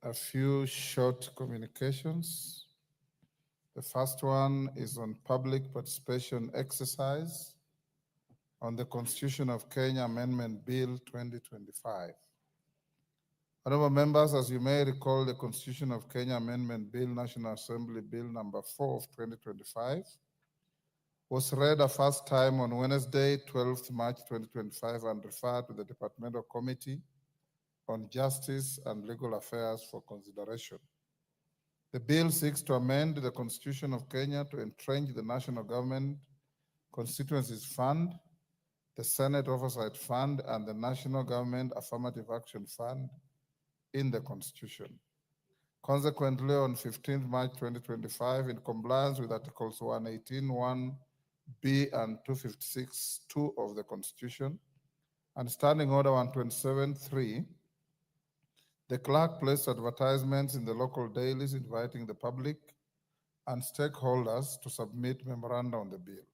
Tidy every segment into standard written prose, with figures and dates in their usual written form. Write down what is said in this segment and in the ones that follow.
a few short communications. The first one is on public participation exercise on the Constitution of Kenya Amendment Bill 2025. Honorable members, as you may recall, the Constitution of Kenya Amendment Bill, National Assembly Bill number 4 of 2025, was read a first time on Wednesday, 12th March 2025, and referred to the Departmental Committee on Justice and Legal Affairs for consideration. The bill seeks to amend the Constitution of Kenya to entrench the National Government Constituencies Fund, the Senate Oversight Fund, and the National Government Affirmative Action Fund in the Constitution. Consequently, on 15th March 2025, in compliance with Articles 118(1)(b) and 256(2) of the Constitution, and Standing Order 127(3), the clerk placed advertisements in the local dailies inviting the public and stakeholders to submit memoranda on the bill.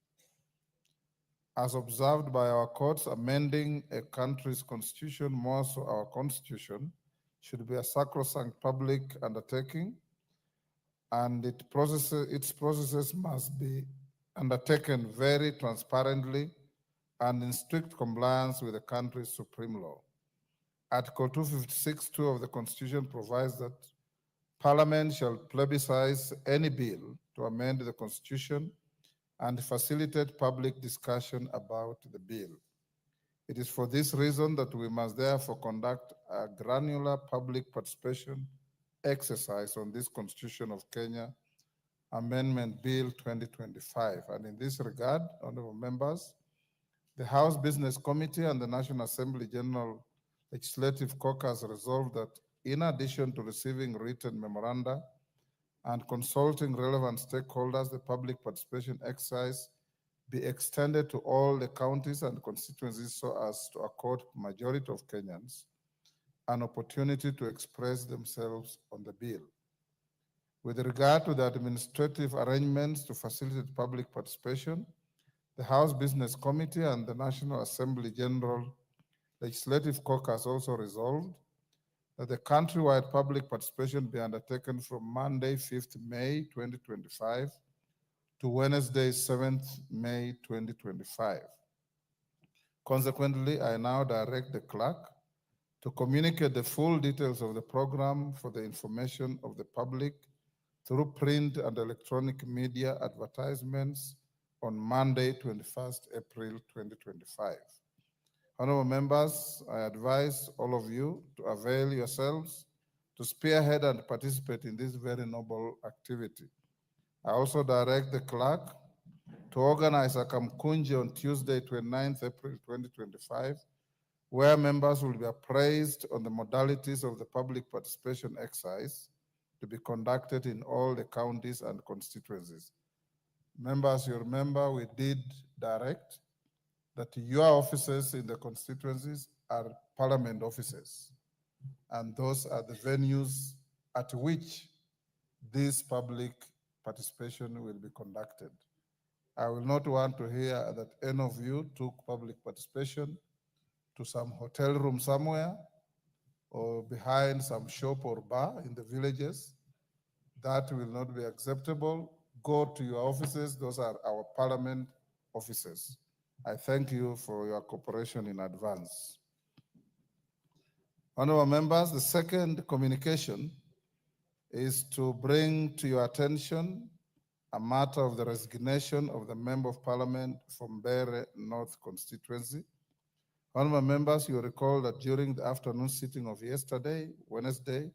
As observed by our courts, amending a country's constitution, more so our constitution, should be a sacrosanct public undertaking, and its processes must be undertaken very transparently and in strict compliance with the country's supreme law. Article 256(2) of the Constitution provides that Parliament shall plebiscite any bill to amend the Constitution and facilitate public discussion about the bill. It is for this reason that we must therefore conduct a granular public participation exercise on this Constitution of Kenya Amendment Bill 2025. And in this regard, honorable members, the House Business Committee and the National Assembly General Legislative Caucus resolved that in addition to receiving written memoranda and consulting relevant stakeholders, the public participation exercise be extended to all the counties and constituencies so as to accord majority of Kenyans an opportunity to express themselves on the bill. With regard to the administrative arrangements to facilitate public participation, the House Business Committee and the National Assembly General Legislative Caucus also resolved that the countrywide public participation be undertaken from Monday, 5th May 2025 to Wednesday, 7th May 2025. Consequently, I now direct the clerk to communicate the full details of the program for the information of the public through print and electronic media advertisements on Monday, 21st April 2025. Honorable members, I advise all of you to avail yourselves to spearhead and participate in this very noble activity. I also direct the clerk to organize a Kamkunji on Tuesday, 29th April 2025, where members will be appraised on the modalities of the public participation exercise to be conducted in all the counties and constituencies. Members, you remember we did direct that your offices in the constituencies are parliament offices, and those are the venues at which this public participation will be conducted. I will not want to hear that any of you took public participation to some hotel room somewhere or behind some shop or bar in the villages. That will not be acceptable. Go to your offices. Those are our parliament offices. I thank you for your cooperation in advance. Honorable members, the second communication is to bring to your attention a matter of the resignation of the Member of Parliament from Mbeere North constituency. Honorable members, you recall that during the afternoon sitting of yesterday, Wednesday,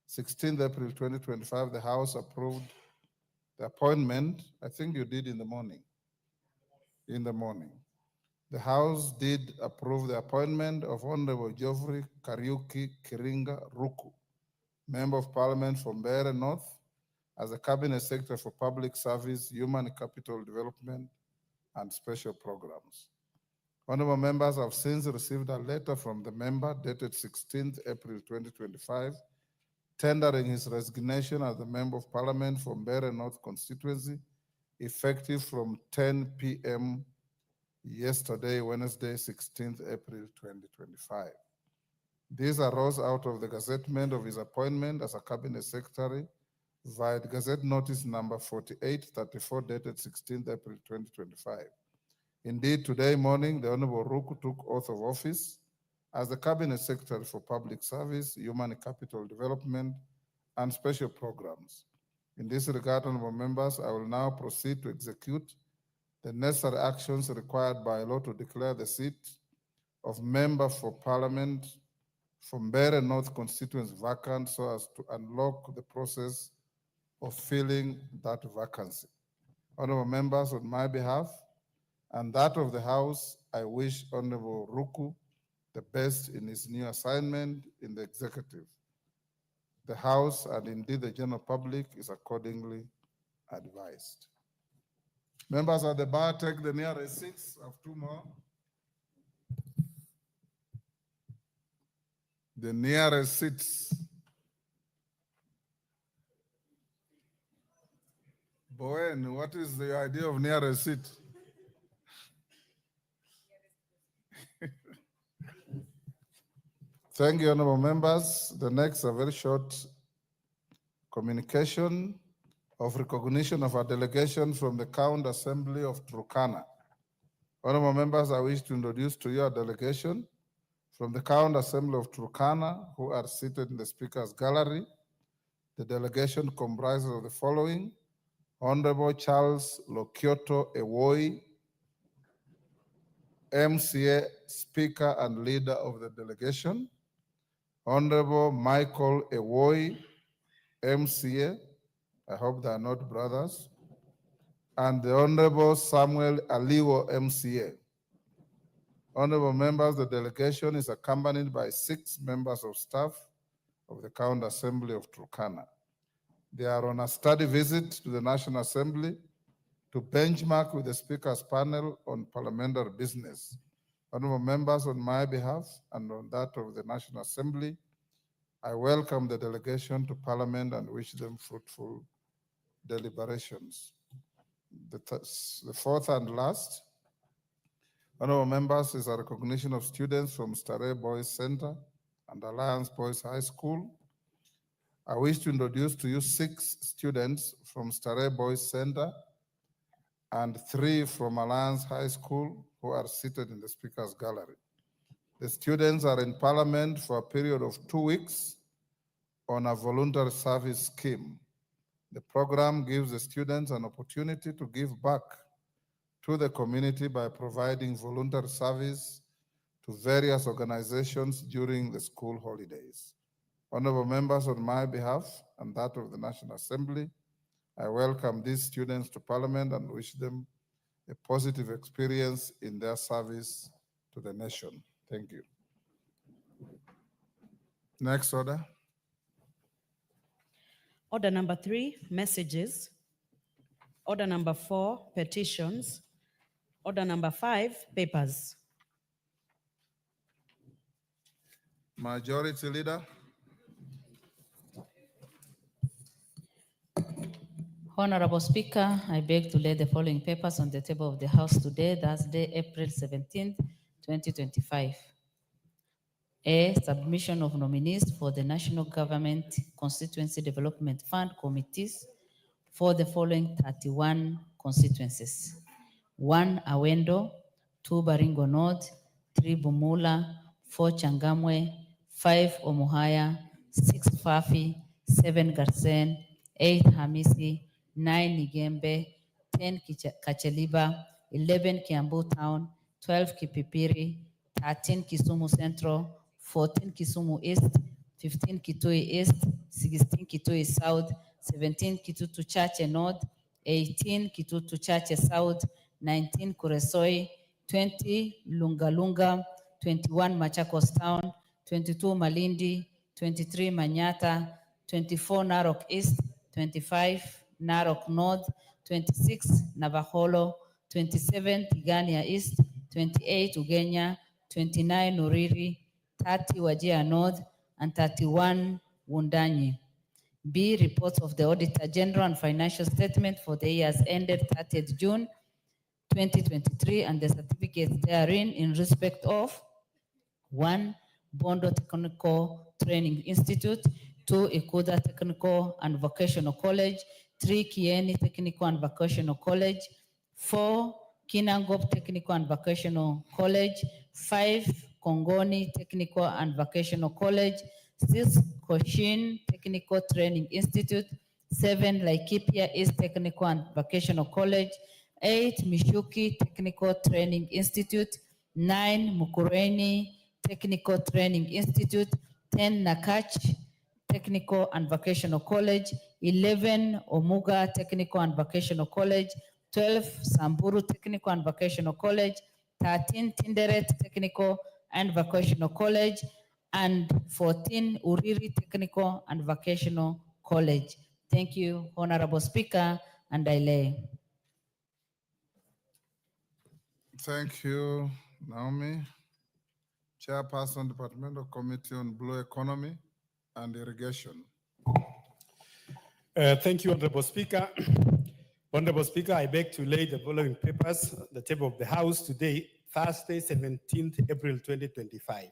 16th April 2025, the House approved the appointment. I think you did in the morning. In the morning. The House did approve the appointment of Honorable Geoffrey Kariuki Kiringa Ruku, Member of Parliament from Mbeere North, as the Cabinet Secretary for Public Service, Human Capital Development, and Special Programs. Honorable members have since received a letter from the member dated 16th April 2025, tendering his resignation as the Member of Parliament from Mbeere North constituency, effective from 10 p.m. yesterday, Wednesday, 16th April 2025. This arose out of the gazettement of his appointment as a cabinet secretary via Gazette Notice number 4834 dated 16th April 2025. Indeed, today morning, the Honorable Ruku took oath of office as the Cabinet Secretary for Public Service, Human Capital Development, and Special Programs. In this regard, honorable members, I will now proceed to execute the necessary actions required by law to declare the seat of member for Parliament from Mbeere North constituency vacant so as to unlock the process of filling that vacancy. Honorable members, on my behalf and that of the House, I wish Honorable Ruku the best in his new assignment in the executive. The House and indeed the general public is accordingly advised. Members at the bar, take the nearest seats. I have two more. The nearest seats. Bowen, what is the idea of nearest seat? Thank you, honorable members. The next, a very short communication of recognition of a delegation from the County Assembly of Turkana. Honorable members, I wish to introduce to you a delegation from the County Assembly of Turkana who are seated in the Speaker's Gallery. The delegation comprises of the following: Honorable Charles Lokioto Ewoi, MCA, Speaker and Leader of the delegation. Honorable Michael Ewoi, MCA, I hope they are not brothers, and the Honorable Samuel Aliwo, MCA. Honorable members, the delegation is accompanied by 6 members of staff of the County Assembly of Turkana. They are on a study visit to the National Assembly to benchmark with the Speaker's panel on parliamentary business. Honorable members, on my behalf and on that of the National Assembly, I welcome the delegation to Parliament and wish them fruitful deliberations. The fourth and last, honorable members, is a recognition of students from Starehe Boys Center and Alliance Boys High School. I wish to introduce to you 6 students from Starehe Boys Center and 3 from Alliance High School who are seated in the Speaker's Gallery. The students are in Parliament for a period of 2 weeks on a voluntary service scheme. The program gives the students an opportunity to give back to the community by providing voluntary service to various organizations during the school holidays. Honorable members, on my behalf and that of the National Assembly, I welcome these students to Parliament and wish them a positive experience in their service to the nation. Thank you. Next order. Order number 3, messages. Order number 4, petitions. Order number 5, papers. Majority Leader. Honorable Speaker, I beg to lay the following papers on the table of the House today, Thursday, April 17th, 2025. A, submission of nominees for the National Government Constituency Development Fund committees for the following 31 constituencies. 1, Awendo, 2, Baringo North, 3, Bumula, 4, Changamwe, 5, Omuhaya, 6, Fafi, 7, Garsen, 8, Hamisi, 9, Nigembe, 10, Kacheliba, 11, Kiambu Town, 12, Kipipiri, 13, Kisumu Central, 14, Kisumu East, 15, Kitui East, 16, Kitui South, 17, Kitutu Chache North, 18, Kitutu Chache South, 19, Kuresoi, 20, Lungalunga, 21, Machakos Town, 22, Malindi, 23, Manyata, 24, Narok East, 25, Narok North, 26, Navaholo, 27, Tigania East, 28, Ugenya, 29, Nuriri, 30, Wajir North, and 31, Wundanyi. B, reports of the Auditor General and financial statement for the years ended 30th June 2023 and the certificates therein in respect of 1, Bondo Technical Training Institute, 2, Ikuda Technical and Vocational College, 3, Kieni Technical and Vocational College, 4, Kinangop Technical and Vocational College, 5, Kongoni Technical and Vocational College, 6, Cochin Technical Training Institute, 7, Laikipia East Technical and Vocational College, 8, Mishuki Technical Training Institute, 9, Mukureni Technical Training Institute, 10, Nakach Technical and Vocational College, 11, Omuga Technical and Vocational College, 12, Samburu Technical and Vocational College, 13, Tinderet Technical and Vocational College, and 14, Uriri Technical and Vocational College. Thank you, Honorable Speaker, and I lay. Thank you, Naomi. Chairperson, Departmental Committee on Blue Economy and Irrigation. Thank you, Honorable Speaker. Honorable Speaker, I beg to lay the following papers on the table of the House today, Thursday, 17th April 2025.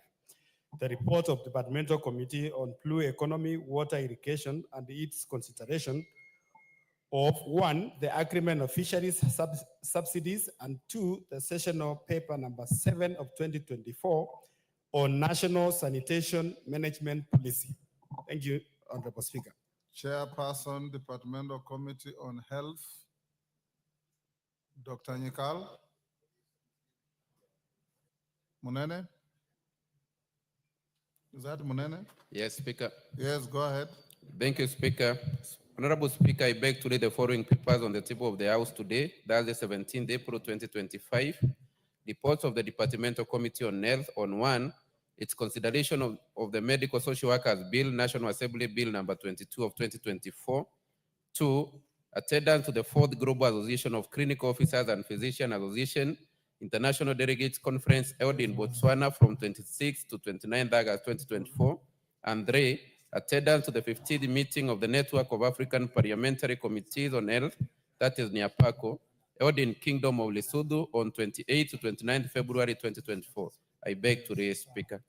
The report of Departmental Committee on Blue Economy, Water Irrigation, and its consideration of 1, the agreement of fisheries subsidies, and 2, the sessional paper number 7 of 2024 on National Sanitation Management Policy. Thank you, Honorable Speaker. Chairperson, Departmental Committee on Health, Dr. Nyikal Munene. Is that Munene? Yes, Speaker. Yes, go ahead. Thank you, Speaker. Honorable Speaker, I beg to lay the following papers on the table of the House today, that's the 17th April 2025. Reports of the Departmental Committee on Health on 1, its consideration of the Medical Social Workers Bill, National Assembly Bill number 22 of 2024. 2, attendance to the 4th Global Association of Clinical Officers and Physician Association International Delegates Conference held in Botswana from 26 to 29 August 2024. And 3, attendance to the 15th meeting of the Network of African Parliamentary Committees on Health, that is NIAPACO, held in Kingdom of Lesotho on 28 to 29 February 2024. I beg to raise, Speaker.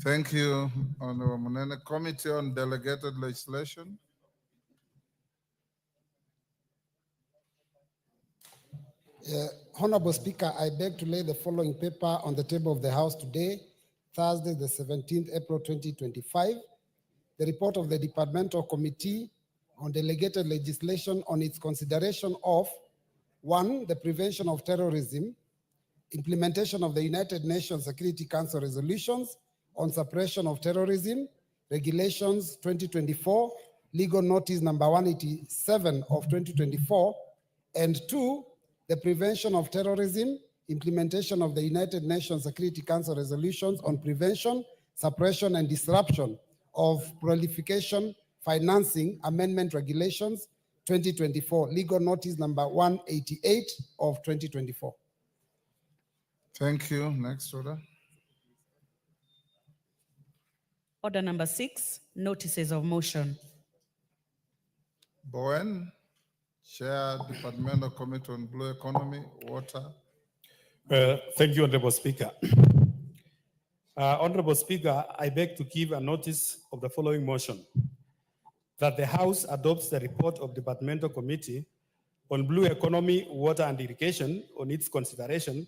Thank you, Honorable Munene. Committee on Delegated Legislation. Honorable Speaker, I beg to lay the following paper on the table of the House today, Thursday, the 17th April 2025. The report of the Departmental Committee on Delegated Legislation on its consideration of 1, the prevention of terrorism, implementation of the United Nations Security Council resolutions on suppression of terrorism, regulations 2024, legal notice number 187 of 2024, and 2, the prevention of terrorism, implementation of the United Nations Security Council resolutions on prevention, suppression, and disruption of proliferation, financing, amendment regulations, 2024, legal notice number 188 of 2024. Thank you. Next order. Order number 6, notices of motion. Bowen, Chair, Departmental Committee on Blue Economy, Water. Thank you, Honorable Speaker. Honorable Speaker, I beg to give a notice of the following motion: that the House adopts the report of Departmental Committee on Blue Economy, Water and Irrigation on its consideration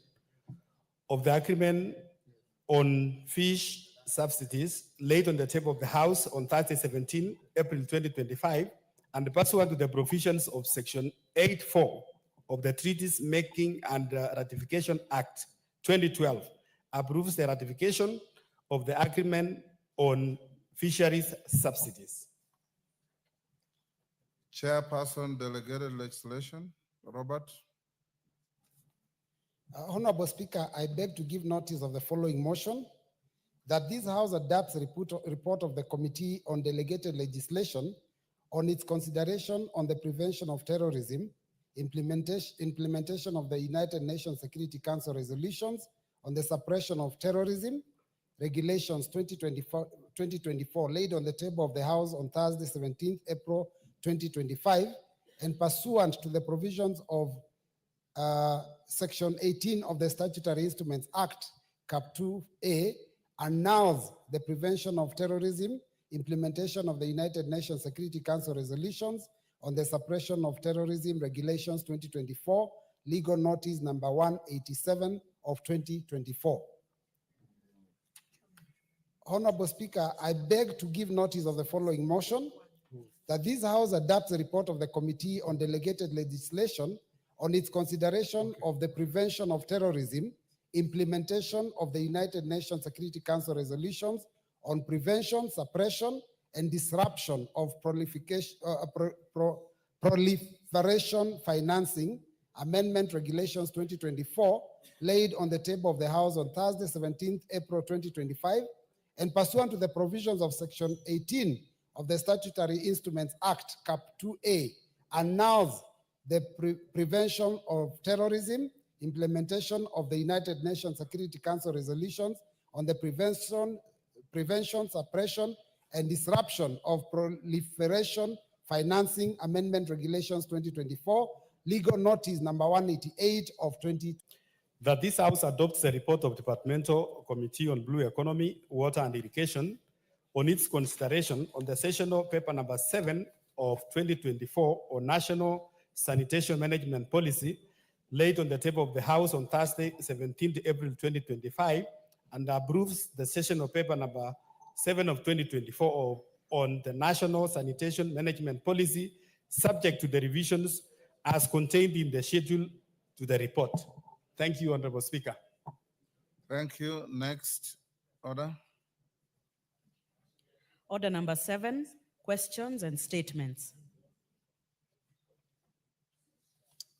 of the agreement on fish subsidies laid on the table of the House on Thursday, 17 April 2025, and pursuant to the provisions of Section 8.4 of the Treaties Making and Ratification Act 2012, approves the ratification of the agreement on fisheries subsidies. Chairperson, Delegated Legislation, Robert. Honorable Speaker, I beg to give notice of the following motion: that this House adopts a report of the Committee on Delegated Legislation on its consideration on the prevention of terrorism, implementation of the United Nations Security Council resolutions on the suppression of terrorism, regulations 2024 laid on the table of the House on Thursday, 17th April 2025, and pursuant to the provisions of Section 18 of the Statutory Instruments Act, Cap 2A, announce the prevention of terrorism, implementation of the United Nations Security Council resolutions on the suppression of terrorism regulations 2024, legal notice number 187 of 2024. Honorable Speaker, I beg to give notice of the following motion, that this House adopts the report of the Committee on Delegated Legislation on its consideration of the prevention of terrorism, implementation of the United Nations Security Council resolutions on prevention, suppression, and disruption of proliferation financing, Amendment Regulations 2024, laid on the table of the House on Thursday, 17th April 2025, and pursuant to the provisions of Section 18 of the Statutory Instruments Act, Cap 2A, announce the prevention of terrorism, implementation of the United Nations Security Council resolutions on the prevention, suppression, and disruption of proliferation financing, Amendment Regulations 2024, legal notice number 188 of 20. That this House adopts the report of Departmental Committee on Blue Economy, Water and Irrigation on its consideration on the sessional paper number 7 of 2024 on National Sanitation Management Policy, laid on the table of the House on Thursday, 17th April 2025, and approves the sessional paper number 7 of 2024 on the National Sanitation Management Policy, subject to the revisions as contained in the schedule to the report. Thank you, Honorable Speaker. Thank you. Next order. Order number 7, questions and statements.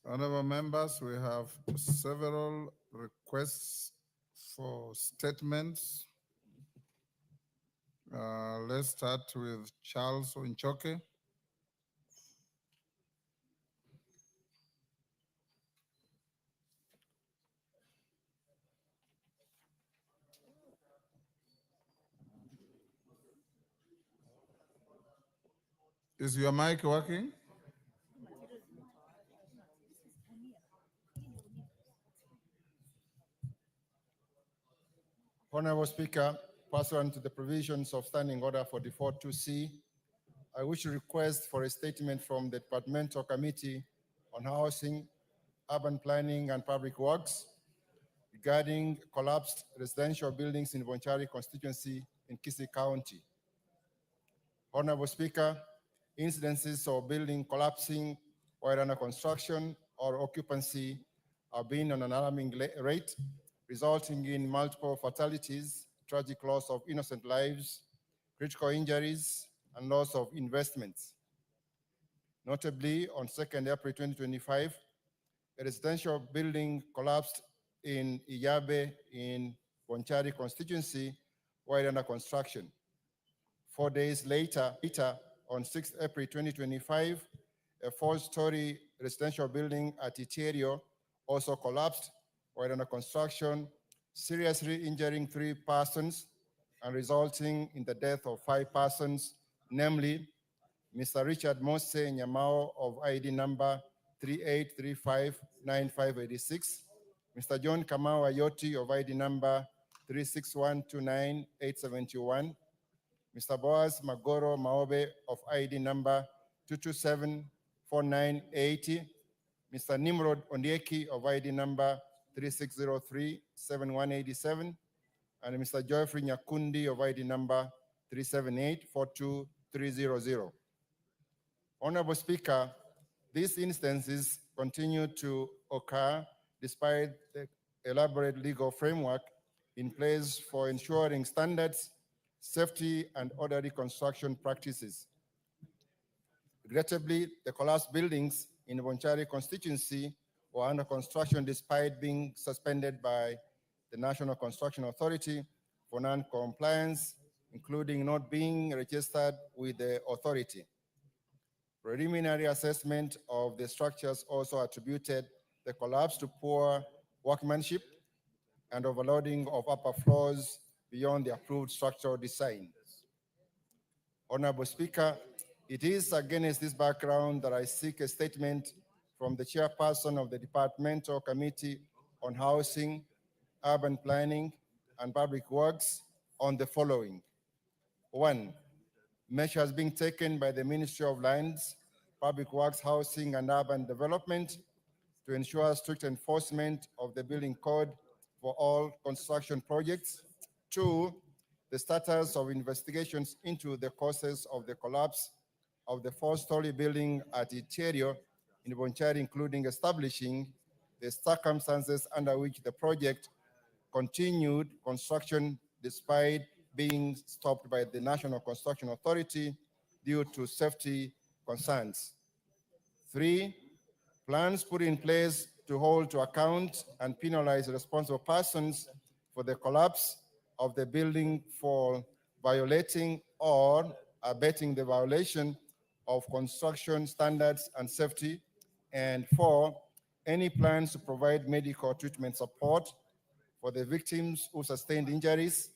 Honorable members, we have several requests for statements. Let's start with Charles Onchoke. Is your mic working? Honorable Speaker, pursuant to the provisions of Standing Order 44-2C, I wish to request for a statement from the Departmental Committee on Housing, Urban Planning and Public Works regarding collapsed residential buildings in Bonchari constituency in Kisii County. Honorable Speaker, incidences of building collapsing while under construction or occupancy are being on an alarming rate, resulting in multiple fatalities, tragic loss of innocent lives, critical injuries, and loss of investments. Notably, on 2nd April 2025, a residential building collapsed in Iyabe in Bonchari constituency while under construction. 4 days later, on 6th April 2025, a 4-story residential building at Iterio also collapsed while under construction, seriously injuring 3 persons and resulting in the death of 5 persons, namely Mr. Richard Mose Nyamao of ID number 38359586, Mr. John Kamau Ayoti of ID number 36129-871, Mr. Boaz Magoro Maobe of ID number 2274980, Mr. Nimrod Ondieki of ID number 3603-7187, and Mr. Geoffrey Nyakundi of ID number 378-42300. Honorable Speaker, these instances continue to occur despite the elaborate legal framework in place for ensuring standards, safety, and orderly construction practices. Regrettably, the collapsed buildings in the Bonchari constituency were under construction despite being suspended by the National Construction Authority for non-compliance, including not being registered with the authority. Preliminary assessment of the structures also attributed the collapse to poor workmanship and overloading of upper floors beyond the approved structural design. Honorable Speaker, it is against this background that I seek a statement from the chairperson of the Departmental Committee on Housing, Urban Planning, and Public Works on the following. 1, measures being taken by the Ministry of Lands, Public Works, Housing and Urban Development to ensure strict enforcement of the building code for all construction projects. 2, the status of investigations into the causes of the collapse of the 4-story building at Iterio in Bonchari, including establishing the circumstances under which the project continued construction despite being stopped by the National Construction Authority due to safety concerns. 3, plans put in place to hold to account and penalize responsible persons for the collapse of the building for violating or abetting the violation of construction standards and safety. And 4, any plans to provide medical treatment support for the victims who sustained injuries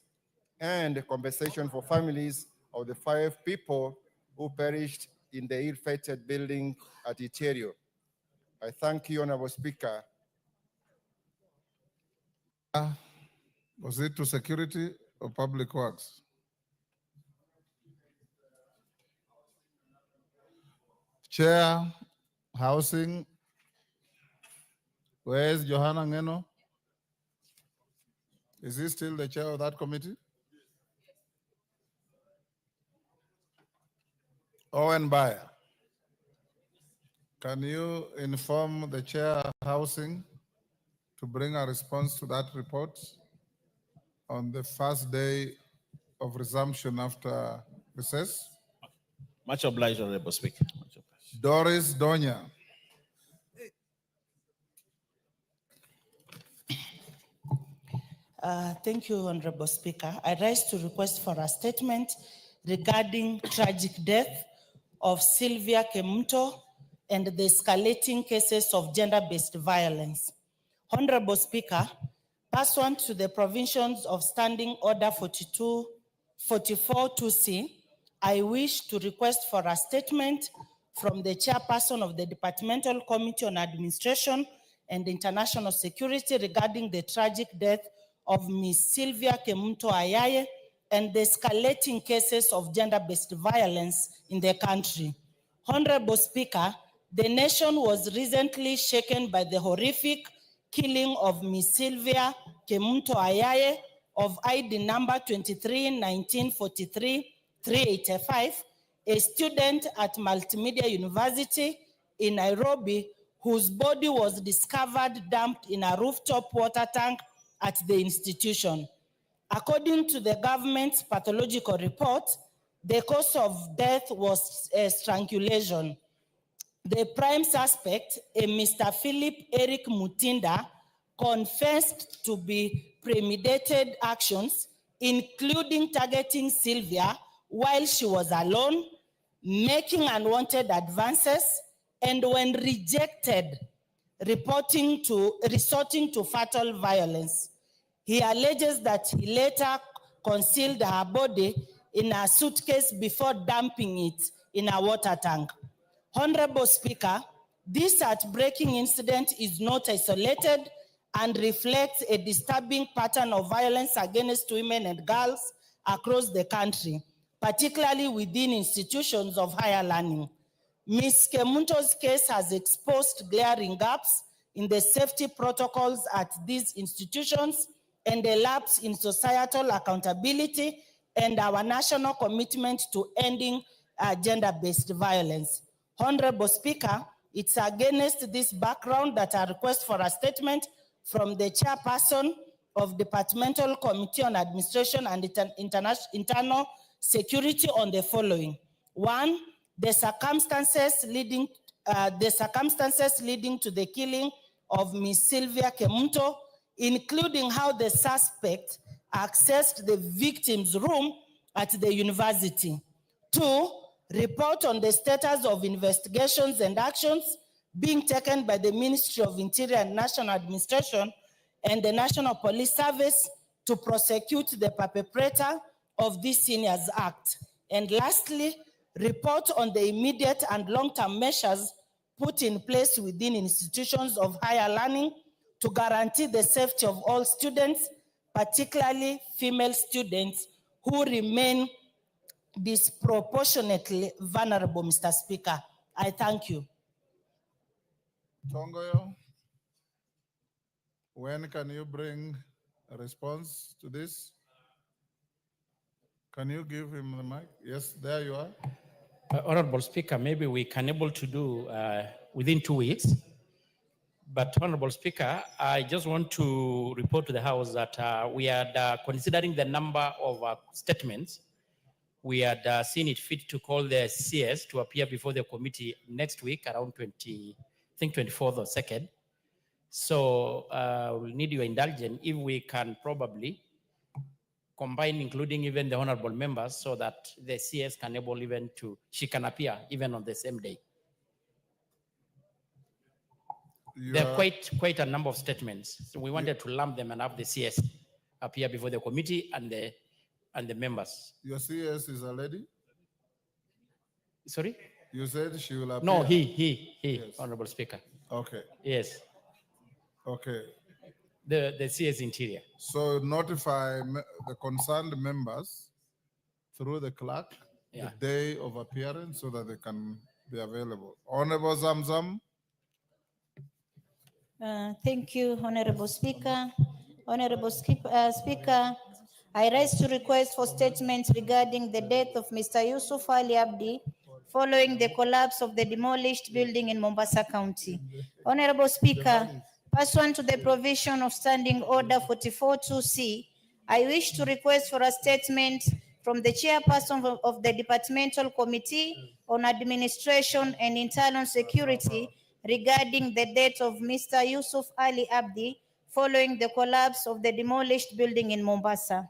and compensation for families of the 5 people who perished in the ill-fated building at Iterio. I thank you, Honorable Speaker. Was it to security or public works? Chair, housing. Where is Johanna Ngeno? Is he still the chair of that committee? Owen Bayer. Can you inform the chair housing to bring a response to that report on the first day of resumption after recess? Much obliged, Honorable Speaker. Much obliged. Doris Donya. Thank you, Honorable Speaker. I rise to request for a statement regarding tragic death of Sylvia Kemunto and the escalating cases of gender-based violence. Honorable Speaker, pursuant to the provisions of Standing Order 44-2C, I wish to request for a statement from the chairperson of the Departmental Committee on Administration and International Security regarding the tragic death of Ms. Sylvia Kemunto Ayaye and the escalating cases of gender-based violence in the country. Honorable Speaker, the nation was recently shaken by the horrific killing of Ms. Sylvia Kemunto Ayaye of ID number 23-1943-385, a student at Multimedia University in Nairobi, whose body was discovered dumped in a rooftop water tank at the institution. According to the government's pathological report, the cause of death was strangulation. The prime suspect, a Mr. Philip Eric Mutinda, confessed to be premeditated actions, including targeting Sylvia while she was alone, making unwanted advances, and when rejected, resorting to fatal violence. He alleges that he later concealed her body in a suitcase before dumping it in a water tank. Honorable Speaker, this heartbreaking incident is not isolated and reflects a disturbing pattern of violence against women and girls across the country, particularly within institutions of higher learning. Ms. Kemunto's case has exposed glaring gaps in the safety protocols at these institutions and a lapse in societal accountability and our national commitment to ending gender-based violence. Honorable Speaker, it's against this background that I request for a statement from the chairperson of Departmental Committee on Administration and Internal Security on the following. 1, the circumstances leading to the killing of Ms. Sylvia Kemunto, including how the suspect accessed the victim's room at the university. 2, report on the status of investigations and actions being taken by the Ministry of Interior and National Administration and the National Police Service to prosecute the perpetrator of this heinous act. And lastly, report on the immediate and long-term measures put in place within institutions of higher learning to guarantee the safety of all students, particularly female students who remain disproportionately vulnerable, Mr. Speaker. I thank you. Tongoyo, when can you bring a response to this? Can you give him the mic? Yes, there you are. Honorable Speaker, maybe we can able to do within 2 weeks. But Honorable Speaker, I just want to report to the House that we are considering the number of statements. We had seen it fit to call the CS to appear before the committee next week around 24th or 2nd. So we'll need your indulgence if we can probably combine, including even the honorable members, so that the CS can able even to, she can appear even on the same day. There are quite a number of statements. So we wanted to lump them and have the CS appear before the committee and the members. Your CS is a lady? Sorry? You said she will appear? No, he, Yes. Honorable Speaker. Okay. Yes. Okay. The CS Interior. So notify the concerned members through the clerk the day of appearance so that they can be available. Honorable Zamzam. Thank you, Honorable Speaker. Honorable Speaker, I rise to request for statements regarding the death of Mr. Yusuf Ali Abdi following the collapse of the demolished building in Mombasa County. Honorable Speaker, pursuant to the provision of Standing Order 44-2C, I wish to request for a statement from the chairperson of the Departmental Committee on Administration and Internal Security regarding the death of Mr. Yusuf Ali Abdi following the collapse of the demolished building in Mombasa.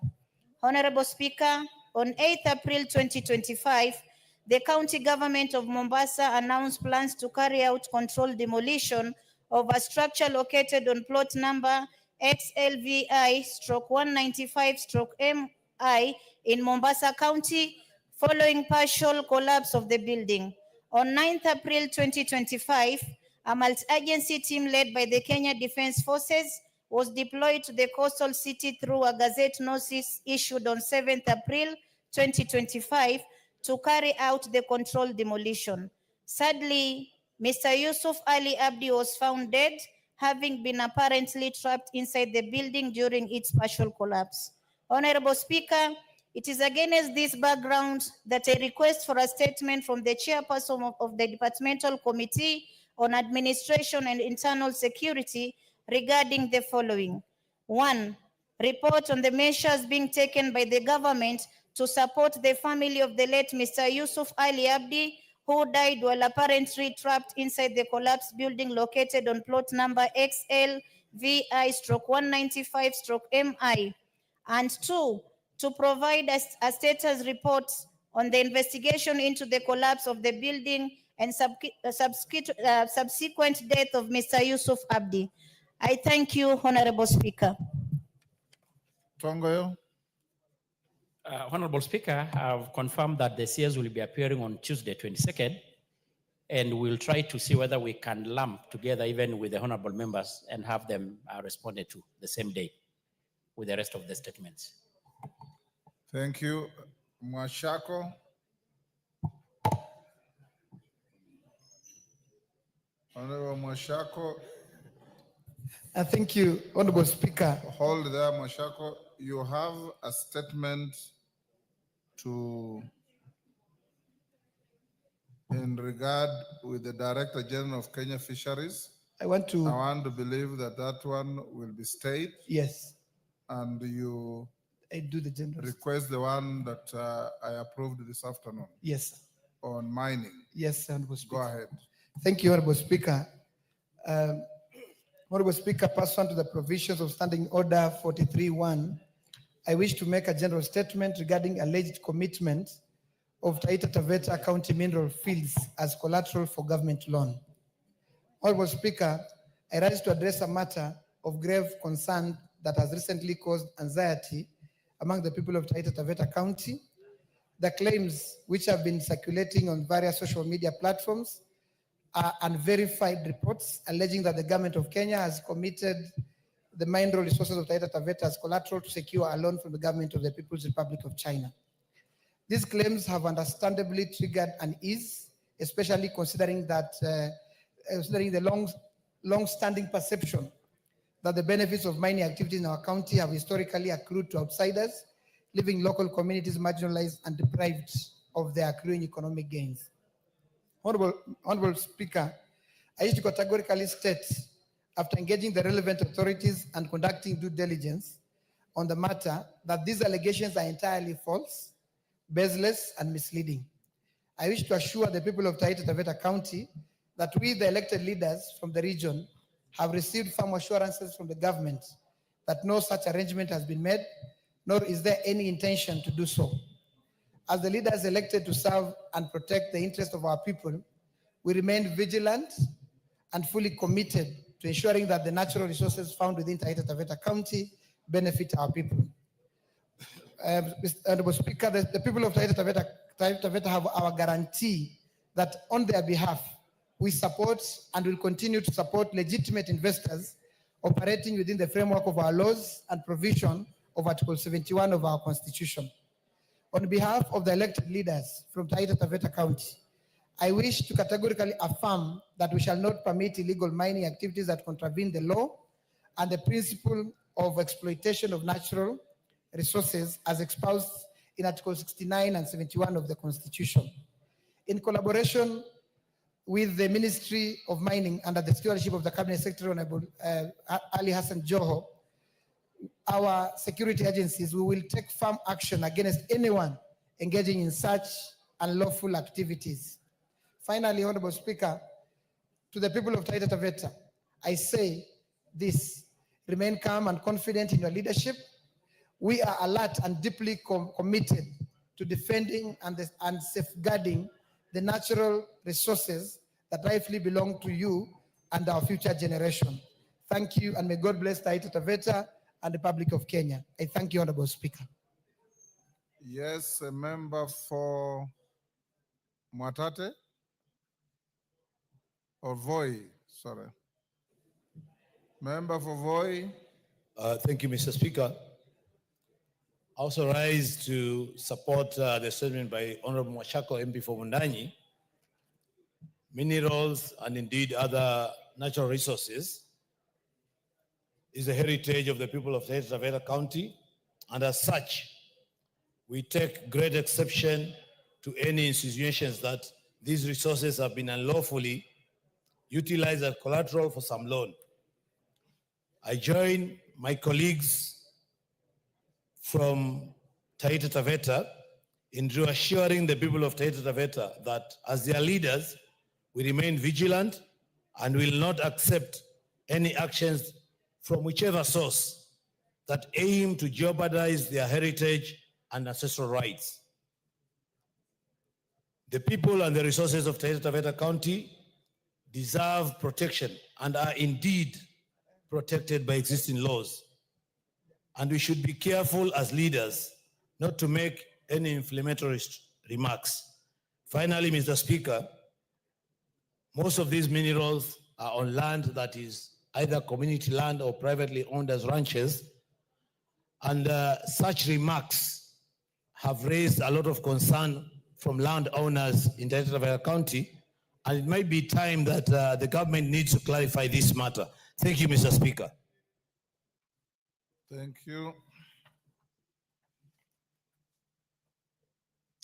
Honorable Speaker, on 8th April 2025, the county government of Mombasa announced plans to carry out controlled demolition of a structure located on plot number XLVI/195/MI in Mombasa County following partial collapse of the building. On 9th April 2025, a multi-agency team led by the Kenya Defence Forces was deployed to the coastal city through a gazette notice issued on 7th April 2025 to carry out the controlled demolition. Sadly, Mr. Yusuf Ali Abdi was found dead, having been apparently trapped inside the building during its partial collapse. Honorable Speaker, it is against this background that a request for a statement from the chairperson of the Departmental Committee on Administration and Internal Security regarding the following. 1. Report on the measures being taken by the government to support the family of the late Mr. Yusuf Ali Abdi, who died while apparently trapped inside the collapsed building located on plot number XLVI/195/MI. And 2, to provide a status report on the investigation into the collapse of the building and subsequent death of Mr. Yusuf Abdi. I thank you, Honorable Speaker. Tongoyo. Honorable Speaker, I've confirmed that the CS will be appearing on Tuesday, 22nd, and we'll try to see whether we can lump together even with the honorable members and have them responded to the same day with the rest of the statements. Thank you. Mwashako. Honorable Mwashako. Thank you, Honorable Speaker. Hold there, Mwashako. You have a statement in regard with the Director General of Kenya Fisheries. I want to believe that one will be stayed. Yes. And you I do the general request the one that I approved this afternoon. Yes. On mining. Yes, Honorable Speaker. Go ahead. Thank you, Honorable Speaker. Honorable Speaker, pursuant to the provisions of Standing Order 43-1, I wish to make a general statement regarding alleged commitment of Taita Taveta County mineral fields as collateral for government loan. Honorable Speaker, I rise to address a matter of grave concern that has recently caused anxiety among the people of Taita Taveta County. The claims which have been circulating on various social media platforms are unverified reports alleging that the government of Kenya has committed the mineral resources of Taita Taveta as collateral to secure a loan from the government of the People's Republic of China. These claims have understandably triggered unease, especially considering the long-standing perception that the benefits of mining activities in our county have historically accrued to outsiders, leaving local communities marginalized and deprived of their accruing economic gains. Honorable Speaker, I wish to categorically state, after engaging the relevant authorities and conducting due diligence on the matter, that these allegations are entirely false, baseless, and misleading. I wish to assure the people of Taita Taveta County that we, the elected leaders from the region, have received firm assurances from the government that no such arrangement has been made, nor is there any intention to do so. As the leaders elected to serve and protect the interests of our people, we remain vigilant and fully committed to ensuring that the natural resources found within Taita Taveta County benefit our people. Mr. Speaker, the people of Taita Taveta have our guarantee that on their behalf, we support and will continue to support legitimate investors operating within the framework of our laws and provision of Article 71 of our Constitution. On behalf of the elected leaders from Taita Taveta County, I wish to categorically affirm that we shall not permit illegal mining activities that contravene the law and the principle of exploitation of natural resources as espoused in Article 69 and 71 of the Constitution. In collaboration with the Ministry of Mining under the stewardship of the Cabinet Secretary Honorable Ali Hassan Joho, our security agencies, we will take firm action against anyone engaging in such unlawful activities. Finally, Honorable Speaker, to the people of Taita Taveta, I say this: remain calm and confident in your leadership. We are alert and deeply committed to defending and safeguarding the natural resources that rightfully belong to you and our future generation. Thank you, and may God bless Taita Taveta and the Republic of Kenya. I thank you, Honorable Speaker. Yes, a member for Mwatate or Voi, sorry. Member for Voi. Thank you, Mr. Speaker. I also rise to support the statement by Honorable Mwashako, MP for Mundanyi. Minerals and indeed other natural resources is the heritage of the people of Taita Taveta County, and as such, we take great exception to any insinuations that these resources have been unlawfully utilized as collateral for some loan. I join my colleagues from Taita Taveta in reassuring the people of Taita Taveta that as their leaders, we remain vigilant and will not accept any actions from whichever source that aim to jeopardize their heritage and ancestral rights. The people and the resources of Taita Taveta County deserve protection and are indeed protected by existing laws. And we should be careful as leaders not to make any inflammatory remarks. Finally, Mr. Speaker, most of these minerals are on land that is either community land or privately owned as ranches. And such remarks have raised a lot of concern from landowners in Taita Taveta County. And it might be time that the government needs to clarify this matter. Thank you, Mr. Speaker. Thank you.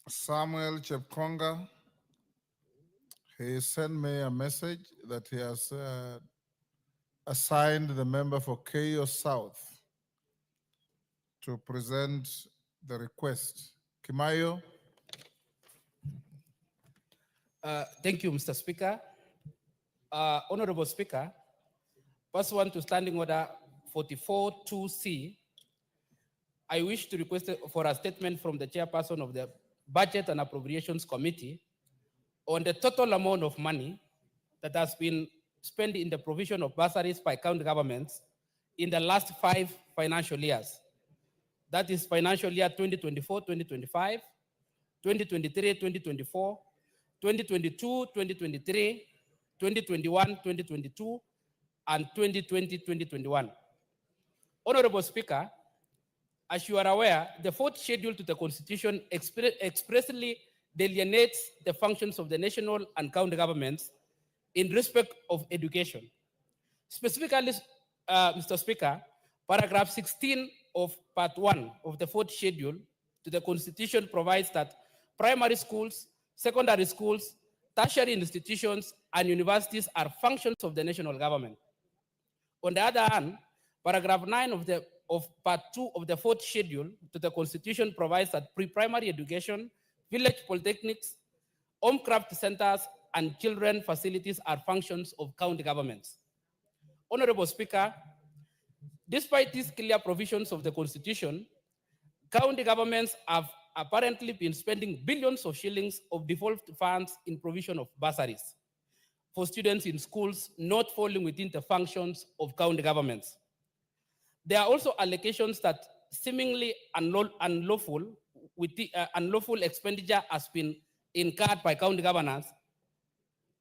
Samuel Chepkonga, he sent me a message that he has assigned the member for Keio South to present the request. Kimayo. Thank you, Mr. Speaker. Honorable Speaker, pursuant to Standing Order 44-2C, I wish to request for a statement from the chairperson of the Budget and Appropriations Committee on the total amount of money that has been spent in the provision of bursaries by county governments in the last 5 financial years. That is financial year 2024-2025, 2023-2024, 2022-2023, 2021-2022, and 2020-2021. Honorable Speaker, as you are aware, the fourth schedule to the Constitution expressly delineates the functions of the national and county governments in respect of education. Specifically, Mr. Speaker, paragraph 16 of part 1 of the fourth schedule to the Constitution provides that primary schools, secondary schools, tertiary institutions, and universities are functions of the national government. On the other hand, paragraph 9 of part 2 of the fourth schedule to the Constitution provides that pre-primary education, village polytechnics, home craft centers, and children facilities are functions of county governments. Honorable Speaker, despite these clear provisions of the Constitution, county governments have apparently been spending billions of shillings of devolved funds in provision of bursaries for students in schools not falling within the functions of county governments. There are also allegations that seemingly unlawful expenditure has been incurred by county governors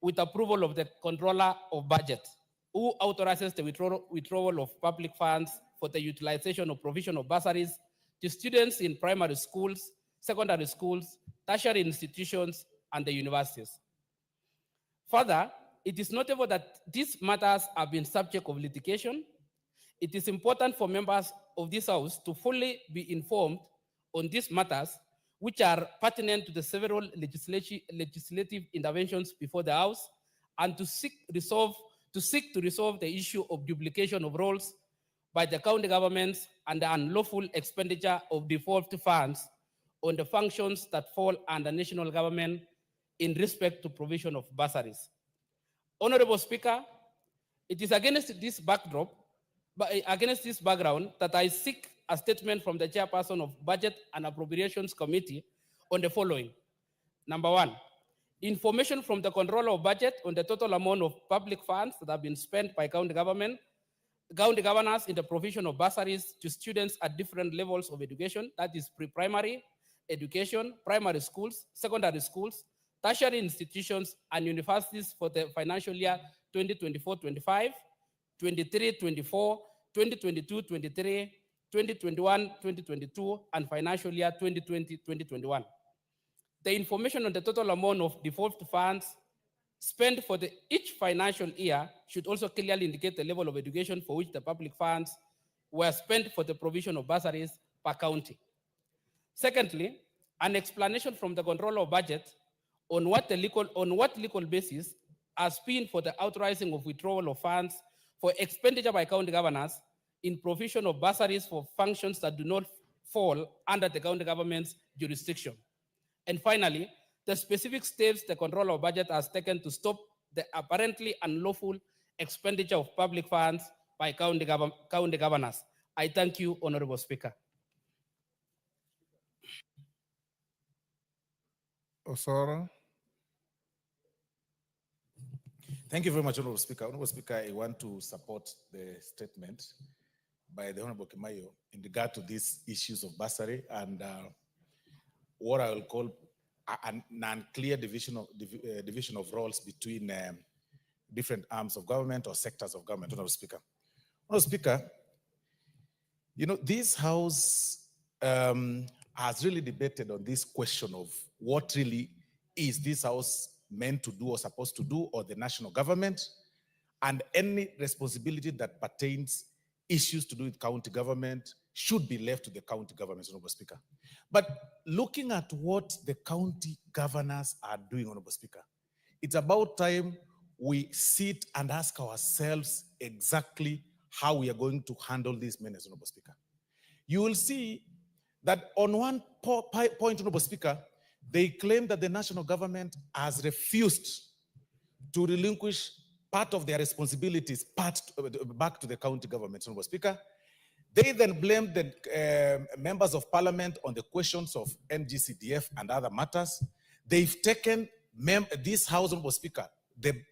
with approval of the controller of budget, who authorizes the withdrawal of public funds for the utilization of provision of bursaries to students in primary schools, secondary schools, tertiary institutions, and the universities. Further, it is notable that these matters have been subject of litigation. It is important for members of this House to fully be informed on these matters, which are pertinent to the several legislative interventions before the House, and to seek to resolve the issue of duplication of roles by the county governments and the unlawful expenditure of devolved funds on the functions that fall under national government in respect to provision of bursaries. Honorable Speaker, it is against this background that I seek a statement from the chairperson of Budget and Appropriations Committee on the following. Number one, information from the controller of budget on the total amount of public funds that have been spent by county governors in the provision of bursaries to students at different levels of education, that is pre-primary education, primary schools, secondary schools, tertiary institutions, and universities for the financial year 2024-25, 23-24, 2022-23, 2021-2022, and financial year 2020-2021. The information on the total amount of devolved funds spent for each financial year should also clearly indicate the level of education for which the public funds were spent for the provision of bursaries per county. Secondly, an explanation from the controller of budget on what legal basis has been for the authorizing of withdrawal of funds for expenditure by county governors in provision of bursaries for functions that do not fall under the county government's jurisdiction. And finally, the specific steps the controller of budget has taken to stop the apparently unlawful expenditure of public funds by county governors. I thank you, Honorable Speaker. Osoro. Thank you very much, Honorable Speaker. Honorable Speaker, I want to support the statement by the Honorable Kimayo in regard to these issues of bursary and what I will call an unclear division of roles between different arms of government or sectors of government. Honorable Speaker. Honorable Speaker, you know, this House has really debated on this question of what really is this House meant to do or supposed to do, or the national government, and any responsibility that pertains issues to do with county government should be left to the county governments, Honorable Speaker. But looking at what the county governors are doing, Honorable Speaker, it's about time we sit and ask ourselves exactly how we are going to handle these menace, Honorable Speaker. You will see that on one point, Honorable Speaker, they claim that the national government has refused to relinquish part of their responsibilities back to the county government, Honorable Speaker. They then blame the members of parliament on the questions of NGCDF and other matters. They've taken this House, Honorable Speaker, the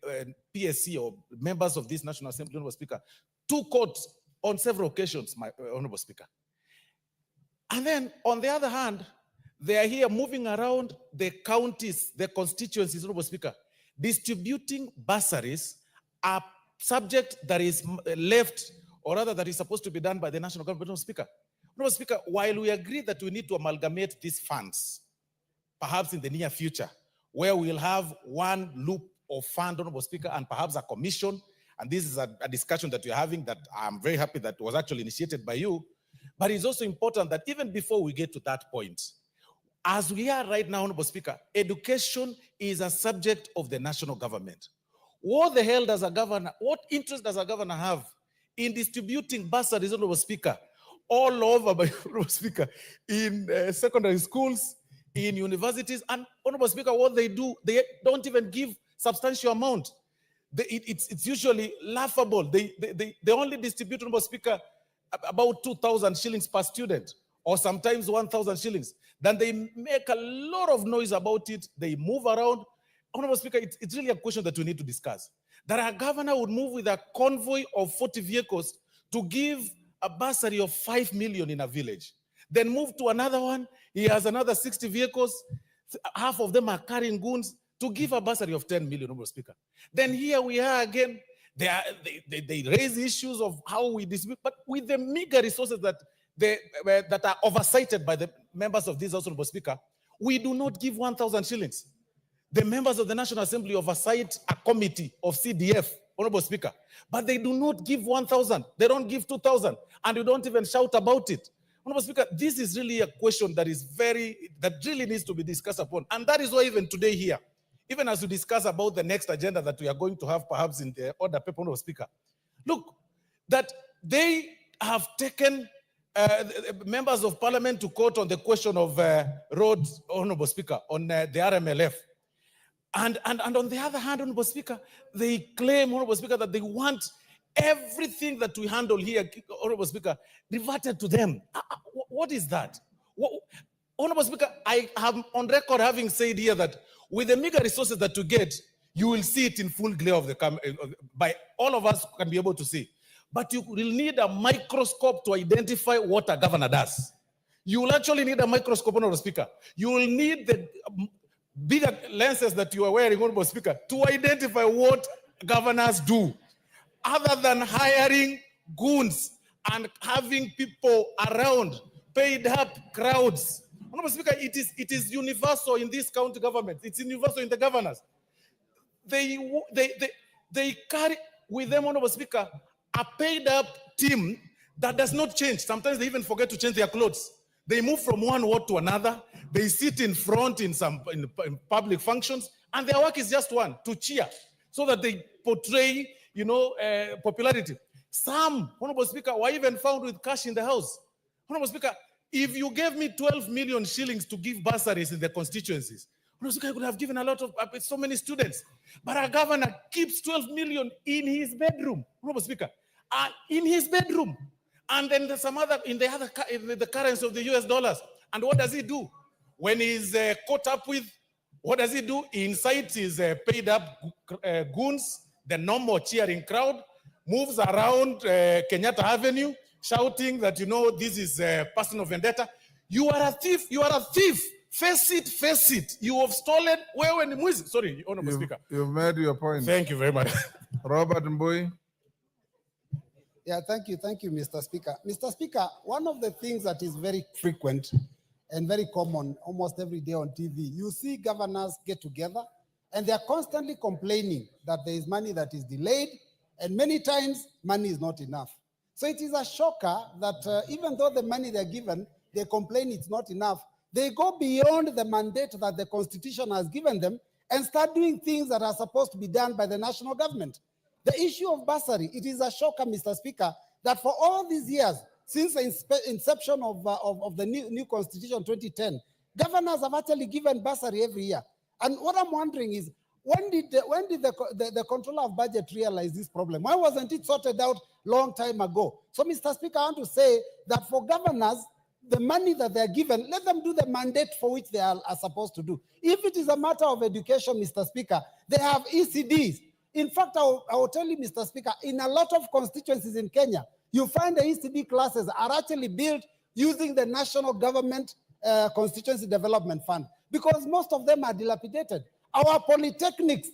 PSC or members of this National Assembly, Honorable Speaker, to court on several occasions, my Honorable Speaker. And then on the other hand, they are here moving around the counties, the constituencies, Honorable Speaker, distributing bursaries, a subject that is left or rather that is supposed to be done by the national government. Honorable Speaker, while we agree that we need to amalgamate these funds, perhaps in the near future, where we'll have one loop of fund, Honorable Speaker, and perhaps a commission, and this is a discussion that we're having that I'm very happy that was actually initiated by you, but it's also important that even before we get to that point, as we are right now, Honorable Speaker, education is a subject of the national government. What the hell does a governor, what interest does a governor have in distributing bursaries, Honorable Speaker, all over, by Honorable Speaker, in secondary schools, in universities, and Honorable Speaker, what they do, they don't even give substantial amount. It's usually laughable. They only distribute, Honorable Speaker, about 2,000 shillings per student, or sometimes 1,000 shillings. Then they make a lot of noise about it. They move around. Honorable Speaker, it's really a question that we need to discuss. That a governor would move with a convoy of 40 vehicles to give a bursary of 5 million in a village. Then move to another one. He has another 60 vehicles. Half of them are carrying goons to give a bursary of 10 million, Honorable Speaker. Then here we are again. They raise issues of how we distribute, but with the meager resources that are oversighted by the members of this House, Honorable Speaker, we do not give 1,000 shillings. The members of the National Assembly oversight a committee of CDF, Honorable Speaker, but they do not give 1,000. They don't give 2,000, and we don't even shout about it. Honorable Speaker, this is really a question that really needs to be discussed upon, and that is why even today here, even as we discuss about the next agenda that we are going to have perhaps in the order paper, Honorable Speaker, look, that they have taken members of parliament to court on the question of roads, Honorable Speaker, on the RMLF. And on the other hand, Honorable Speaker, they claim, Honorable Speaker, that they want everything that we handle here, Honorable Speaker, reverted to them. What is that? Honorable Speaker, I am on record having said here that with the meager resources that you get, you will see it in full glare of the camera. By all of us can be able to see. But you will need a microscope to identify what a governor does. You will actually need a microscope, Honorable Speaker. You will need the bigger lenses that you are wearing, Honorable Speaker, to identify what governors do, other than hiring goons and having people around, paid up crowds. Honorable Speaker, it is universal in this county government. It's universal in the governors. They carry with them, Honorable Speaker, a paid up team that does not change. Sometimes they even forget to change their clothes. They move from one ward to another. They sit in front in public functions, and their work is just one, to cheer, so that they portray, popularity. Some, Honorable Speaker, were even found with cash in the house. Honorable Speaker, if you gave me 12 million shillings to give bursaries in the constituencies, Honorable Speaker, I could have given a lot of, so many students. But our governor keeps 12 million in his bedroom, Honorable Speaker, in his bedroom. And then there's some other, in the currency of the US dollars. And what does he do? When he's caught up with, what does he do? He incites his paid up goons, the normal cheering crowd, moves around Kenyatta Avenue, shouting that, this is personal vendetta. You are a thief. You are a thief. Face it, face it. You have stolen. Sorry, Honorable Speaker. You've made your point. Thank you very much. Robert Mbui. Yeah, thank you, Mr. Speaker. Mr. Speaker, one of the things that is very frequent and very common almost every day on TV, you see governors get together and they're constantly complaining that there is money that is delayed, and many times money is not enough. So it is a shocker that even though the money they're given, they complain it's not enough. They go beyond the mandate that the Constitution has given them and start doing things that are supposed to be done by the national government. The issue of bursary, it is a shocker, Mr. Speaker, that for all these years, since the inception of the new Constitution 2010, governors have actually given bursary every year. And what I'm wondering is, when did the controller of budget realize this problem? Why wasn't it sorted out long time ago? So, Mr. Speaker, I want to say that for governors, the money that they're given, let them do the mandate for which they are supposed to do. If it is a matter of education, Mr. Speaker, they have ECDs. In fact, I will tell you, Mr. Speaker, in a lot of constituencies in Kenya, you find the ECD classes are actually built using the national government constituency development fund, because most of them are dilapidated. Our polytechnics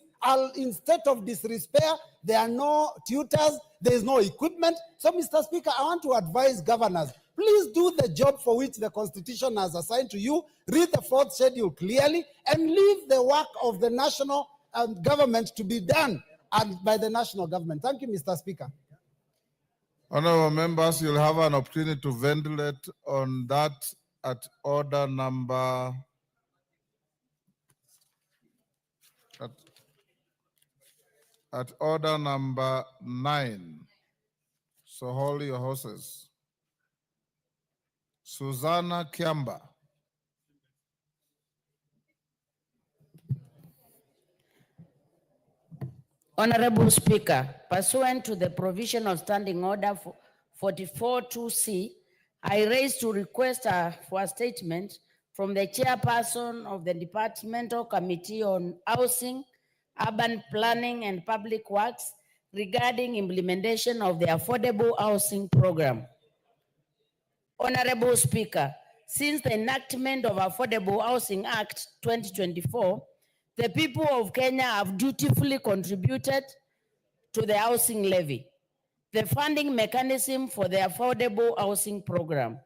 instead of disrepair, there are no tutors, there is no equipment. So, Mr. Speaker, I want to advise governors, please do the job for which the Constitution has assigned to you, read the fourth schedule clearly, and leave the work of the national government to be done by the national government. Thank you, Mr. Speaker. Honorable members, you'll have an opportunity to ventilate on that at order number at order number 9. So hold your horses. Susanna Kiamba. Honorable Speaker, pursuant to the provision of Standing Order 44-2C, I raise to request for a statement from the chairperson of the Departmental Committee on Housing, Urban Planning and Public Works regarding implementation of the Affordable Housing Program. Honorable Speaker, since the enactment of Affordable Housing Act 2024, the people of Kenya have dutifully contributed to the housing levy, the funding mechanism for the Affordable Housing Program.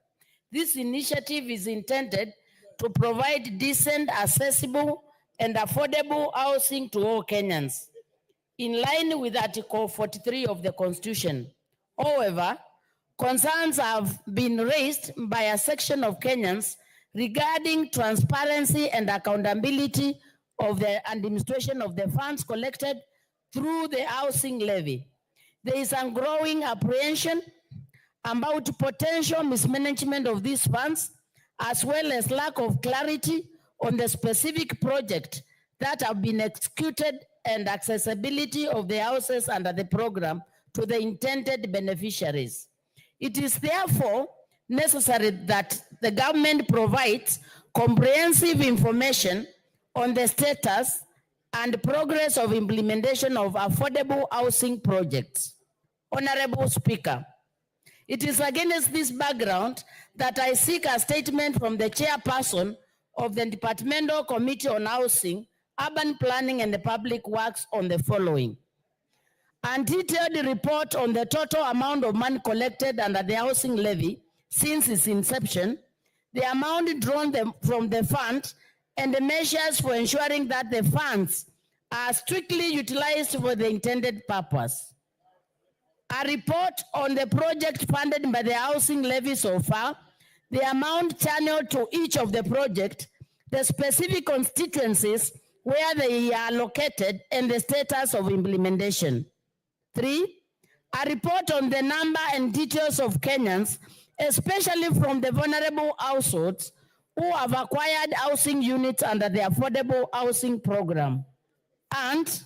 This initiative is intended to provide decent, accessible, and affordable housing to all Kenyans, in line with Article 43 of the Constitution. However, concerns have been raised by a section of Kenyans regarding transparency and accountability of the administration of the funds collected through the housing levy. There is a growing apprehension about potential mismanagement of these funds, as well as lack of clarity on the specific project that have been executed and accessibility of the houses under the program to the intended beneficiaries. It is therefore necessary that the government provides comprehensive information on the status and progress of implementation of affordable housing projects. Honorable Speaker, it is against this background that I seek a statement from the chairperson of the Departmental Committee on Housing, Urban Planning and the Public Works on the following. A detailed report on the total amount of money collected under the housing levy since its inception, the amount drawn from the fund, and the measures for ensuring that the funds are strictly utilized for the intended purpose. A report on the project funded by the housing levy so far, the amount channeled to each of the project, the specific constituencies where they are located, and the status of implementation. 3, a report on the number and details of Kenyans, especially from the vulnerable households, who have acquired housing units under the Affordable Housing Program, and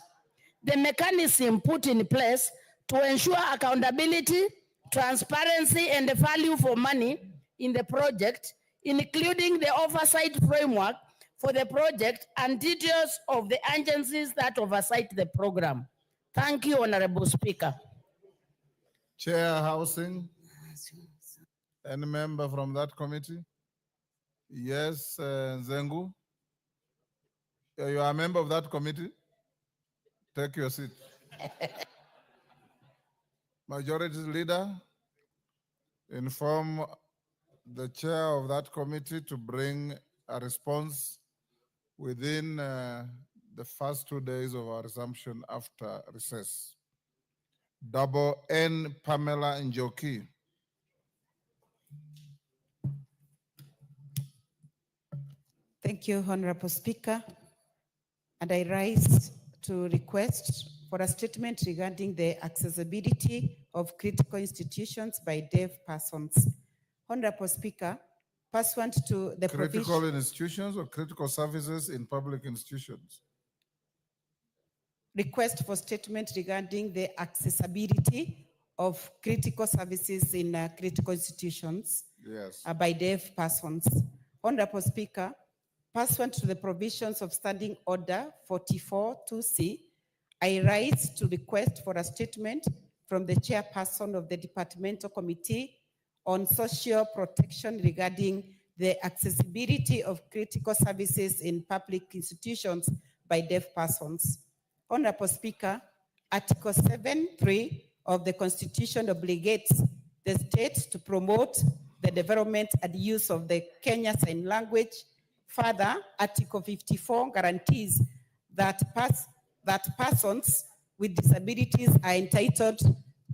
the mechanism put in place to ensure accountability, transparency, and the value for money in the project, including the oversight framework for the project and details of the agencies that oversight the program. Thank you, Honorable Speaker. Chair Housing. Any member from that committee? Yes, Zengu. You are a member of that committee? Take your seat. Majority Leader, inform the chair of that committee to bring a response within the first 2 days of our resumption after recess. Double N Pamela Njoki. Thank you, Honorable Speaker. And I rise to request for a statement regarding the accessibility of critical institutions by deaf persons. Honorable Speaker, pursuant to the Critical institutions or critical services in public institutions? Request for statement regarding the accessibility of critical services in critical institutions Yes. By deaf persons. Honorable Speaker, pursuant to the provisions of Standing Order 44-2C, I rise to request for a statement from the chairperson of the Departmental Committee on Social Protection regarding the accessibility of critical services in public institutions by deaf persons. Honorable Speaker, Article 7(3) of the Constitution obligates the state to promote the development and use of the Kenya Sign Language. Further, Article 54 guarantees that persons with disabilities are entitled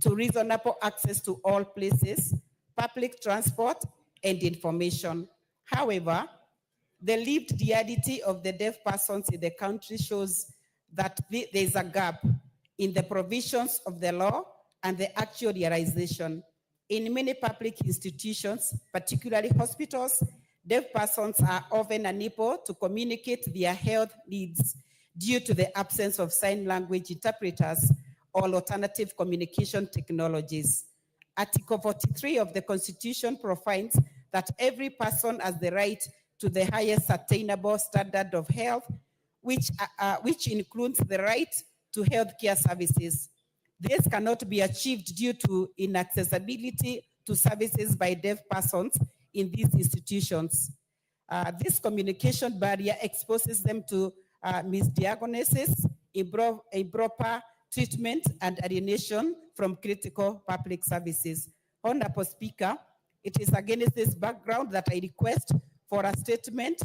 to reasonable access to all places, public transport, and information. However, the lived reality of the deaf persons in the country shows that there is a gap in the provisions of the law and the actual realization. In many public institutions, particularly hospitals, deaf persons are often unable to communicate their health needs due to the absence of sign language interpreters or alternative communication technologies. Article 43 of the Constitution provides that every person has the right to the highest attainable standard of health, which includes the right to healthcare services. This cannot be achieved due to inaccessibility to services by deaf persons in these institutions. This communication barrier exposes them to misdiagnosis, improper treatment, and alienation from critical public services. Honorable Speaker, it is against this background that I request for a statement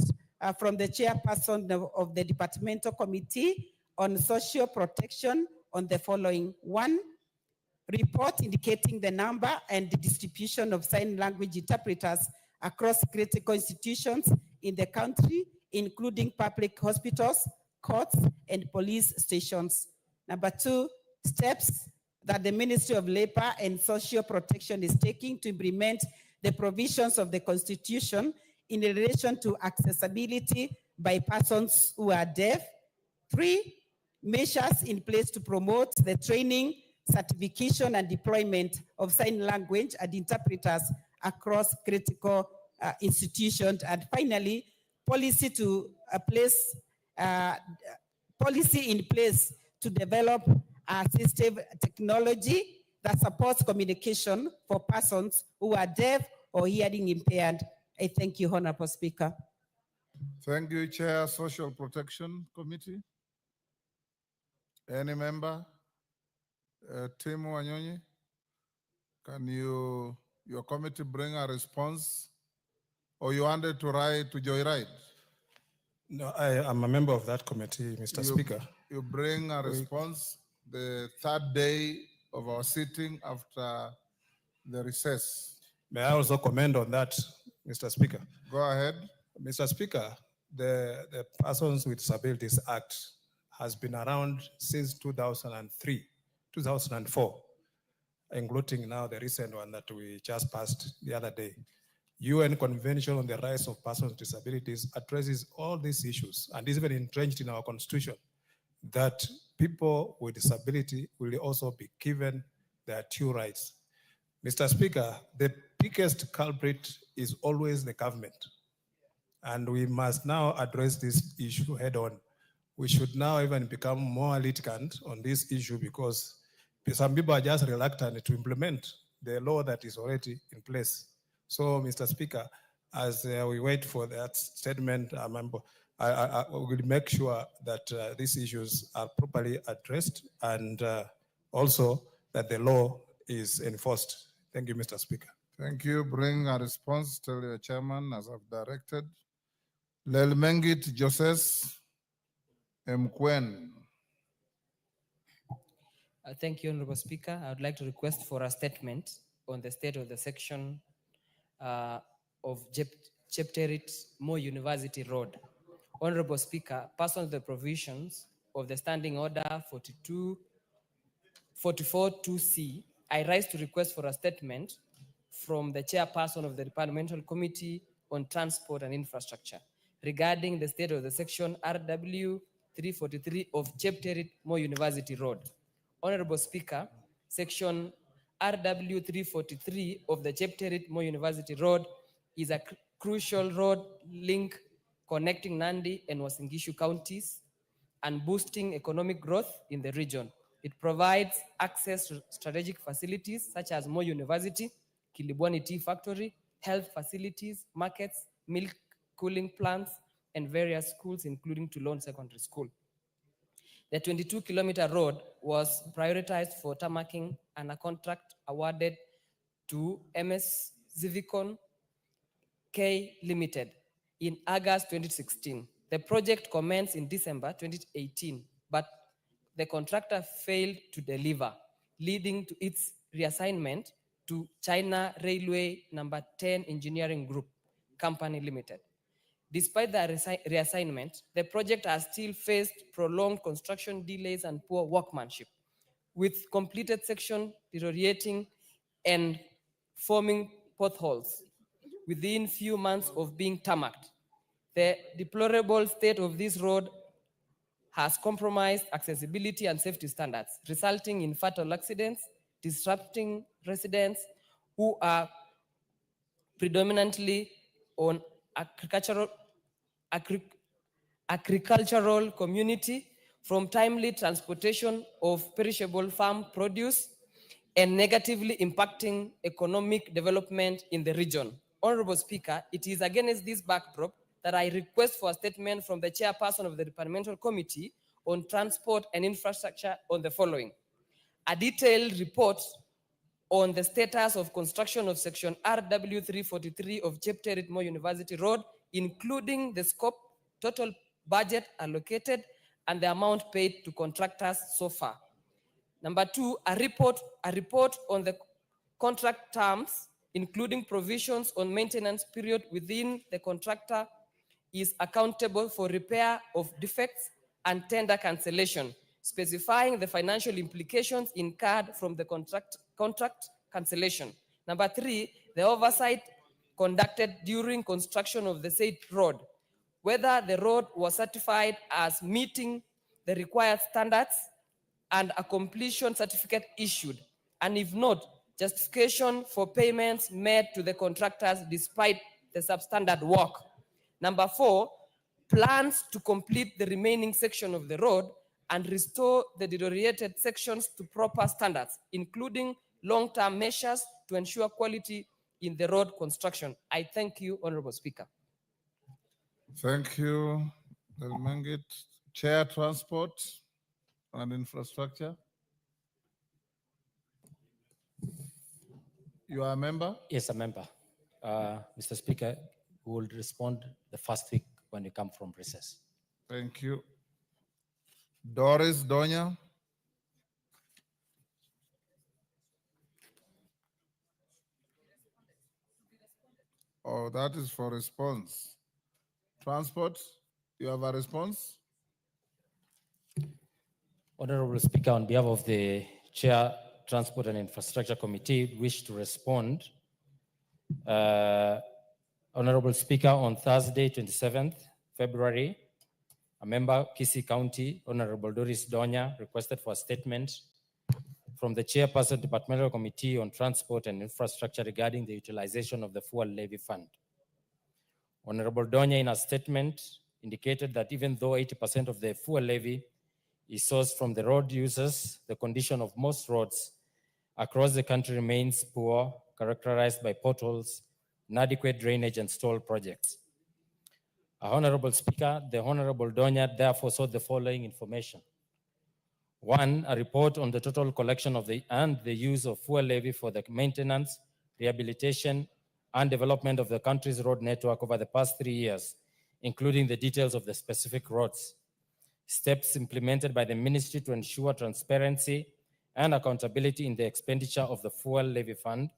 from the chairperson of the Departmental Committee on Social Protection on the following. 1, report indicating the number and the distribution of sign language interpreters across critical institutions in the country, including public hospitals, courts, and police stations. Number 2, steps that the Ministry of Labor and Social Protection is taking to implement the provisions of the Constitution in relation to accessibility by persons who are deaf. 3, measures in place to promote the training, certification, and deployment of sign language and interpreters across critical institutions. And finally, policy in place to develop assistive technology that supports communication for persons who are deaf or hearing impaired. I thank you, Honorable Speaker. Thank you, Chair, Social Protection Committee. Any member? Tim Wanyonyi, can your committee bring a response? Or you wanted to joyride? No, I am a member of that committee, Mr. Speaker. You bring a response the third day of our sitting after the recess. May I also comment on that, Mr. Speaker? Go ahead. Mr. Speaker, the Persons with Disabilities Act has been around since 2004, including now the recent one that we just passed the other day. UN Convention on the Rights of Persons with Disabilities addresses all these issues and is even entrenched in our constitution that people with disability will also be given their due rights. Mr. Speaker, the biggest culprit is always the government. And we must now address this issue head on. We should now even become more litigant on this issue because some people are just reluctant to implement the law that is already in place. So, Mr. Speaker, as we wait for that statement, I will make sure that these issues are properly addressed and also that the law is enforced. Thank you, Mr. Speaker. Thank you. Bring a response, tell your chairman, as I've directed. Lelmengit Joses Mkwen. Thank you, Honorable Speaker. I would like to request for a statement on the state of the section of Chepterit Mo University Road. Honorable Speaker, pursuant to the provisions of the Standing Order 44.2c, I rise to request for a statement from the chairperson of the Departmental Committee on Transport and Infrastructure regarding the state of the section RW 343 of Chepterit Mo University Road. Honorable Speaker, section RW 343 of the Chepterit Mo University Road is a crucial road link connecting Nandi and Uasin Gishu counties and boosting economic growth in the region. It provides access to strategic facilities such as Mo University, Kilibwani Tea Factory, health facilities, markets, milk cooling plants, and various schools, including Toulon Secondary School. The 22-kilometer road was prioritized for tarmacking and a contract awarded to MS Zivicon K Limited in August 2016. The project commenced in December 2018, but the contractor failed to deliver, leading to its reassignment to China Railway Number 10 Engineering Group Company Limited. Despite the reassignment, the project has still faced prolonged construction delays and poor workmanship, with completed section deteriorating and forming potholes within few months of being tarmacked. The deplorable state of this road has compromised accessibility and safety standards, resulting in fatal accidents, disrupting residents who are predominantly on agricultural community, from timely transportation of perishable farm produce, and negatively impacting economic development in the region. Honorable Speaker, it is against this backdrop that I request for a statement from the chairperson of the Departmental Committee on Transport and Infrastructure on the following. A detailed report on the status of construction of section RW343 of Chepterit Moi University Road, including the scope, total budget allocated, and the amount paid to contractors so far. Number two, a report on the contract terms, including provisions on maintenance period within the contractor is accountable for repair of defects and tender cancellation, specifying the financial implications incurred from the contract cancellation. Number three, the oversight conducted during construction of the said road, whether the road was certified as meeting the required standards and a completion certificate issued, and if not, justification for payments made to the contractors despite the substandard work. Number four, plans to complete the remaining section of the road and restore the deteriorated sections to proper standards, including long-term measures to ensure quality in the road construction. I thank you, Honorable Speaker. Thank you, Mangit. Chair, Transport and Infrastructure. You are a member? Yes, a member. Mr. Speaker, we will respond the first week when we come from recess. Thank you. Doris Donya. Oh, that is for response. Transport, you have a response? Honorable Speaker, on behalf of the Chair, Transport and Infrastructure Committee, wish to respond. Honorable Speaker, on Thursday, 27th February, a member, Kisii County, Honorable Doris Donya, requested for a statement from the Chairperson, Departmental Committee on Transport and Infrastructure regarding the utilization of the fuel levy fund. Honorable Donya, in a statement, indicated that even though 80% of the fuel levy is sourced from the road users, the condition of most roads across the country remains poor, characterized by potholes, inadequate drainage, and stall projects. Honorable Speaker, the Honorable Donya therefore sought the following information. One, a report on the total collection of the use of fuel levy for the maintenance, rehabilitation, and development of the country's road network over the past 3 years, including the details of the specific roads, steps implemented by the ministry to ensure transparency and accountability in the expenditure of the fuel levy fund,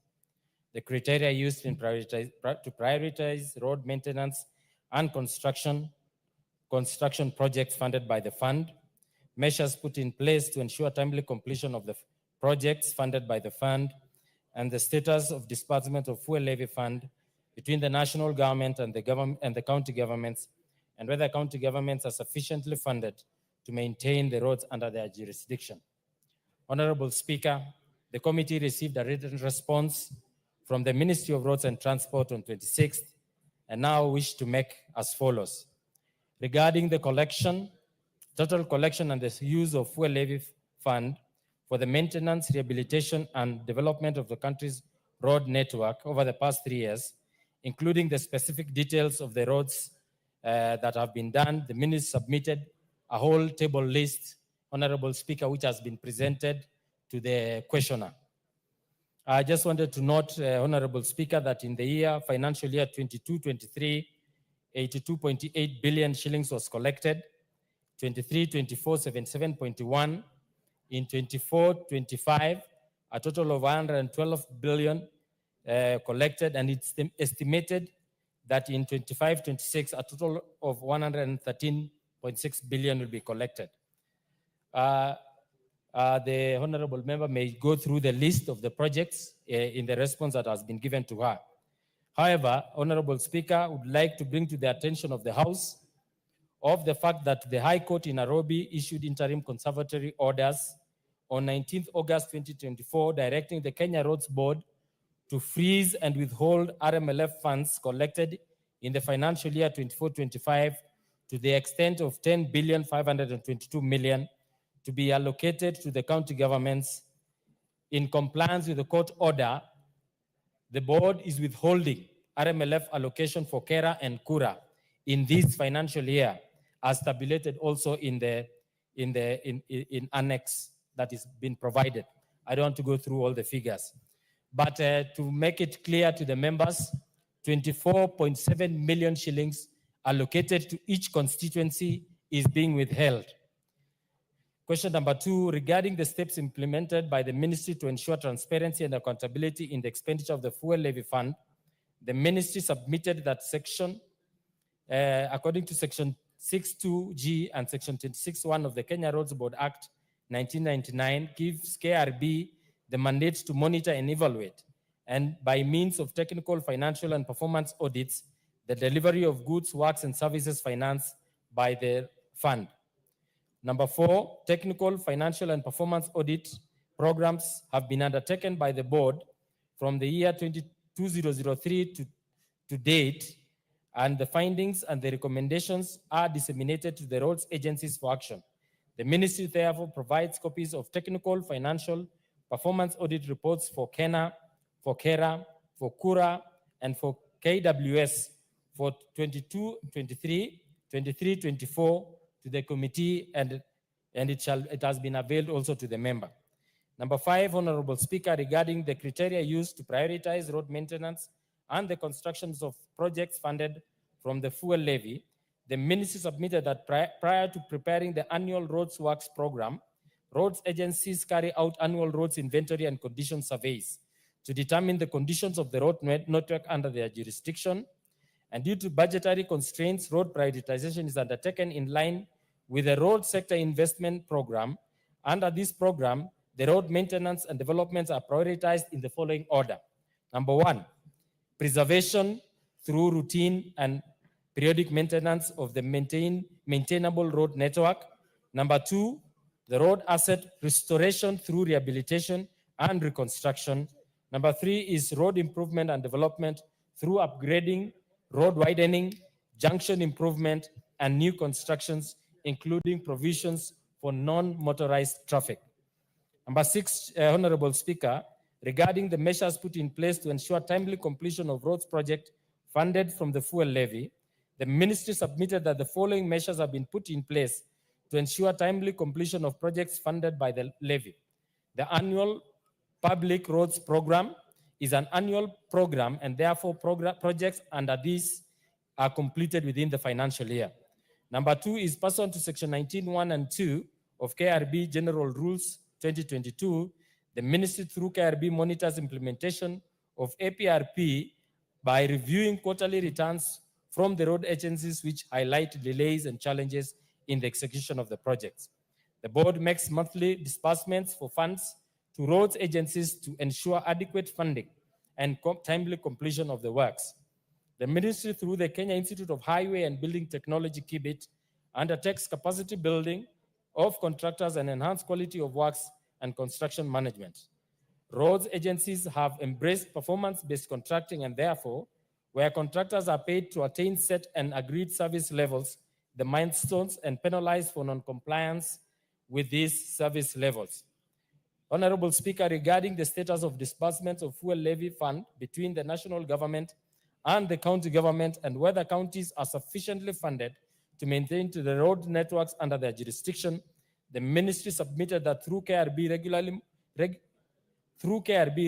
the criteria used in to prioritize road maintenance and construction projects funded by the fund, measures put in place to ensure timely completion of the projects funded by the fund, and the status of disbursement of fuel levy fund between the national government and the county governments, and whether county governments are sufficiently funded to maintain the roads under their jurisdiction. Honorable Speaker, the committee received a written response from the Ministry of Roads and Transport on 26th, and now wish to make as follows. Regarding the total collection and the use of fuel levy fund for the maintenance, rehabilitation, and development of the country's road network over the past 3 years, including the specific details of the roads that have been done, the ministry submitted a whole table list, Honorable Speaker, which has been presented to the questioner. I just wanted to note, Honorable Speaker, that in the financial year 22-23, 82.8 billion shillings was collected, 23-24, 77.1, in 24-25, a total of 112 billion collected, and it's estimated that in 25-26, a total of 113.6 billion will be collected. The honorable member may go through the list of the projects in the response that has been given to her. However, Honorable Speaker, I would like to bring to the attention of the House of the fact that the High Court in Nairobi issued interim conservatory orders on 19th August 2024, directing the Kenya Roads Board to freeze and withhold RMLF funds collected in the financial year 24-25 to the extent of 10,522 million to be allocated to the county governments. In compliance with the court order, the board is withholding RMLF allocation for Kera and Kura in this financial year, as tabulated also in annex that is being provided. I don't want to go through all the figures, but to make it clear to the members, 24.7 million shillings allocated to each constituency is being withheld. Question number 2, regarding the steps implemented by the ministry to ensure transparency and accountability in the expenditure of the fuel levy fund, the ministry submitted that section, according to section 62G and section 26.1 of the Kenya Roads Board Act 1999, gives KRB the mandate to monitor and evaluate, and by means of technical, financial, and performance audits, the delivery of goods, works, and services financed by the fund. Number 4, technical, financial, and performance audit programs have been undertaken by the board from the year 2003 to date, and the findings and the recommendations are disseminated to the roads agencies for action. The ministry therefore provides copies of technical, financial, performance audit reports for Kena, for Kera, for Kura, and for KWS for 22-23, 23-24, to the committee, and it has been availed also to the member. Number 5, Honorable Speaker, regarding the criteria used to prioritize road maintenance and the constructions of projects funded from the fuel levy, the ministry submitted that prior to preparing the annual roads works program, roads agencies carry out annual roads inventory and condition surveys to determine the conditions of the road network under their jurisdiction. And due to budgetary constraints, road prioritization is undertaken in line with the road sector investment program. Under this program, the road maintenance and developments are prioritized in the following order. Number 1, preservation through routine and periodic maintenance of the maintainable road network. Number 2, the road asset restoration through rehabilitation and reconstruction. Number 3 is road improvement and development through upgrading, road widening, junction improvement, and new constructions, including provisions for non-motorized traffic. Number 6, Honorable Speaker, regarding the measures put in place to ensure timely completion of roads project funded from the fuel levy, the ministry submitted that the following measures have been put in place to ensure timely completion of projects funded by the levy. The annual public roads program is an annual program, and therefore projects under this are completed within the financial year. Number 2 is pursuant to section 19(1) and 2 of KRB General Rules 2022, the ministry through KRB monitors implementation of APRP by reviewing quarterly returns from the road agencies which highlight delays and challenges in the execution of the projects. The board makes monthly disbursements for funds to roads agencies to ensure adequate funding and timely completion of the works. The ministry, through the Kenya Institute of Highway and Building Technology, KIBIT, undertakes capacity building of contractors and enhanced quality of works and construction management. Roads agencies have embraced performance-based contracting, and therefore, where contractors are paid to attain set and agreed service levels, the milestones, and penalized for non-compliance with these service levels. Honorable Speaker, regarding the status of disbursements of fuel levy fund between the national government and the county government, and whether counties are sufficiently funded to maintain the road networks under their jurisdiction, The ministry submitted that through KRB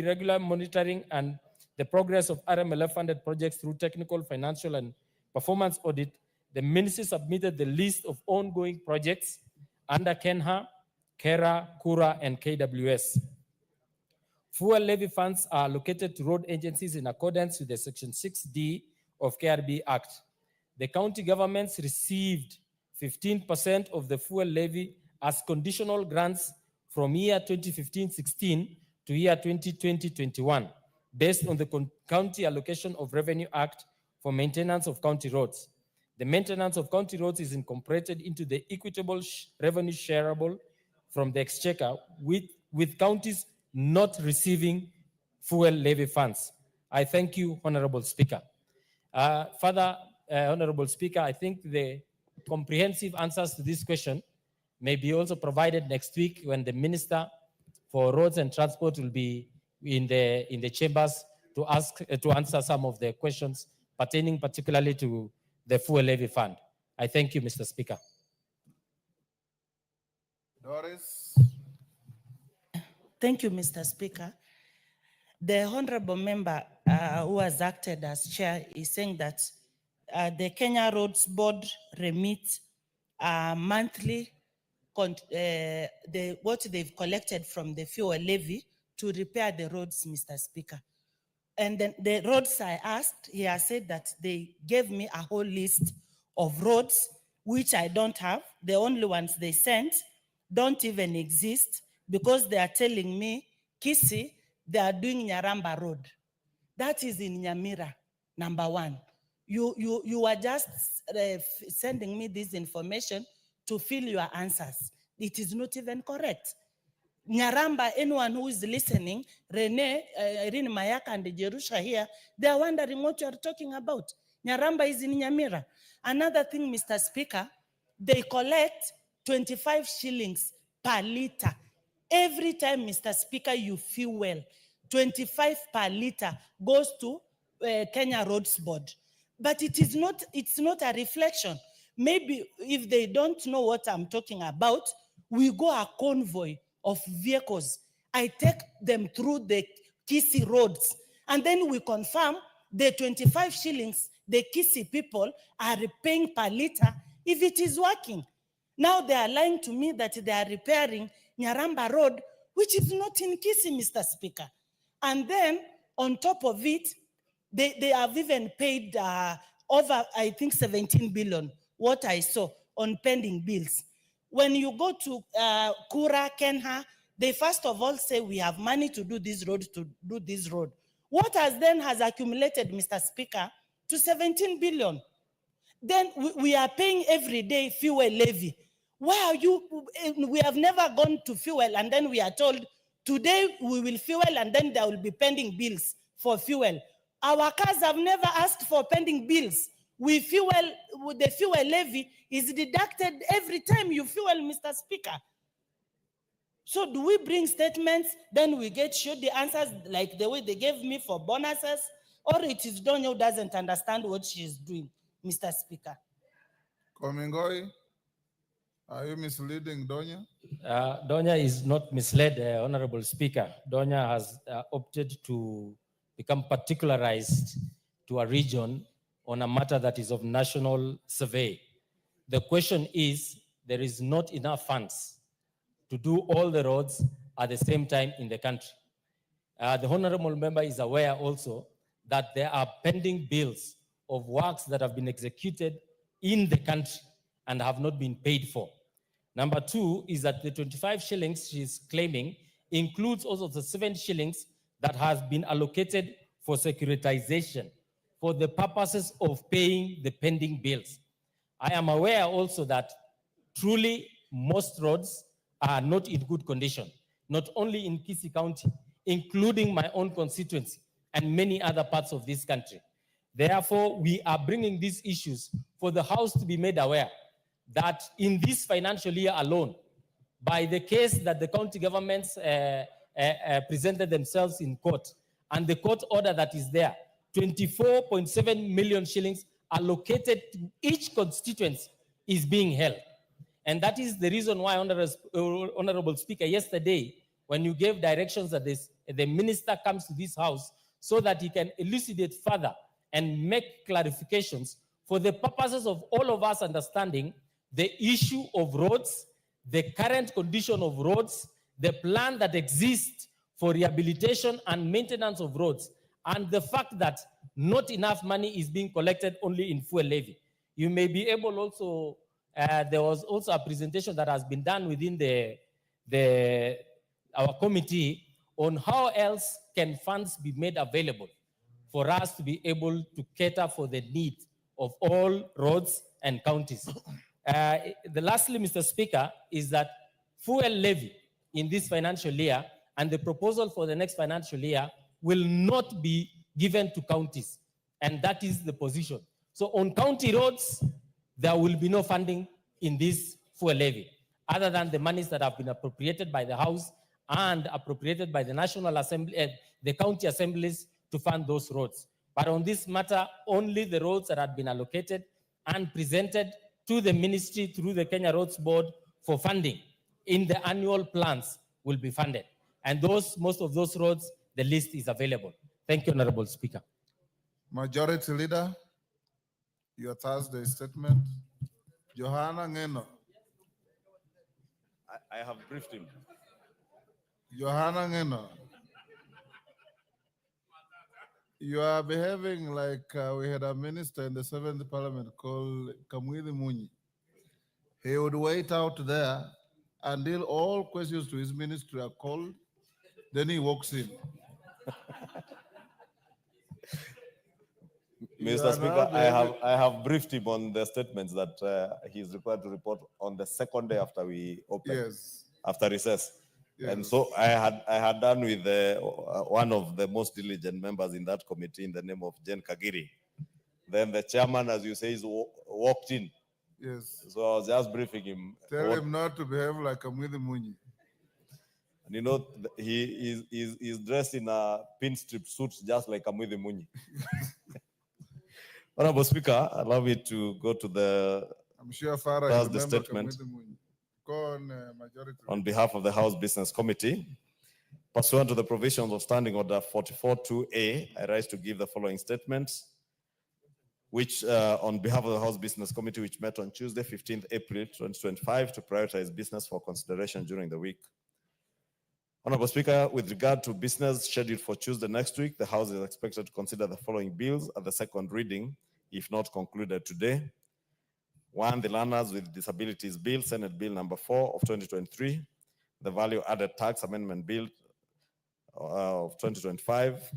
regular monitoring and the progress of RMLF funded projects through technical, financial, and performance audit, the ministry submitted the list of ongoing projects under KENHA, KERA, KURA, and KWS. Fuel levy funds are allocated to road agencies in accordance with the Section 6D of KRB Act. The county governments received 15% of the fuel levy as conditional grants from year 2015-16 to year 2020-21, based on the County Allocation of Revenue Act for maintenance of county roads. The maintenance of county roads is incorporated into the equitable revenue shareable from the exchequer with counties not receiving fuel levy funds. I thank you, Honorable Speaker. Further, Honorable Speaker, I think the comprehensive answers to this question may be also provided next week when the Minister for Roads and Transport will be in the chambers to answer some of the questions pertaining particularly to the fuel levy fund. I thank you, Mr. Speaker. Doris. Thank you, Mr. Speaker. The honorable member who has acted as chair is saying that the Kenya Roads Board remits monthly what they've collected from the fuel levy to repair the roads, Mr. Speaker. And then the roads I asked, he has said that they gave me a whole list of roads, which I don't have. The only ones they sent don't even exist because they are telling me, Kisi, they are doing Nyaramba Road. That is in Nyamira, number one. You are just sending me this information to fill your answers. It is not even correct. Nyaramba, anyone who is listening, Rene, Irene Mayaka and Jerusha here, they are wondering what you are talking about. Nyaramba is in Nyamira. Another thing, Mr. Speaker, they collect 25 shillings per liter. Every time, Mr. Speaker, you fuel, 25 per liter goes to Kenya Roads Board. But it's not a reflection. Maybe if they don't know what I'm talking about, we go a convoy of vehicles. I take them through the Kisi roads, and then we confirm the 25 shillings the Kisi people are paying per liter if it is working. Now they are lying to me that they are repairing Nyaramba Road, which is not in Kisi, Mr. Speaker. And then on top of it, they have even paid over, I think, 17 billion, what I saw on pending bills. When you go to Kura, Kenha, they first of all say we have money to do this road, What has accumulated, Mr. Speaker, to 17 billion? Then we are paying every day fuel levy. Why are you, we have never gone to fuel and then we are told today we will fuel and then there will be pending bills for fuel. Our cars have never asked for pending bills. We fuel, the fuel levy is deducted every time you fuel, Mr. Speaker. So do we bring statements, then we get showed the answers like the way they gave me for bonuses, or it is Donya who doesn't understand what she is doing, Mr. Speaker? Komingoi, are you misleading Donya? Donya is not misled, Honorable Speaker. Donya has opted to become particularized to a region on a matter that is of national survey. The question is, there is not enough funds to do all the roads at the same time in the country. The honorable member is aware also that there are pending bills of works that have been executed in the country and have not been paid for. Number two is that the 25 shillings she's claiming includes also the 7 shillings that has been allocated for securitization for the purposes of paying the pending bills. I am aware also that truly most roads are not in good condition, not only in Kisii County, including my own constituency and many other parts of this country. Therefore, we are bringing these issues for the House to be made aware that in this financial year alone, by the case that the county governments presented themselves in court and the court order that is there, 24.7 million shillings allocated to each constituency is being held. And that is the reason why, Honorable Speaker, yesterday, when you gave directions that the minister comes to this house so that he can elucidate further and make clarifications for the purposes of all of us understanding the issue of roads, the current condition of roads, the plan that exists for rehabilitation and maintenance of roads, and the fact that not enough money is being collected only in fuel levy. You may be able also, there was also a presentation that has been done within our committee on how else can funds be made available for us to be able to cater for the needs of all roads and counties. The lastly, Mr. Speaker, is that fuel levy in this financial year and the proposal for the next financial year will not be given to counties. And that is the position. So on county roads, there will be no funding in this fuel levy, other than the monies that have been appropriated by the House and appropriated by the National Assembly, the county assemblies to fund those roads. But on this matter, only the roads that had been allocated and presented to the ministry through the Kenya Roads Board for funding in the annual plans will be funded. And most of those roads, the list is available. Thank you, Honorable Speaker. Majority Leader, your Thursday statement. Johanna Ngeno. I have briefed him. Johanna Ngeno. You are behaving like we had a minister in the 7th Parliament called Kamwili Munyi. He would wait out there until all questions to his ministry are called, then he walks in. Mr. Speaker, I have briefed him on the statements that he is required to report on the second day after we open. Yes. After recess. Yes. And so I had done with one of the most diligent members in that committee in the name of Jen Kagiri. Then the chairman, as you say, walked in. Yes. So I was just briefing him. Tell him not to behave like a Mwidi Munyi. And you know, he is dressed in a pinstrip suit just like a Mwidi Munyi. Honorable Speaker, allow me to go to the I'm sure Farah that's you the remember statement. Kamwidi Munyi. Go on, Majority. On behalf of the House Business Committee, pursuant to the provisions of Standing Order 44.2A, I rise to give the following statements, which on behalf of the House Business Committee, which met on Tuesday, 15th April 2025, to prioritize business for consideration during the week. Honorable Speaker, with regard to business scheduled for Tuesday next week, the House is expected to consider the following bills at the second reading, if not concluded today. 1, the Learners with Disabilities Bill, Senate Bill number 4 of 2023, the Value Added Tax Amendment Bill of 2025,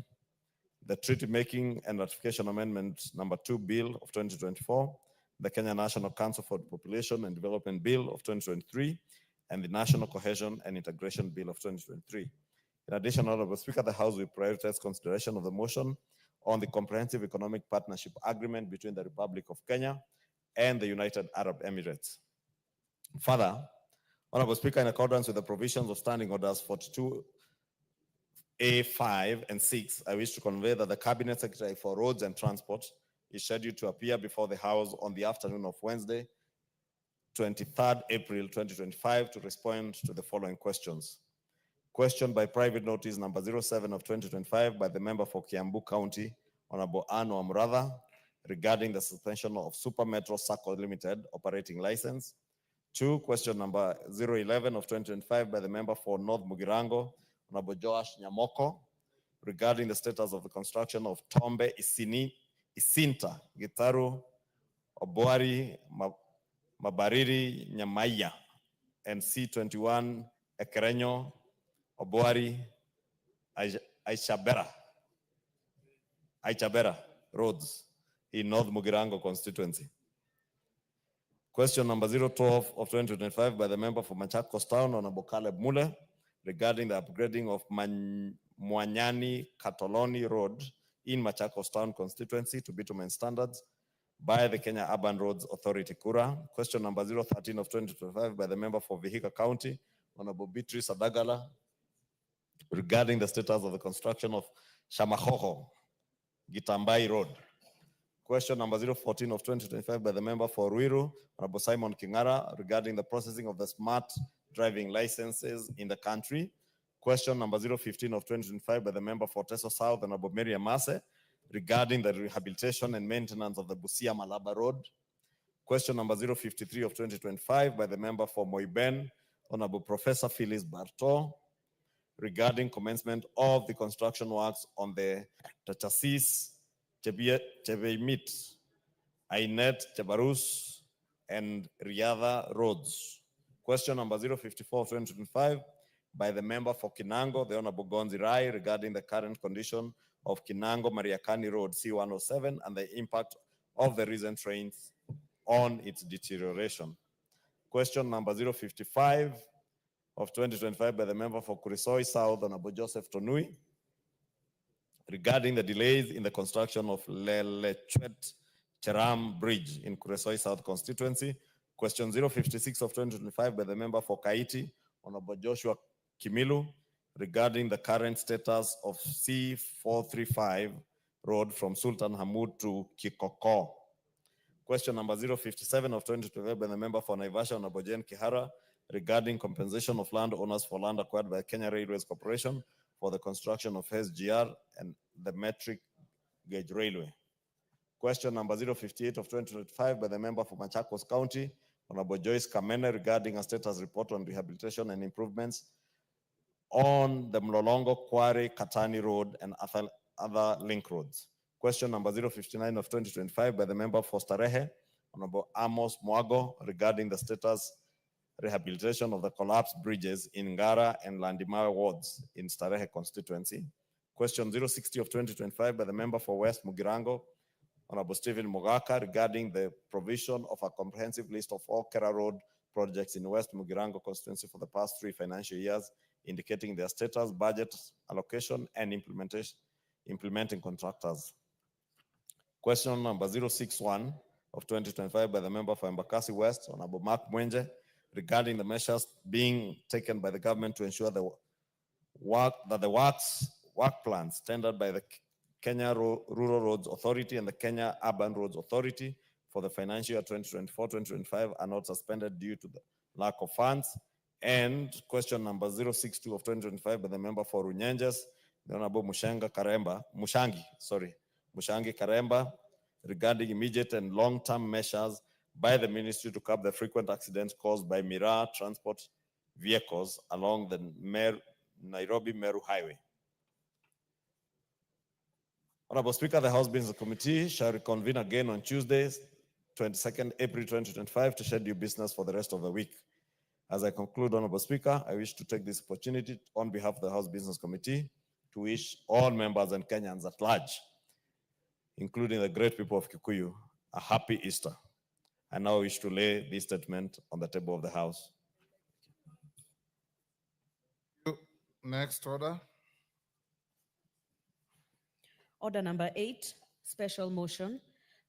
the Treaty Making and Ratification Amendment number 2 Bill of 2024, the Kenya National Council for Population and Development Bill of 2023, and the National Cohesion and Integration Bill of 2023. In addition, Honorable Speaker, the House will prioritize consideration of the motion on the Comprehensive Economic Partnership Agreement between the Republic of Kenya and the United Arab Emirates. Further, Honorable Speaker, in accordance with the provisions of Standing Orders 42A5 and 6, I wish to convey that the Cabinet Secretary for Roads and Transport is scheduled to appear before the House on the afternoon of Wednesday, 23rd April 2025, to respond to the following questions. Question by private notice number 07 of 2025 by the member for Kiambu County, Honorable Anno Amratha, regarding the suspension of Super Metro Sacco Limited operating license. 2, question number 011 of 2025 by the member for North Mugirango, Honorable Joash Nyamoko, regarding the status of the construction of Tombe Isinta, Gitaru, Obuari, Mabariri, Nyamaya, and C21, Ekerenyo, Obuari, Aichabera roads in North Mugirango constituency. Question number 012 of 2025 by the member for Machakos Town, Honorable Caleb Mule, regarding the upgrading of Mwanyani Katoloni Road in Machakos Town constituency to bitumen standards by the Kenya Urban Roads Authority, Kura. Question number 013 of 2025 by the member for Vihiga County, Honorable Beatrice Adagala, regarding the status of the construction of Shamahoho Gitambai Road. Question number 014 of 2025 by the member for Ruiru, Honorable Simon Kingara, regarding the processing of the smart driving licenses in the country. Question number 015 of 2025 by the member for Teso South, Honorable Mary Amase, regarding the rehabilitation and maintenance of the Busia Malaba Road. Question number 053 of 2025 by the member for Moiben, Honorable Professor Phyllis Barto, regarding commencement of the construction works on the Tachasis, Chebeimit, Ainet, Chebarus, and Riada roads. Question number 054 of 2025 by the member for Kinango, the Honorable Gonzi Rai, regarding the current condition of Kinango Mariakani Road C107 and the impact of the recent rains on its deterioration. Question number 055 of 2025 by the member for Kurisoi South, Honorable Joseph Tonui, regarding the delays in the construction of Lelechwet Cheram Bridge in Kuresoi South constituency. Question 056 of 2025 by the member for Kaiti, Honorable Joshua Kimilu, regarding the current status of C435 road from Sultan Hamud to Kikoko. Question number 057 of 2025 by the member for Naivasha, Honorable Jen Kihara, regarding compensation of landowners for land acquired by Kenya Railways Corporation for the construction of SGR and the metric gauge railway. Question number 058 of 2025 by the member for Machakos County, Honorable Joyce Kamene, regarding a status report on rehabilitation and improvements on the Mlolongo Quarry Katani Road and other link roads. Question number 059 of 2025 by the member for Starehe, Honorable Amos Mwago, regarding the status rehabilitation of the collapsed bridges in Ngara and Landima wards in Starehe constituency. Question 060 of 2025 by the member for West Mugirango, Honorable Stephen Mogaka, regarding the provision of a comprehensive list of all Kera Road projects in West Mugirango constituency for the past 3 financial years, indicating their status, budget, allocation, and implementing contractors. Question number 061 of 2025 by the member for Embakasi West, Honorable Mark Mwenje, regarding the measures being taken by the government to ensure the work plans tendered by the Kenya Rural Roads Authority and the Kenya Urban Roads Authority for the financial year 2024-2025 are not suspended due to the lack of funds. And question number 062 of 2025 by the member for Runyenjes, the Honorable Mushangi Karemba, regarding immediate and long-term measures by the ministry to curb the frequent accidents caused by Miraa transport vehicles along the Nairobi-Meru Highway. Honorable Speaker, the House Business Committee shall reconvene again on Tuesday, 22nd April 2025 to schedule business for the rest of the week. As I conclude, Honorable Speaker, I wish to take this opportunity on behalf of the House Business Committee to wish all members and Kenyans at large, including the great people of Kikuyu, a happy Easter. I now wish to lay this statement on the table of the House. Next order. Order number 8, special motion,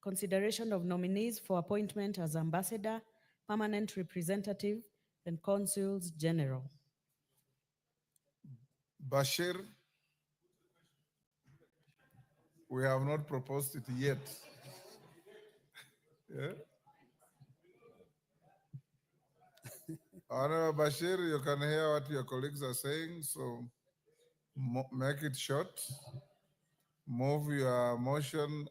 consideration of nominees for appointment as ambassador, permanent representative, and consuls general. Bashir, we have not proposed it yet. Yeah? Honorable Bashir, you can hear what your colleagues are saying, so make it short. Move your motion.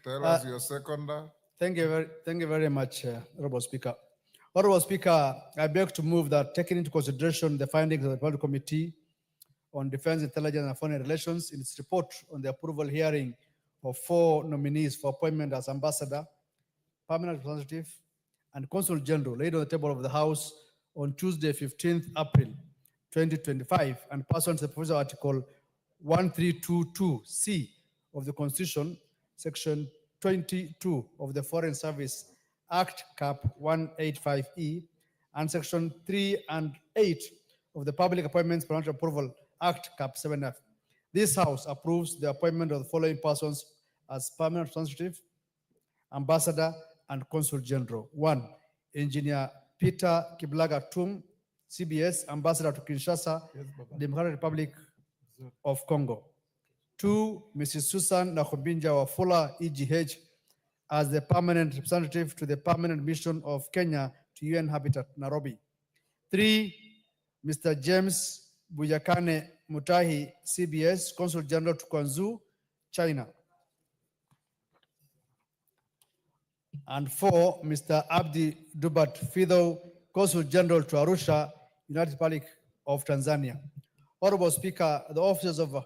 Tell us your seconder. Thank you very much, Honorable Speaker. Honorable Speaker, I beg to move that, taking into consideration the findings of the Parliamentary Committee on Defense, Intelligence, and Foreign Relations in its report on the approval hearing of 4 nominees for appointment as ambassador, permanent representative, and consul general laid on the table of the House on Tuesday, 15th April 2025, and pursuant to the provisional article 1322C of the Constitution, Section 22 of the Foreign Service Act, Cap 185E, and Section 3 and 8 of the Public Appointments Parliamentary Approval Act, Cap 7F. This House approves the appointment of the following persons as permanent representative, ambassador, and consul general. 1, Engineer Peter Kiblaga Tum, CBS, ambassador to Kinshasa, Democratic Republic of Congo. 2, Mrs. Susan Nakobinja Wafula, EGH, as the permanent representative to the permanent mission of Kenya to UN Habitat, Nairobi. 3, Mr. James Bujakane Mutahi, CBS, Consul General to Guangzhou, China. And 4, Mr. Abdi Dubat Fido, Consul General to Arusha, United Republic of Tanzania. Honorable Speaker, the offices of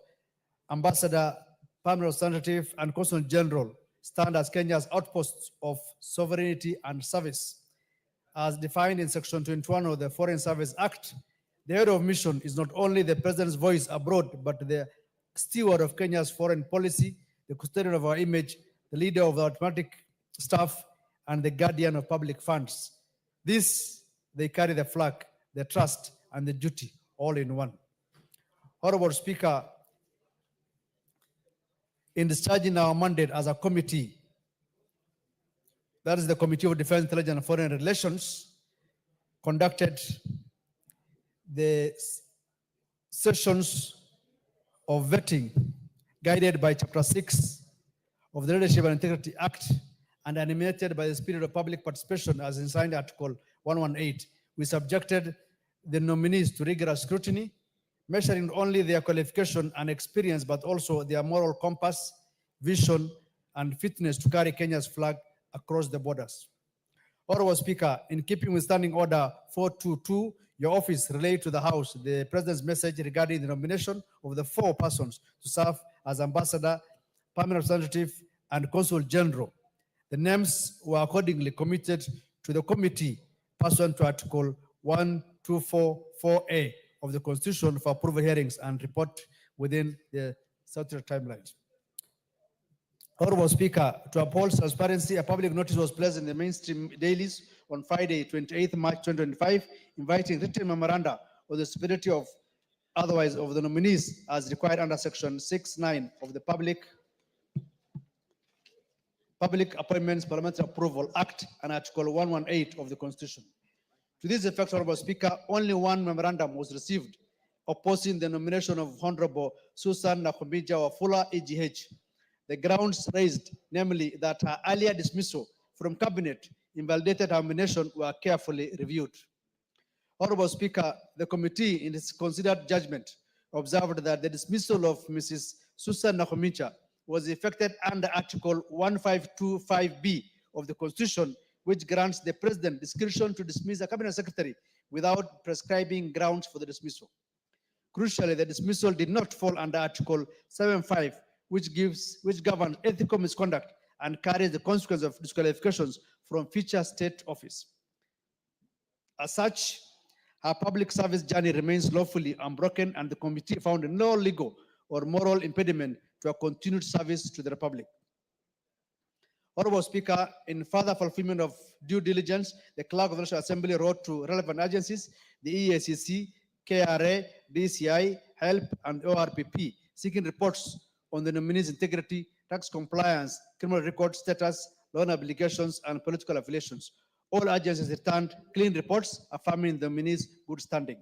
Ambassador, Permanent Representative, and Consul General stand as Kenya's outposts of sovereignty and service. As defined in Section 21 of the Foreign Service Act, the head of mission is not only the President's voice abroad, but the steward of Kenya's foreign policy, the custodian of our image, the leader of the diplomatic staff, and the guardian of public funds. This, they carry the flag, the trust, and the duty all in one. Honorable Speaker, in discharging our mandate as a committee, that is the Committee of Defense, Intelligence, and Foreign Relations, conducted the sessions of vetting guided by Chapter 6 of the Leadership and Integrity Act and animated by the spirit of public participation as enshrined in Article 118. We subjected the nominees to rigorous scrutiny, measuring only their qualification and experience, but also their moral compass, vision, and fitness to carry Kenya's flag across the borders. Honorable Speaker, in keeping with Standing Order 422, your office relayed to the House the President's message regarding the nomination of the 4 persons to serve as Ambassador, Permanent Representative, and Consul General. The names were accordingly committed to the committee pursuant to Article 1244A of the Constitution for approval hearings and report within the statutory timelines. Honorable Speaker, to uphold transparency, a public notice was placed in the mainstream dailies on Friday, 28th March 2025, inviting written memoranda of the stability of otherwise of the nominees as required under Section 6(9) of the Public Appointments Parliamentary Approval Act and Article 118 of the Constitution. To this effect, Honorable Speaker, only one memorandum was received opposing the nomination of Honorable Susan Nakhumicha Wafula, EGH. The grounds raised, namely that her earlier dismissal from cabinet invalidated her nomination, were carefully reviewed. Honorable Speaker, the committee in its considered judgment observed that the dismissal of Mrs. Susan Nakhumicha was effected under Article 1525B of the Constitution, which grants the President discretion to dismiss a cabinet secretary without prescribing grounds for the dismissal. Crucially, the dismissal did not fall under Article 75, which governs ethical misconduct and carries the consequence of disqualifications from future state office. As such, her public service journey remains lawfully unbroken, and the committee found no legal or moral impediment to her continued service to the Republic. Honorable Speaker, in further fulfillment of due diligence, the Clerk of the National Assembly wrote to relevant agencies, the EACC, KRA, DCI, HELP, and ORPP, seeking reports on the nominees' integrity, tax compliance, criminal record status, loan obligations, and political affiliations. All agencies returned clean reports affirming the nominees' good standing.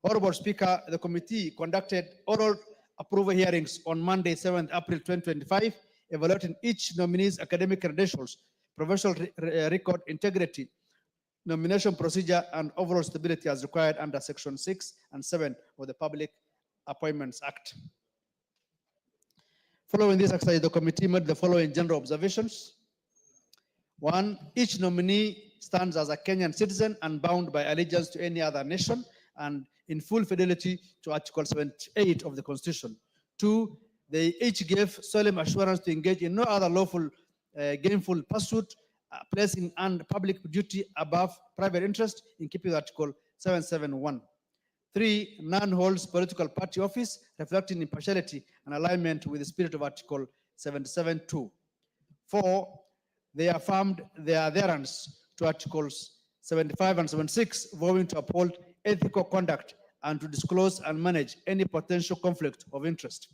Honorable Speaker, the committee conducted oral approval hearings on Monday, 7th April 2025, evaluating each nominee's academic credentials, professional record integrity, nomination procedure, and overall stability as required under Section 6 and 7 of the Public Appointments Act. Following this exercise, the committee made the following general observations. 1, each nominee stands as a Kenyan citizen and bound by allegiance to any other nation and in full fidelity to Article 78 of the Constitution. 2, they each gave solemn assurance to engage in no other lawful gainful pursuit, placing and public duty above private interest in keeping with Article 771. 3, none holds political party office, reflecting impartiality and alignment with the spirit of Article 77(2). 4, they affirmed their adherence to Articles 75 and 76, vowing to uphold ethical conduct and to disclose and manage any potential conflict of interest.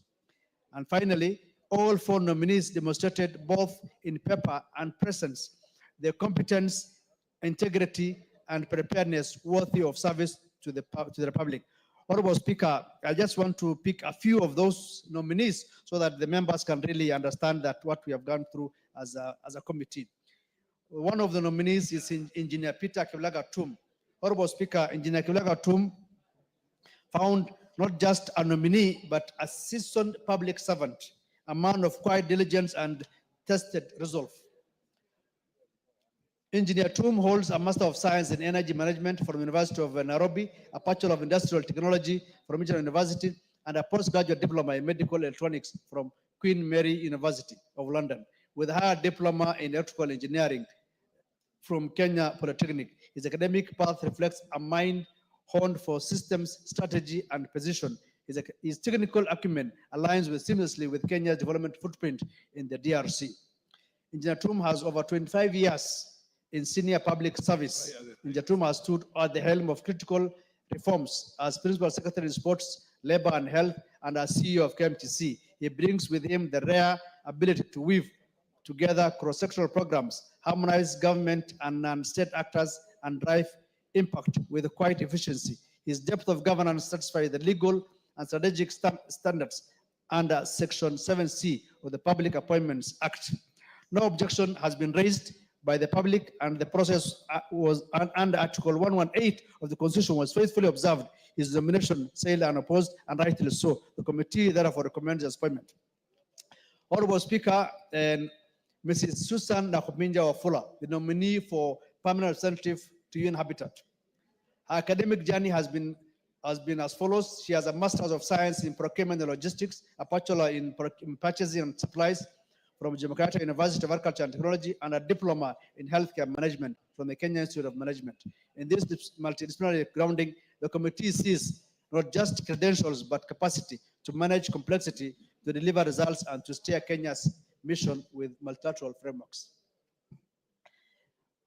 And finally, all 4 nominees demonstrated both in paper and presence their competence, integrity, and preparedness worthy of service to the Republic. Honorable Speaker, I just want to pick a few of those nominees so that the members can really understand that what we have gone through as a committee. One of the nominees is Engineer Peter Kivlaga Tum. Honorable Speaker, Engineer Kivlaga Tum found not just a nominee, but a seasoned public servant, a man of quiet diligence and tested resolve. Engineer Tum holds a Master of Science in Energy Management from the University of Nairobi, a Bachelor of Industrial Technology from Regional University, and a postgraduate diploma in Medical Electronics from Queen Mary University of London, with a higher diploma in Electrical Engineering from Kenya Polytechnic. His academic path reflects a mind honed for systems, strategy, and precision. His technical acumen aligns seamlessly with Kenya's development footprint in the DRC. Engineer Tum has over 25 years in senior public service. Engineer Tum has stood at the helm of critical reforms as Principal Secretary in Sports, Labor and Health, and as CEO of KMTC. He brings with him the rare ability to weave together cross-sectoral programs, harmonize government and non-state actors, and drive impact with quiet efficiency. His depth of governance satisfies the legal and strategic standards under Section 7C of the Public Appointments Act. No objection has been raised by the public, and the process was under Article 118 of the Constitution was faithfully observed. His nomination sailed unopposed, and rightly so. The committee therefore recommends his appointment. Honorable Speaker, and Mrs. Susan Nakuminja Wafula, the nominee for permanent representative to UN Habitat. Her academic journey has been as follows. She has a Master's of Science in Procurement and Logistics, a Bachelor in Purchasing and Supplies from Jomo Kenyatta University of Agriculture and Technology, and a Diploma in Healthcare Management from the Kenya Institute of Management. In this multidisciplinary grounding, the committee sees not just credentials, but capacity to manage complexity, to deliver results, and to steer Kenya's mission with multilateral frameworks.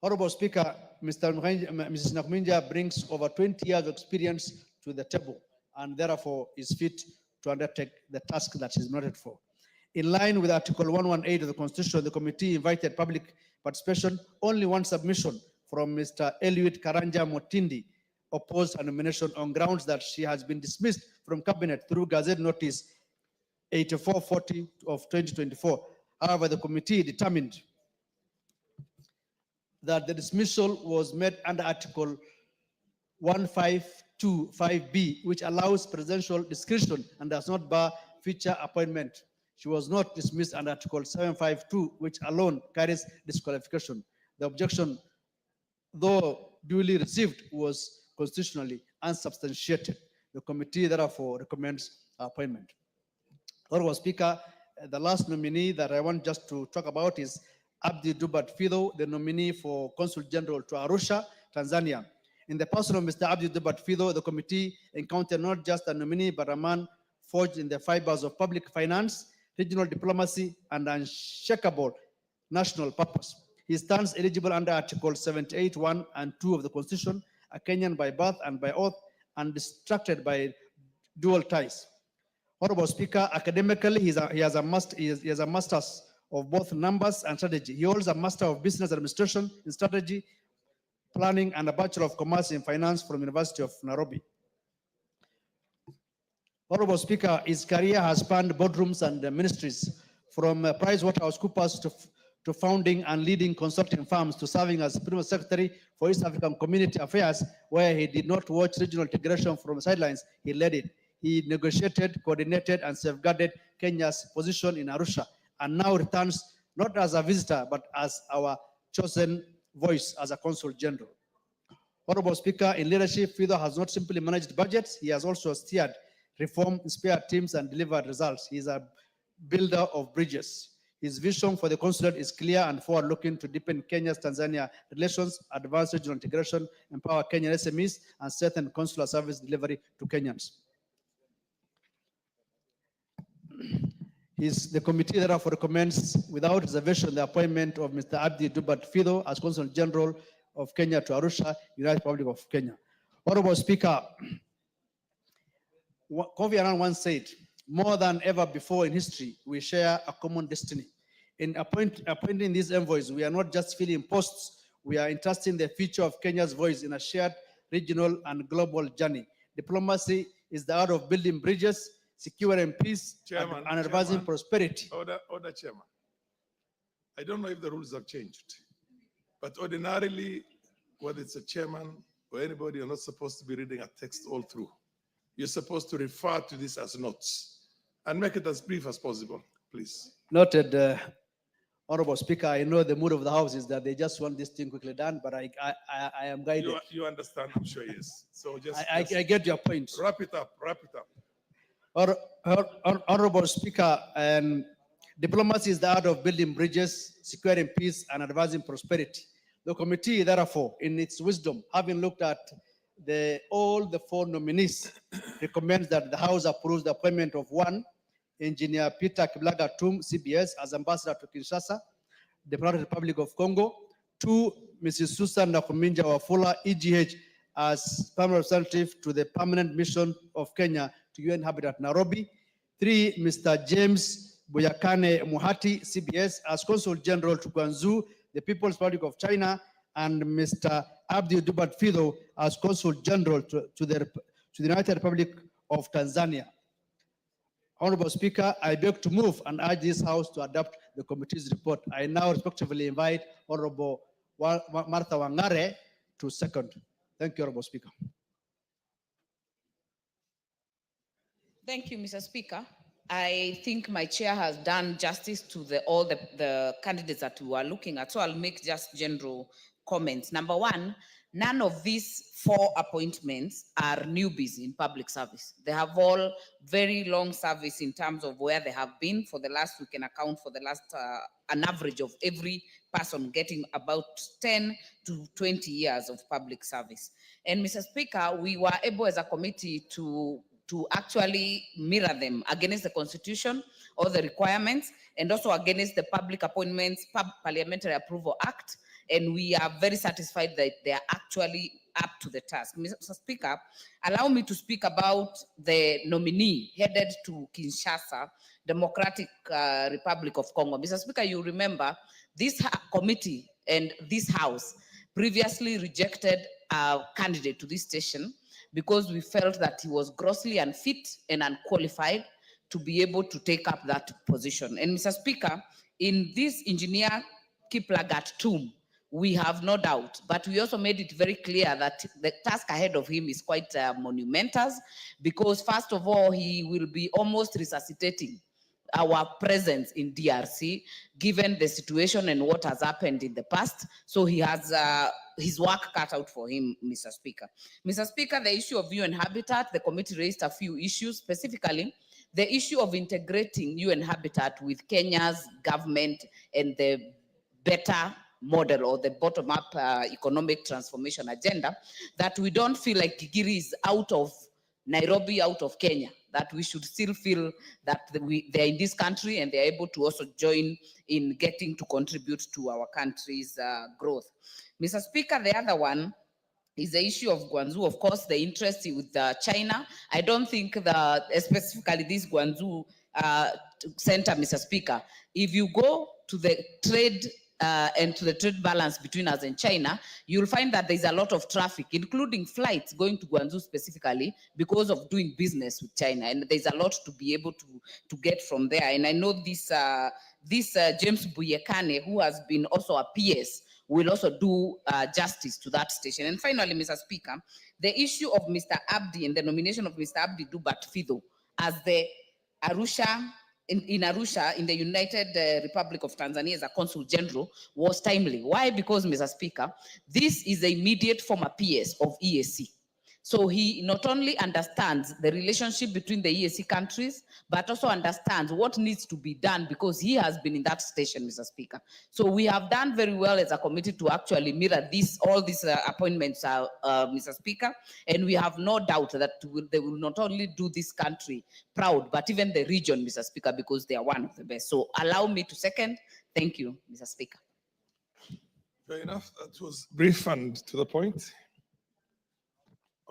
Honorable Speaker, Mrs. Nakuminja brings over 20 years of experience to the table and therefore is fit to undertake the task that she's nominated for. In line with Article 118 of the Constitution, the committee invited public participation. Only one submission from Mr. Eliud Karanja Motindi opposed her nomination on grounds that she has been dismissed from cabinet through Gazette Notice 8440 of 2024. However, the committee determined that the dismissal was made under Article 1525B, which allows presidential discretion and does not bar future appointment. She was not dismissed under Article 752, which alone carries disqualification. The objection, though duly received, was constitutionally unsubstantiated. The committee therefore recommends her appointment. Honorable Speaker, the last nominee that I want just to talk about is Abdi Dubat Fido, the nominee for Consul General to Arusha, Tanzania. In the person of Mr. Abdi Dubat Fido, the committee encountered not just a nominee, but a man forged in the fibers of public finance, regional diplomacy, and unshakable national purpose. He stands eligible under Article 78(1) and 2 of the Constitution, a Kenyan by birth and by oath, and distracted by dual ties. Honorable Speaker, academically, he has a master's of both numbers and strategy. He holds a Master of Business Administration in Strategy, Planning, and a Bachelor of Commerce in Finance from University of Nairobi. Honorable Speaker, his career has spanned boardrooms and ministries, from PricewaterhouseCoopers to founding and leading consulting firms to serving as Principal Secretary for East African Community Affairs, where he did not watch regional integration from the sidelines, he led it. He negotiated, coordinated, and safeguarded Kenya's position in Arusha, and now returns not as a visitor, but as our chosen voice as a Consul General. Honorable Speaker, in leadership, Fido has not simply managed budgets, he has also steered reform, inspired teams, and delivered results. He is a builder of bridges. His vision for the consulate is clear and forward-looking to deepen Kenya's Tanzania relations, advance regional integration, empower Kenyan SMEs, and strengthen consular service delivery to Kenyans. The committee therefore recommends without reservation the appointment of Mr. Abdi Dubat Fido as Consul General of Kenya to Arusha, United Republic of Kenya. Honorable Speaker, Kofi Annan once said, more than ever before in history, we share a common destiny. In appointing these envoys, we are not just filling posts, we are entrusting the future of Kenya's voice in a shared regional and global journey. Diplomacy is the art of building bridges, securing peace, and advancing prosperity. Order, Chairman. I don't know if the rules have changed, but ordinarily, whether it's a chairman or anybody, you're not supposed to be reading a text all through. You're supposed to refer to this as notes and make it as brief as possible, please. Noted, Honorable Speaker. I know the mood of the House is that they just want this thing quickly done, but I am guided. You understand, I'm sure, yes. So just, I get your point. Wrap it up, wrap it up. Honorable Speaker, diplomacy is the art of building bridges, securing peace, and advancing prosperity. The committee, therefore, in its wisdom, having looked at all the four nominees, recommends that the House approves the appointment of one, Engineer Peter Kiblaga Tum, CBS, as ambassador to Kinshasa, Democratic Republic of Congo. Two, Mrs. Susan Nakuminja Wafula, EGH, as permanent representative to the permanent mission of Kenya to UN Habitat Nairobi. Three, Mr. James Buyakane Muhati, CBS, as Consul General to Guangzhou, the People's Republic of China, and Mr. Abdi Dubat Fido as Consul General to the United Republic of Tanzania. Honorable Speaker, I beg to move and urge this House to adopt the committee's report. I now respectfully invite Honorable Martha Wangare to second. Thank you, Honorable Speaker. Thank you, Mr. Speaker. I think my chair has done justice to all the candidates that we were looking at, so I'll make just general comments. Number one, none of these four appointments are newbies in public service. They have all very long service in terms of where they have been for the last, we can account for the last, an average of every person getting about 10 to 20 years of public service. And Mr. Speaker, we were able as a committee to actually mirror them against the Constitution or the requirements, and also against the Public Appointments Parliamentary Approval Act. And we are very satisfied that they are actually up to the task. Mr. Speaker, allow me to speak about the nominee headed to Kinshasa, Democratic Republic of Congo. Mr. Speaker, you remember this committee and this House previously rejected a candidate to this station because we felt that he was grossly unfit and unqualified to be able to take up that position. And Mr. Speaker, in this engineer Kiplagat Tum, we have no doubt, but we also made it very clear that the task ahead of him is quite monumentous, because first of all, he will be almost resuscitating our presence in DRC, given the situation and what has happened in the past. So he has his work cut out for him, Mr. Speaker. Mr. Speaker, the issue of UN Habitat, the committee raised a few issues, specifically the issue of integrating UN Habitat with Kenya's government and the better model or the bottom-up economic transformation agenda, that we don't feel like Gigiri is out of Nairobi, out of Kenya, that we should still feel that they're in this country and they're able to also join in getting to contribute to our country's growth. Mr. Speaker, the other one is the issue of Guangzhou. Of course, the interest with China. I don't think that specifically this Guangzhou center, Mr. Speaker, if you go to the trade and to the trade balance between us and China, you'll find that there's a lot of traffic, including flights going to Guangzhou specifically because of doing business with China. And there's a lot to be able to get from there. And I know this James Buyekane, who has been also a PS, will also do justice to that station. And finally, Mr. Speaker, the issue of Mr. Abdi and the nomination of Mr. Abdi Dubat Fido as the Arusha, in Arusha, in the United Republic of Tanzania as a Consul General was timely. Why? Because, Mr. Speaker, this is the immediate former PS of EAC. So he not only understands the relationship between the EAC countries, but also understands what needs to be done because he has been in that station, Mr. Speaker. So we have done very well as a committee to actually mirror all these appointments, Mr. Speaker, and we have no doubt that they will not only do this country proud, but even the region, Mr. Speaker, because they are one of the best. So allow me to second. Thank you, Mr. Speaker. Fair enough. That was brief and to the point.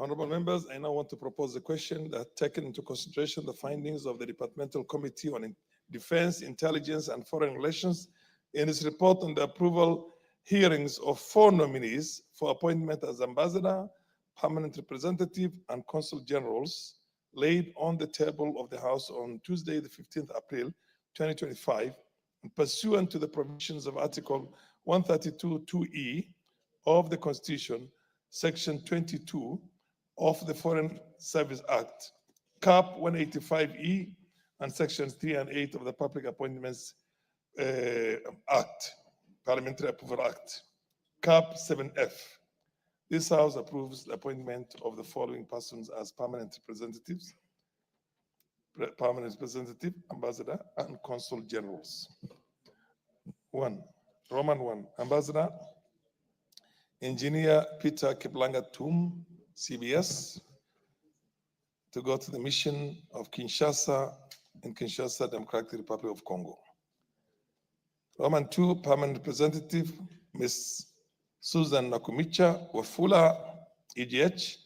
Honorable members, I now want to propose a question that taken into consideration the findings of the Departmental Committee on Defense, Intelligence, and Foreign Relations in its report on the approval hearings of 4 nominees for appointment as ambassador, permanent representative, and consul generals laid on the table of the House on Tuesday, the 15th April, 2025, pursuant to the provisions of Article 132(2)(e) of the Constitution, Section 22 of the Foreign Service Act, Cap 185(e), and Sections 3 and 8 of the Public Appointments Act, Parliamentary Approval Act, Cap 7F. This House approves the appointment of the following persons as permanent representatives: permanent representative, ambassador, and consul generals. 1. Roman 1, Ambassador Engineer Peter Kiplanga Tum, CBS, to go to the mission of Kinshasa in Kinshasa, Democratic Republic of Congo. Roman 2, Permanent Representative Ms. Susan Nakumicha Wafula, EGH,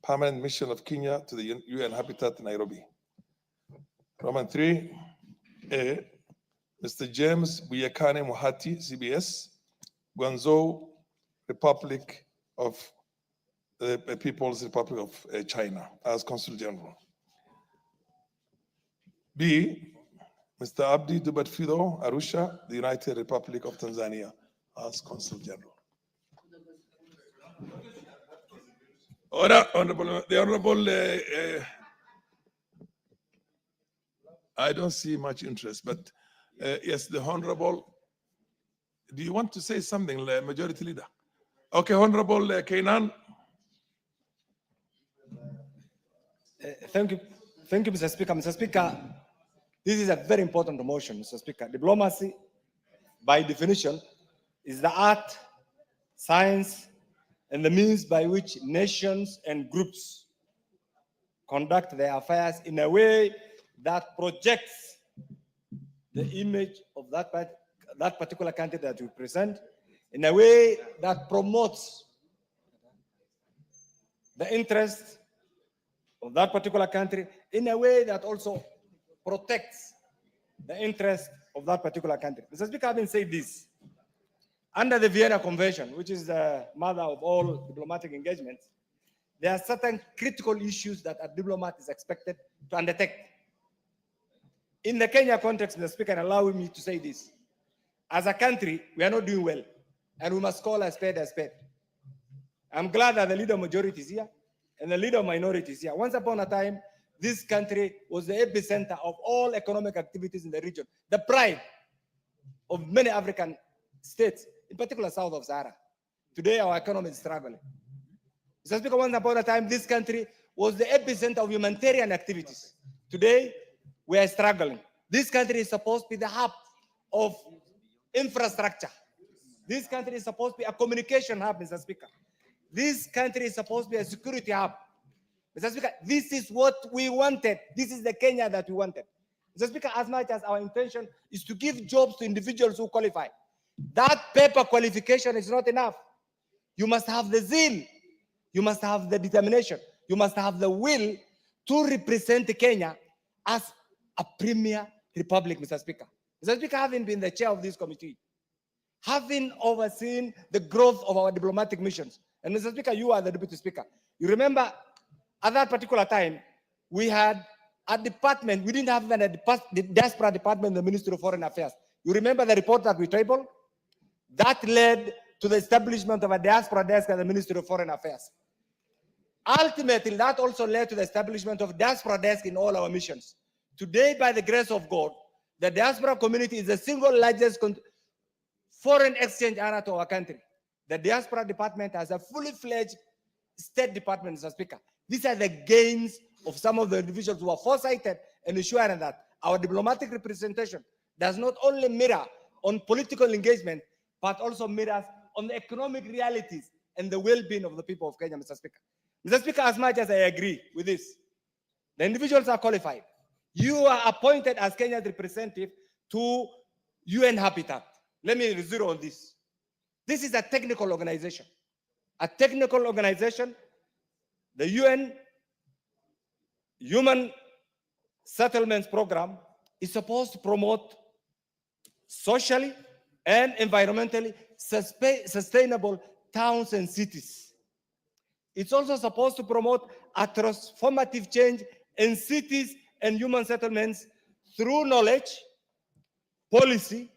Permanent Mission of Kenya to the UN Habitat, Nairobi. Roman 3, A, Mr. James Buyakane Mohati, CBS, Guangzhou, Republic of the People's Republic of China, as Consul General. B, Mr. Abdi Dubat Fido, Arusha, the United Republic of Tanzania, as Consul General. The Honorable, I don't see much interest, but yes, the Honorable, do you want to say something, Majority Leader? Okay, Honorable Kainan. Thank you, Mr. Speaker. Mr. Speaker, this is a very important motion, Mr. Speaker. Diplomacy, by definition, is the art, science, and the means by which nations and groups conduct their affairs in a way that projects the image of that particular country that we present, in a way that promotes the interest of that particular country, in a way that also protects the interest of that particular country. Mr. Speaker, having said this, under the Vienna Convention, which is the mother of all diplomatic engagements, there are certain critical issues that a diplomat is expected to undertake. In the Kenya context, Mr. Speaker, allow me to say this. As a country, we are not doing well, and we must call a spade a spade. I'm glad that the leader majority is here and the leader minority is here. Once upon a time, this country was the epicenter of all economic activities in the region, the pride of many African states, in particular south of Sahara. Today, our economy is struggling. Mr. Speaker, once upon a time, this country was the epicenter of humanitarian activities. Today, we are struggling. This country is supposed to be the hub of infrastructure. This country is supposed to be a communication hub, Mr. Speaker. This country is supposed to be a security hub. Mr. Speaker, this is what we wanted. This is the Kenya that we wanted. Mr. Speaker, as much as our intention is to give jobs to individuals who qualify, that paper qualification is not enough. You must have the zeal. You must have the determination. You must have the will to represent Kenya as a premier republic, Mr. Speaker. Mr. Speaker, having been the chair of this committee, having overseen the growth of our diplomatic missions, and Mr. Speaker, you are the deputy speaker. You remember at that particular time, we had a department, we didn't have even a diaspora department in the Ministry of Foreign Affairs. You remember the report that we tabled? That led to the establishment of a diaspora desk at the Ministry of Foreign Affairs. Ultimately, that also led to the establishment of diaspora desk in all our missions. Today, by the grace of God, the diaspora community is the single largest foreign exchange earner to our country. The diaspora department has a fully fledged state department, Mr. Speaker. These are the gains of some of the individuals who are foresighted and ensuring that our diplomatic representation does not only mirror on political engagement, but also mirrors on the economic realities and the well-being of the people of Kenya, Mr. Speaker. Mr. Speaker, as much as I agree with this, the individuals are qualified. You are appointed as Kenya's representative to UN Habitat. Let me zero on this. This is a technical organization. A technical organization, the UN Human Settlements Program is supposed to promote socially and environmentally sustainable towns and cities. It's also supposed to promote a transformative change in cities and human settlements through knowledge, policy,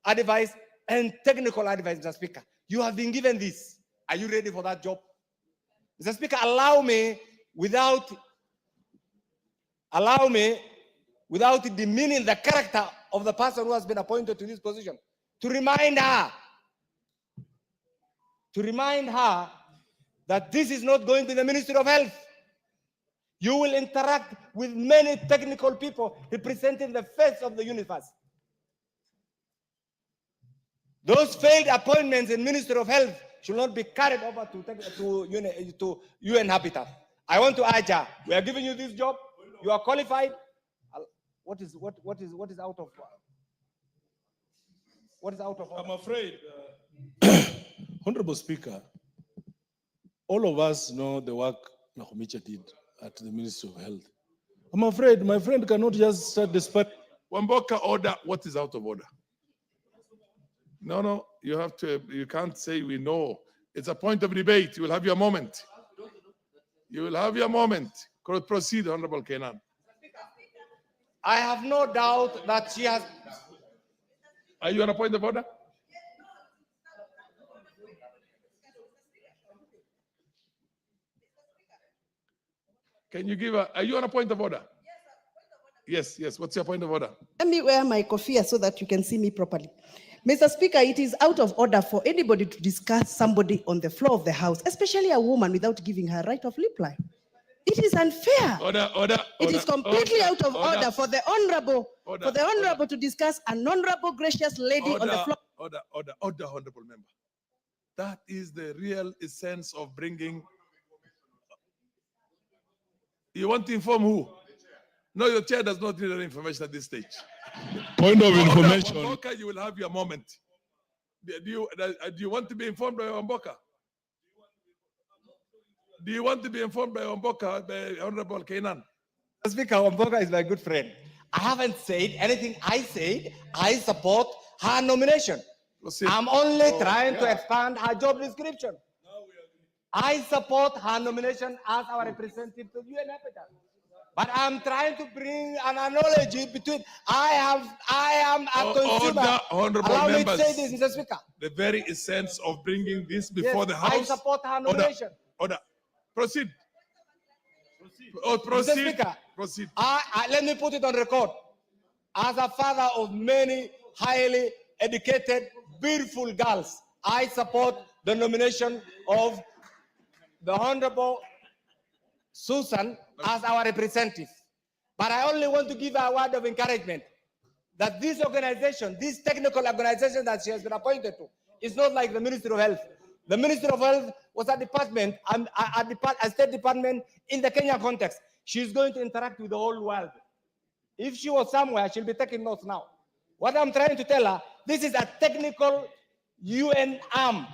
advice and technical advice, Mr. Speaker. You have been given this. Are you ready for that job? Mr. Speaker, allow me without demeaning the character of the person who has been appointed to this position, to remind her that this is not going to the Ministry of Health. You will interact with many technical people representing the face of the universe. Those failed appointments in Ministry of Health should not be carried over to UN Habitat. I want to urge her, we are giving you this job, you are qualified. What is out of order? I'm afraid, Honorable Speaker, all of us know the work Nakumicha did at the Ministry of Health. I'm afraid my friend cannot just start despite Wamboka order, what is out of order? No, you can't say we know. It's a point of debate. You will have your moment. You will have your moment. Proceed, Honorable Kenan. I have no doubt that she has. Are you on a point of order? Can you give are you on a point of order? Yes. What's your point of order? Let me wear my kofia so that you can see me properly. Mr. Speaker, it is out of order for anybody to discuss somebody on the floor of the House, especially a woman, without giving her right of reply. It is unfair. It is completely out of order for the honorable to discuss an honorable, gracious lady on the floor. Order, honorable member. That is the real essence of bringing. You want to inform who? No, your chair does not need any information at this stage. point of information. Wamboka, you will have your moment. Do you want to be informed by Wamboka? Do you want to be informed by Wamboka, by Honorable Kenan? Speaker, Wamboka is my good friend. I haven't said anything. I said I support her nomination. I'm only trying to expand her job description. I support her nomination as our representative to UN Habitat. But I'm trying to bring an analogy between I am a consumer. Honorable Allow members, me to say this, Mr. Speaker. The very essence of bringing this before the House. I support her nomination. Order. Proceed. Mr. Speaker, Proceed. let me put it on record. As a father of many highly educated, beautiful girls, I support the nomination of the Honorable Susan as our representative. But I only want to give her a word of encouragement that this organization, this technical organization that she has been appointed to, is not like the Ministry of Health. The Ministry of Health was a department, a state department in the Kenya context. She's going to interact with the whole world. If she was somewhere, she'll be taking notes now. What I'm trying to tell her, this is a technical UN arm.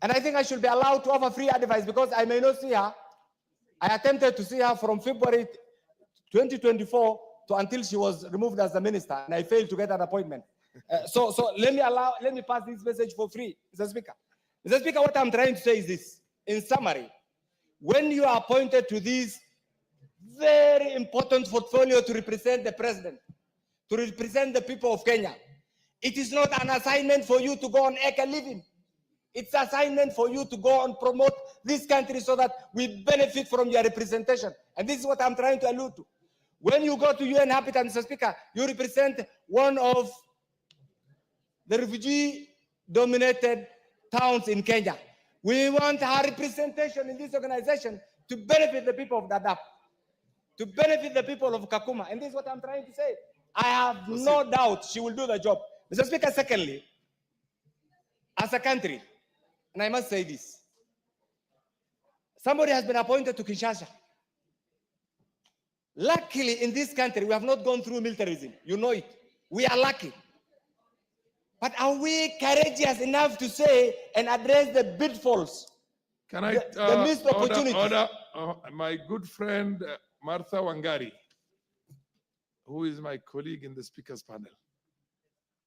And I think I should be allowed to offer free advice because I may not see her. I attempted to see her from February 2024 to until she was removed as the minister, and I failed to get an appointment. So let me pass this message for free, Mr. Speaker. Mr. Speaker, what I'm trying to say is this. In summary, when you are appointed to this very important portfolio to represent the president, to represent the people of Kenya, it is not an assignment for you to go on make a living. It's an assignment for you to go and promote this country so that we benefit from your representation. And this is what I'm trying to allude to. When you go to UN Habitat, Mr. Speaker, you represent one of the refugee-dominated towns in Kenya. We want our representation in this organization to benefit the people of Dadaab, to benefit the people of Kakuma. And this is what I'm trying to say. I have no doubt she will do the job. Mr. Speaker, secondly, as a country, and I must say this, somebody has been appointed to Kinshasa. Luckily, in this country, we have not gone through militarism. You know it. We are lucky. But are we courageous enough to say and address the pitfalls? Can I the missed opportunities? order, my good friend Martha Wangari, who is my colleague in the speakers panel,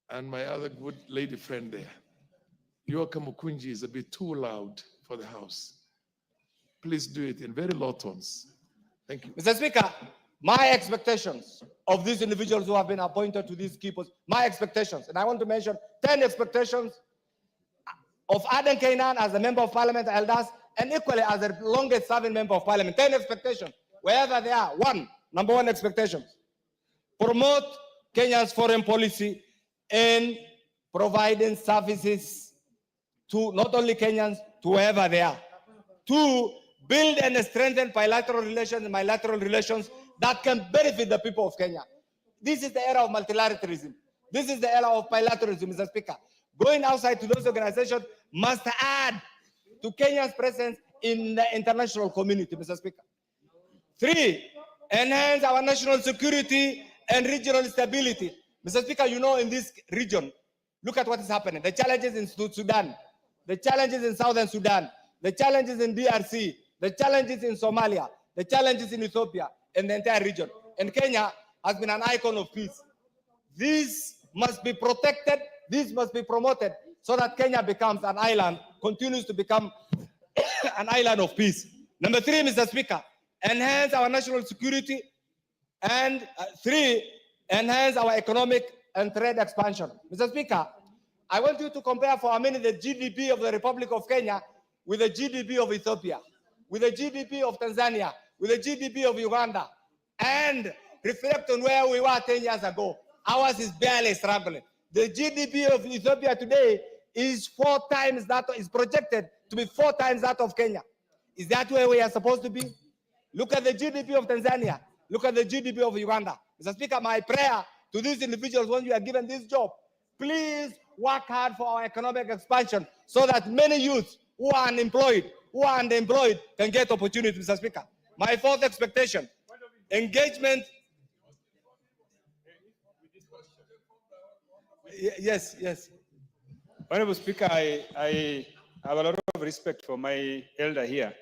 and my other good lady friend there. Your Kamukunji is a bit too loud for the House. Please do it in very low tones. Thank you. Mr. Speaker, My expectations of these individuals who have been appointed to these key posts, my expectations, and I want to mention 10 expectations of Aden Kainan as a member of parliament, Elders, and equally as the longest serving member of parliament. 10 expectations, wherever they are. Number one expectation, promote Kenya's foreign policy in providing services to not only Kenyans, to wherever they are. 2, build and strengthen bilateral relations and bilateral relations that can benefit the people of Kenya. This is the era of multilateralism. This is the era of bilateralism, Mr. Speaker. Going outside to those organizations must add to Kenya's presence in the international community, Mr. Speaker. 3, enhance our national security and regional stability. Mr. Speaker, you know, in this region, look at what is happening. The challenges in Sudan, the challenges in Southern Sudan, the challenges in DRC, the challenges in Somalia, the challenges in Ethiopia, and the entire region. And Kenya has been an icon of peace. This must be protected, this must be promoted, so that Kenya becomes an island, continues to become an island of peace. Number 3, Mr. Speaker, enhance our national security, and 3, enhance our economic and trade expansion. Mr. Speaker, I want you to compare for a minute the GDP of the Republic of Kenya with the GDP of Ethiopia, with the GDP of Tanzania, with the GDP of Uganda, and reflect on where we were 10 years ago. Ours is barely struggling. The GDP of Ethiopia today is 4 times that, is projected to be 4 times that of Kenya. Is that where we are supposed to be? Look at the GDP of Tanzania. Look at the GDP of Uganda. Mr. Speaker, my prayer to these individuals when you are given this job, please work hard for our economic expansion so that many youths who are unemployed, can get opportunities, Mr. Speaker. My 4th expectation, engagement. Yes. Honorable Speaker, I have a lot of respect for my elder here,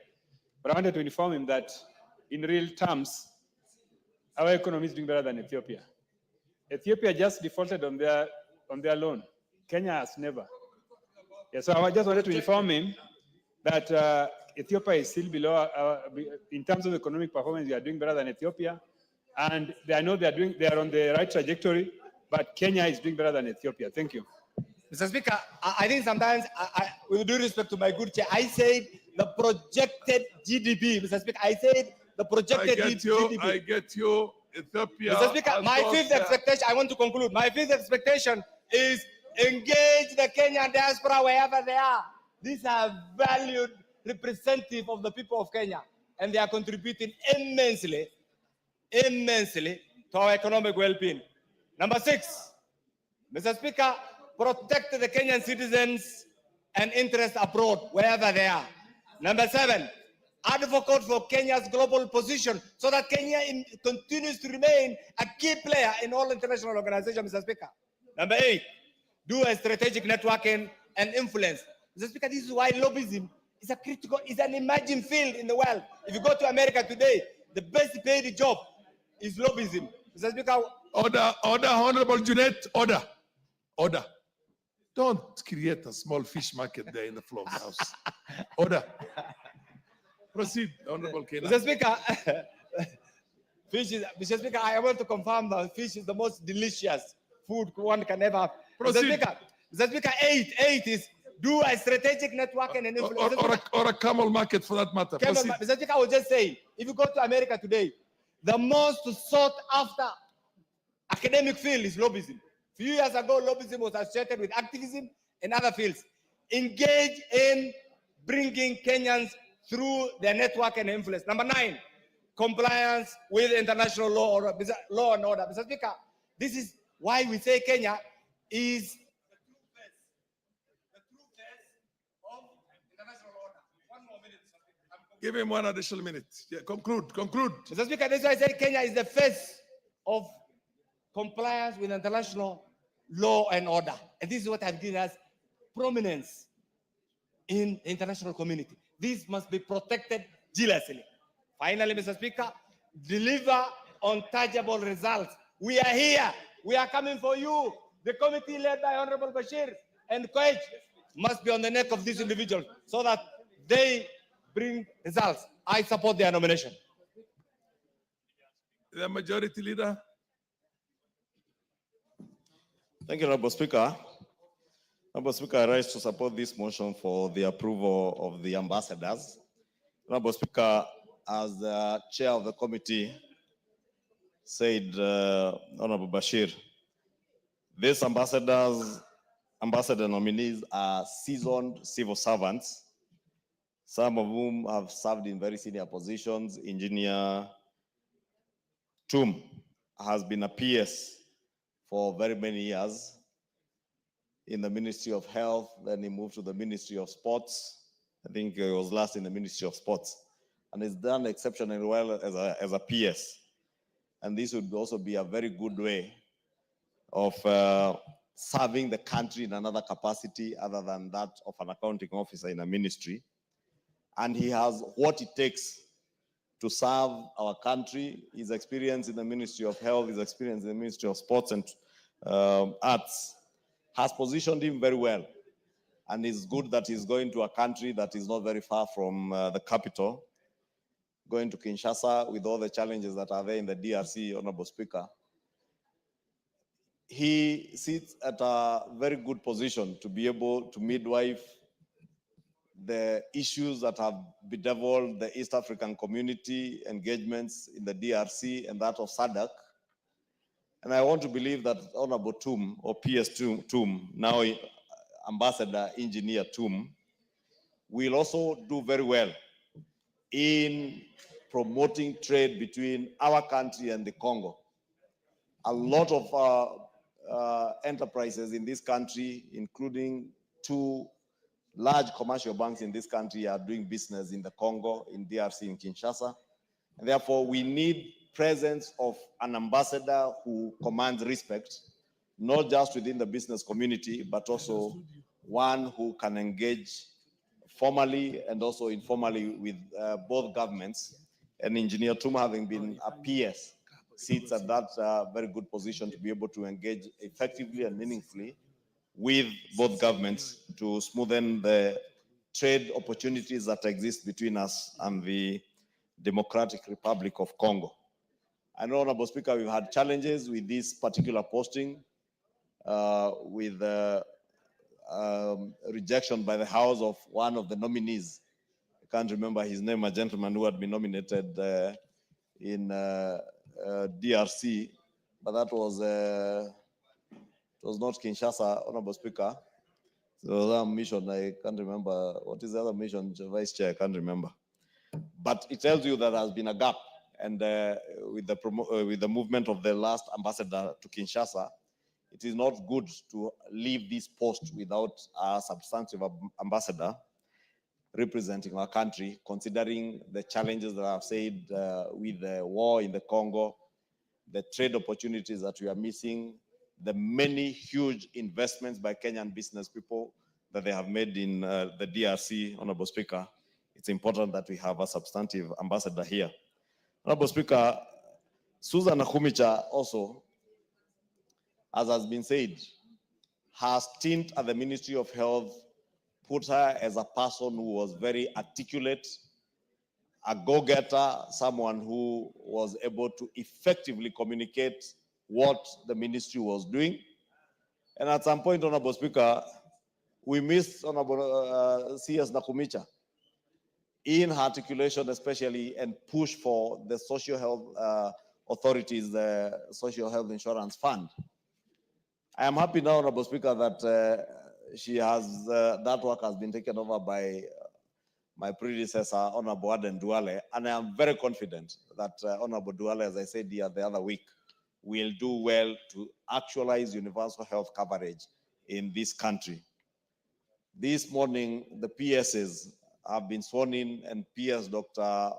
but I wanted to inform him that in real terms, our economy is doing better than Ethiopia. Ethiopia just defaulted on their loan. Kenya has never. Yeah, so I just wanted to inform him that Ethiopia is still below, in terms of economic performance, we are doing better than Ethiopia. And I know they are on the right trajectory, but Kenya is doing better than Ethiopia. Thank you. Mr. Speaker, I think sometimes, with due respect to my good chair, I said the projected GDP. Mr. Speaker, I said the projected GDP. I get you, Ethiopia. Mr. Speaker, my 5th expectation, I want to conclude. My 5th expectation is engage the Kenyan diaspora wherever they are. These are valued representative of the people of Kenya, and they are contributing immensely to our economic well-being. Number 6, Mr. Speaker, protect the Kenyan citizens and interests abroad, wherever they are. Number 7, advocate for Kenya's global position so that Kenya continues to remain a key player in all international organizations, Mr. Speaker. Number 8, do a strategic networking and influence. Mr. Speaker, this is why lobbyism is an emerging field in the world. If you go to America today, the best paid job is lobbyism. Mr. Speaker. Order, Honorable Junet, order. Don't create a small fish market there in the floor of the House. Order. Proceed, Honorable Kena. Mr. Speaker, Mr. Speaker, I want to confirm that fish is the most delicious food one can ever have. Proceed. Mr. Speaker, 8 is do a strategic networking and influence. Or a camel market for that matter. Mr. Speaker, I was just saying, if you go to America today, the most sought after academic field is lobbyism. A few years ago, lobbyism was associated with activism and other fields. Engage in bringing Kenyans through their network and influence. Number 9, compliance with international law and order. Mr. Speaker, this is why we say Kenya is the true face of international order. One more minute, Mr. Speaker. Give him one additional minute. Yeah, conclude. Mr. Speaker, this is why I say Kenya is the face of compliance with international law and order. And this is what has given us prominence in the international community. This must be protected jealously. Finally, Mr. Speaker, deliver on tangible results. We are here. We are coming for you. The committee led by Honorable Bashir and Koech must be on the neck of these individuals so that they bring results. I support their nomination. The Majority Leader. Thank you, Honorable Speaker. Honorable Speaker, I rise to support this motion for the approval of the ambassadors. Honorable Speaker, as the chair of the committee said, Honorable Bashir, these ambassador nominees are seasoned civil servants, some of whom have served in very senior positions. Engineer Tum has been a PS for very many years in the Ministry of Health, then he moved to the Ministry of Sports. I think he was last in the Ministry of Sports, and he's done exceptionally well as a PS. And this would also be a very good way of serving the country in another capacity other than that of an accounting officer in a ministry. And he has what it takes to serve our country. His experience in the Ministry of Health, his experience in the Ministry of Sports and Arts has positioned him very well. And it's good that he's going to a country that is not very far from the capital, going to Kinshasa with all the challenges that are there in the DRC, Honorable Speaker. He sits at a very good position to be able to midwife the issues that have bedeviled the East African community, engagements in the DRC and that of SADC. And I want to believe that Honorable Tum, or PS Tum, now Ambassador Engineer Tum, will also do very well in promoting trade between our country and the Congo. A lot of enterprises in this country, including two large commercial banks in this country, are doing business in the Congo, in DRC, in Kinshasa. And therefore, we need presence of an ambassador who commands respect, not just within the business community, but also one who can engage formally and also informally with both governments. And Engineer Tum, having been a PS, sits at that very good position to be able to engage effectively and meaningfully with both governments to smoothen the trade opportunities that exist between us and the Democratic Republic of Congo. I know, Honorable Speaker, we've had challenges with this particular posting, with rejection by the House of one of the nominees. I can't remember his name, a gentleman who had been nominated in DRC, but that was it was not Kinshasa, Honorable Speaker. There was a mission, I can't remember. What is the other mission, Vice Chair? I can't remember. But it tells you that there has been a gap. And with the movement of the last ambassador to Kinshasa, it is not good to leave this post without a substantive ambassador representing our country, considering the challenges that I've said with the war in the Congo, the trade opportunities that we are missing, the many huge investments by Kenyan business people that they have made in the DRC, Honorable Speaker. It's important that we have a substantive ambassador here. Honorable Speaker, Susan Nakhumicha also, as has been said, her stint at the Ministry of Health put her as a person who was very articulate, a go-getter, someone who was able to effectively communicate what the ministry was doing. And at some point, Honorable Speaker, we missed Honorable C.S. Nakhumicha in her articulation especially, and push for the social health authorities, the Social Health Insurance Fund. I am happy now, Honorable Speaker, that she has, that work has been taken over by my predecessor, Honorable Aden Duale, and I am very confident that Honorable Duale, as I said here the other week, will do well to actualize universal health coverage in this country. This morning, the PSs have been sworn in, and PS Dr.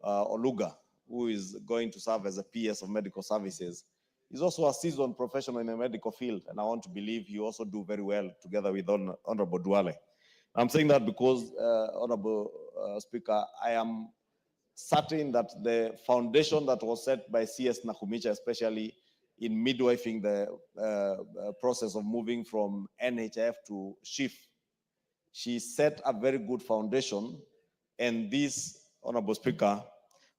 Oluga, who is going to serve as a PS of medical services, is also a seasoned professional in the medical field, and I want to believe he also do very well together with Honorable Duale. I'm saying that because, Honorable Speaker, I am certain that the foundation that was set by CS Nakhumicha, especially in midwifing the process of moving from NHF to SHIF, she set a very good foundation. And this, Honorable Speaker,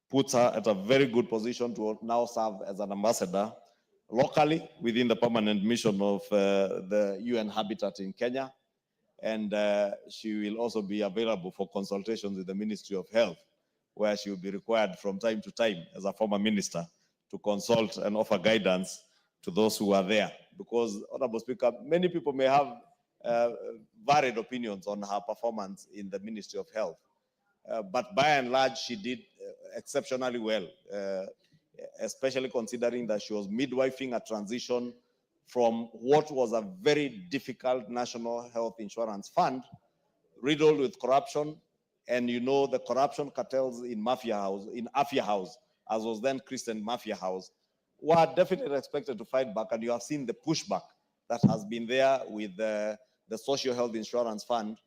puts her at a very good position to now serve as an ambassador locally within the permanent mission of the UN Habitat in Kenya. And she will also be available for consultations with the Ministry of Health, where she will be required from time to time as a former minister to consult and offer guidance to those who are there. Because, Honorable Speaker, many people may have varied opinions on her performance in the Ministry of Health. But by and large, she did exceptionally well, especially considering that she was midwifing a transition from what was a very difficult national health insurance fund, riddled with corruption. And you know, the corruption cartels in Afia House, as was then Christian Mafia House, were definitely expected to fight back. And you have seen the pushback that has been there with the Social Health Insurance Fund,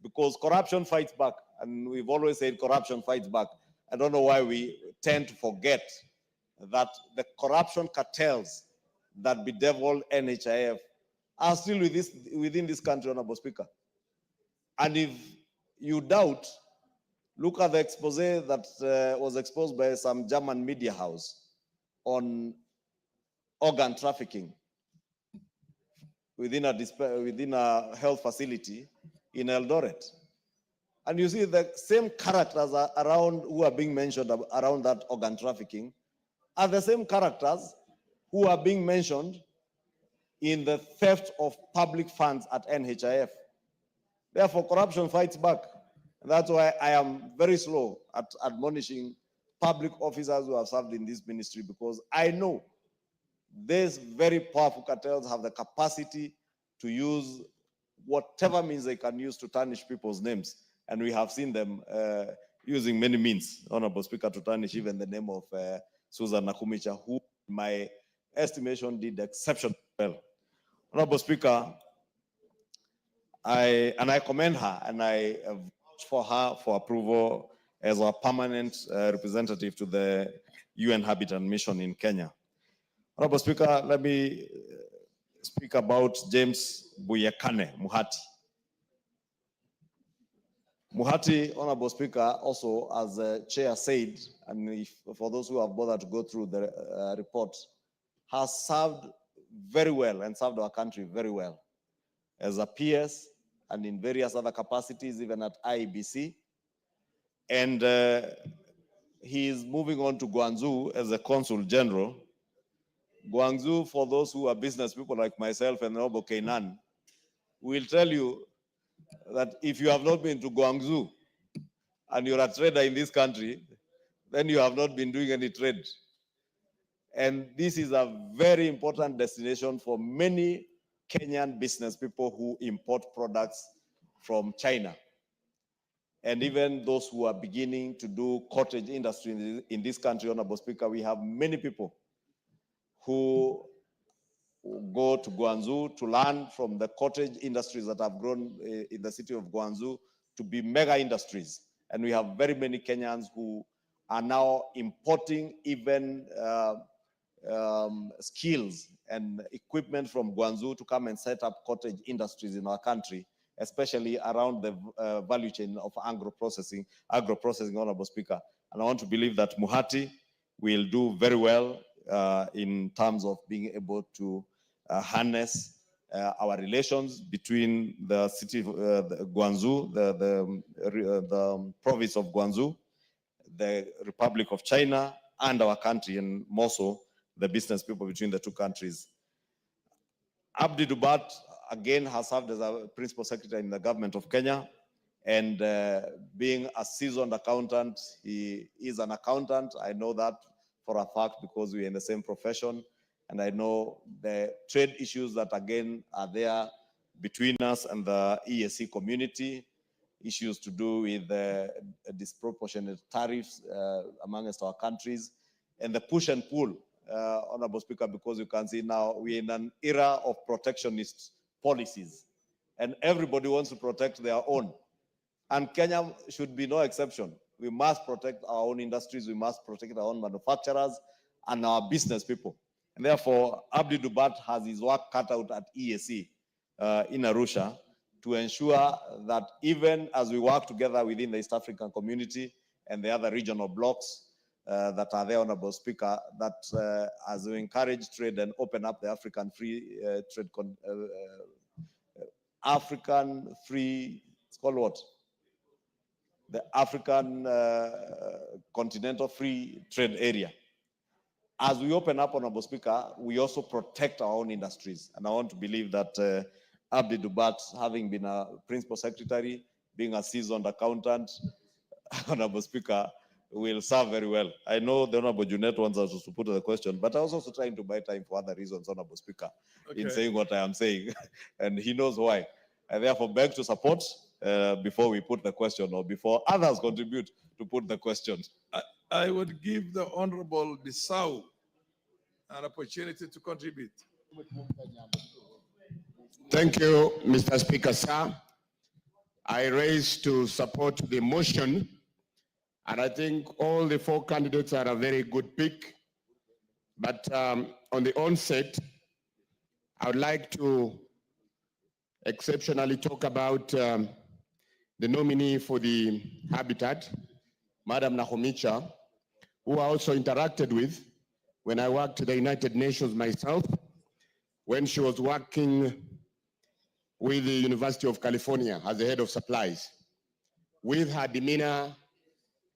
because corruption fights back. And we've always said corruption fights back. I don't know why we tend to forget that the corruption cartels that bedevil NHIF are still within this country, Honorable Speaker. And if you doubt, look at the expose that was exposed by some German media house on organ trafficking within a health facility in Eldoret. And you see the same characters around who are being mentioned around that organ trafficking are the same characters who are being mentioned in the theft of public funds at NHIF. Therefore, corruption fights back. And that's why I am very slow at admonishing public officers who have served in this ministry, because I know these very powerful cartels have the capacity to use whatever means they can use to tarnish people's names. And we have seen them using many means, Honorable Speaker, to tarnish even the name of Susan Nakumicha, who, in my estimation, did exceptionally well. Honorable Speaker, I commend her, and I vouch for her for approval as a permanent representative to the UN Habitat Mission in Kenya. Honorable Speaker, let me speak about James Buyekane Muhati. Muhati, Honorable Speaker, also, as the chair said, and for those who have bothered to go through the report, has served very well and served our country very well as a PS and in various other capacities, even at IEBC. And he is moving on to Guangzhou as a Consul General. Guangzhou, for those who are business people like myself and Honorable Kainan, will tell you that if you have not been to Guangzhou and you're a trader in this country, then you have not been doing any trade. And this is a very important destination for many Kenyan business people who import products from China. And even those who are beginning to do cottage industry in this country, Honorable Speaker, we have many people who go to Guangzhou to learn from the cottage industries that have grown in the city of Guangzhou to be mega industries. And we have very many Kenyans who are now importing even skills and equipment from Guangzhou to come and set up cottage industries in our country, especially around the value chain of agro-processing, Honorable Speaker. And I want to believe that Muhati will do very well in terms of being able to harness our relations between the city of Guangzhou, the province of Guangzou, the Republic of China, and our country, and more so the business people between the two countries. Abdi Dubat, again, has served as a principal secretary in the government of Kenya, and being a seasoned accountant, he is an accountant. I know that for a fact because we're in the same profession, and I know the trade issues that, again, are there between us and the EAC community, issues to do with disproportionate tariffs amongst our countries, and the push and pull, Honorable Speaker, because you can see now we're in an era of protectionist policies, and everybody wants to protect their own. And Kenya should be no exception. We must protect our own industries, we must protect our own manufacturers and our business people. And therefore, Abdi Dubat has his work cut out at EAC in Arusha to ensure that even as we work together within the East African community and the other regional blocs, that are there, Honorable Speaker, that as we encourage trade and open up the African free trade, African free, it's called what? The African Continental Free Trade Area. As we open up, Honorable Speaker, we also protect our own industries. And I want to believe that Abdi Dubat, having been a principal secretary, being a seasoned accountant, Honorable Speaker, will serve very well. I know the Honorable Junet wants us to put the question, but I was also trying to buy time for other reasons, Honorable Speaker, in saying what I am saying, and he knows why. I therefore beg to support before we put the question or before others contribute to put the question. I would give the Honorable Bissau an opportunity to contribute. Thank you, Mr. Speaker, sir. I raise to support the motion, and I think all the four candidates are a very good pick. But on the onset, I would like to exceptionally talk about the nominee for the Habitat, Madam Nahomicha, who I also interacted with when I worked at the United Nations myself, when she was working with the University of California as the head of supplies. With her demeanor,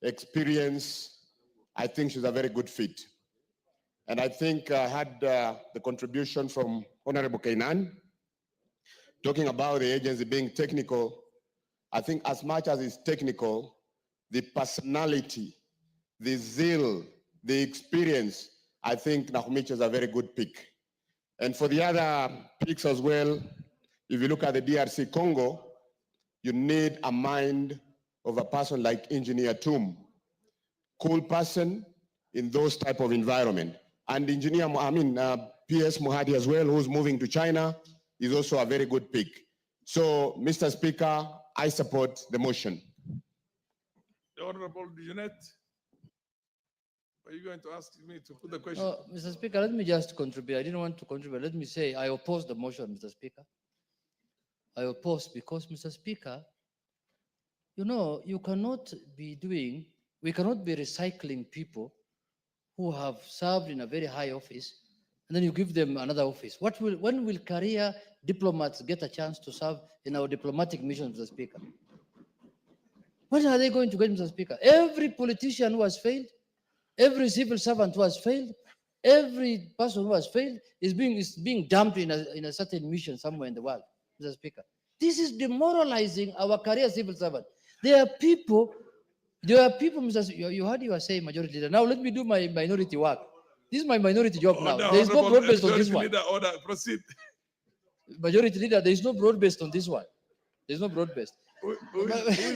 experience, I think she's a very good fit. And I think I had the contribution from Honorable Kainan, talking about the agency being technical. I think as much as it's technical, the personality, the zeal, the experience, I think Nahomicha is a very good pick. And for the other picks as well, if you look at the DRC Congo, you need a mind of a person like Engineer Tum, cool person in those type of environment. And PS Mohadi as well, who's moving to China, is also a very good pick. So, Mr. Speaker, I support the motion. The Honorable Junet, are you going to ask me to put the question? No, Mr. Speaker, let me just contribute. I didn't want to contribute. Let me say I oppose the motion, Mr. Speaker. I oppose because, Mr. Speaker, you know, we cannot be recycling people who have served in a very high office, and then you give them another office. When will career diplomats get a chance to serve in our diplomatic missions, Mr. Speaker? When are they going to get, Mr. Speaker? Every politician who has failed, every civil servant who has failed, every person who has failed is being dumped in a certain mission somewhere in the world, Mr. Speaker. This is demoralizing our career civil servant. There are people, Mr. You heard you were saying majority leader. Now let me do my minority work. This is my minority job now. There is no broad-based on this one. Order, proceed. Majority leader, there is no broad-based on this one. There is no broad-based. Who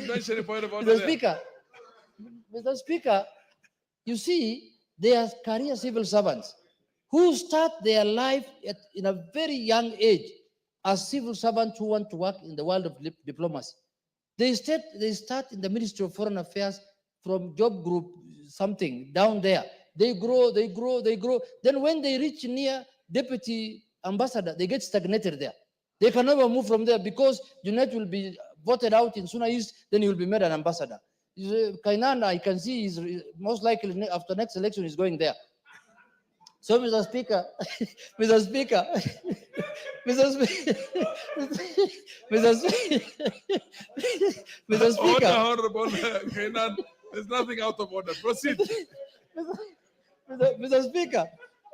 mentioned the point of order? Mr. Speaker, you see, they are career civil servants who start their life in a very young age as civil servants who want to work in the world of diplomacy. They start in the Ministry of Foreign Affairs from job group something down there. They grow. Then when they reach near deputy ambassador, they get stagnated there. They can never move from there because Junet will be voted out in Suna East, then he will be made an ambassador. Kainan, I can see, is most likely after next election is going there. So, Mr. Speaker, Mr. Speaker, Mr. Speaker. Order, Honorable Kainan. There's nothing out of order. Proceed. Mr. Speaker.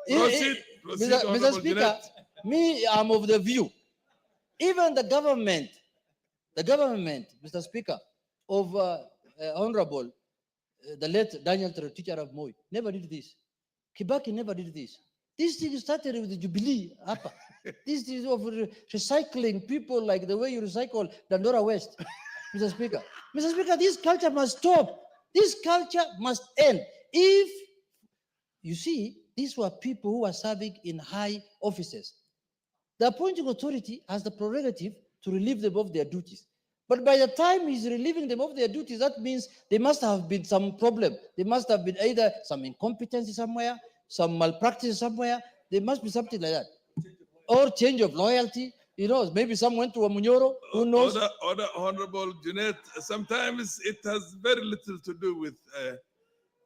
Proceed, Mr. Speaker, me, I'm of the view, even the government, Mr. Speaker, of Honorable, the late Daniel Teacher of Moi, never did this. Kibaki never did this. This thing started with the Jubilee. This is of recycling people like the way you recycle Dandora West, Mr. Speaker. Mr. Speaker, this culture must stop. This culture must end. If, you see, these were people who were serving in high offices. The appointing authority has the prerogative to relieve them of their duties. But by the time he's relieving them of their duties, that means there must have been some problem. There must have been either some incompetency somewhere, some malpractice somewhere. There must be something like that. Or change of loyalty. You know, maybe some went to a Munyoro, who knows? Order, Honorable Junet. Sometimes it has very little to do with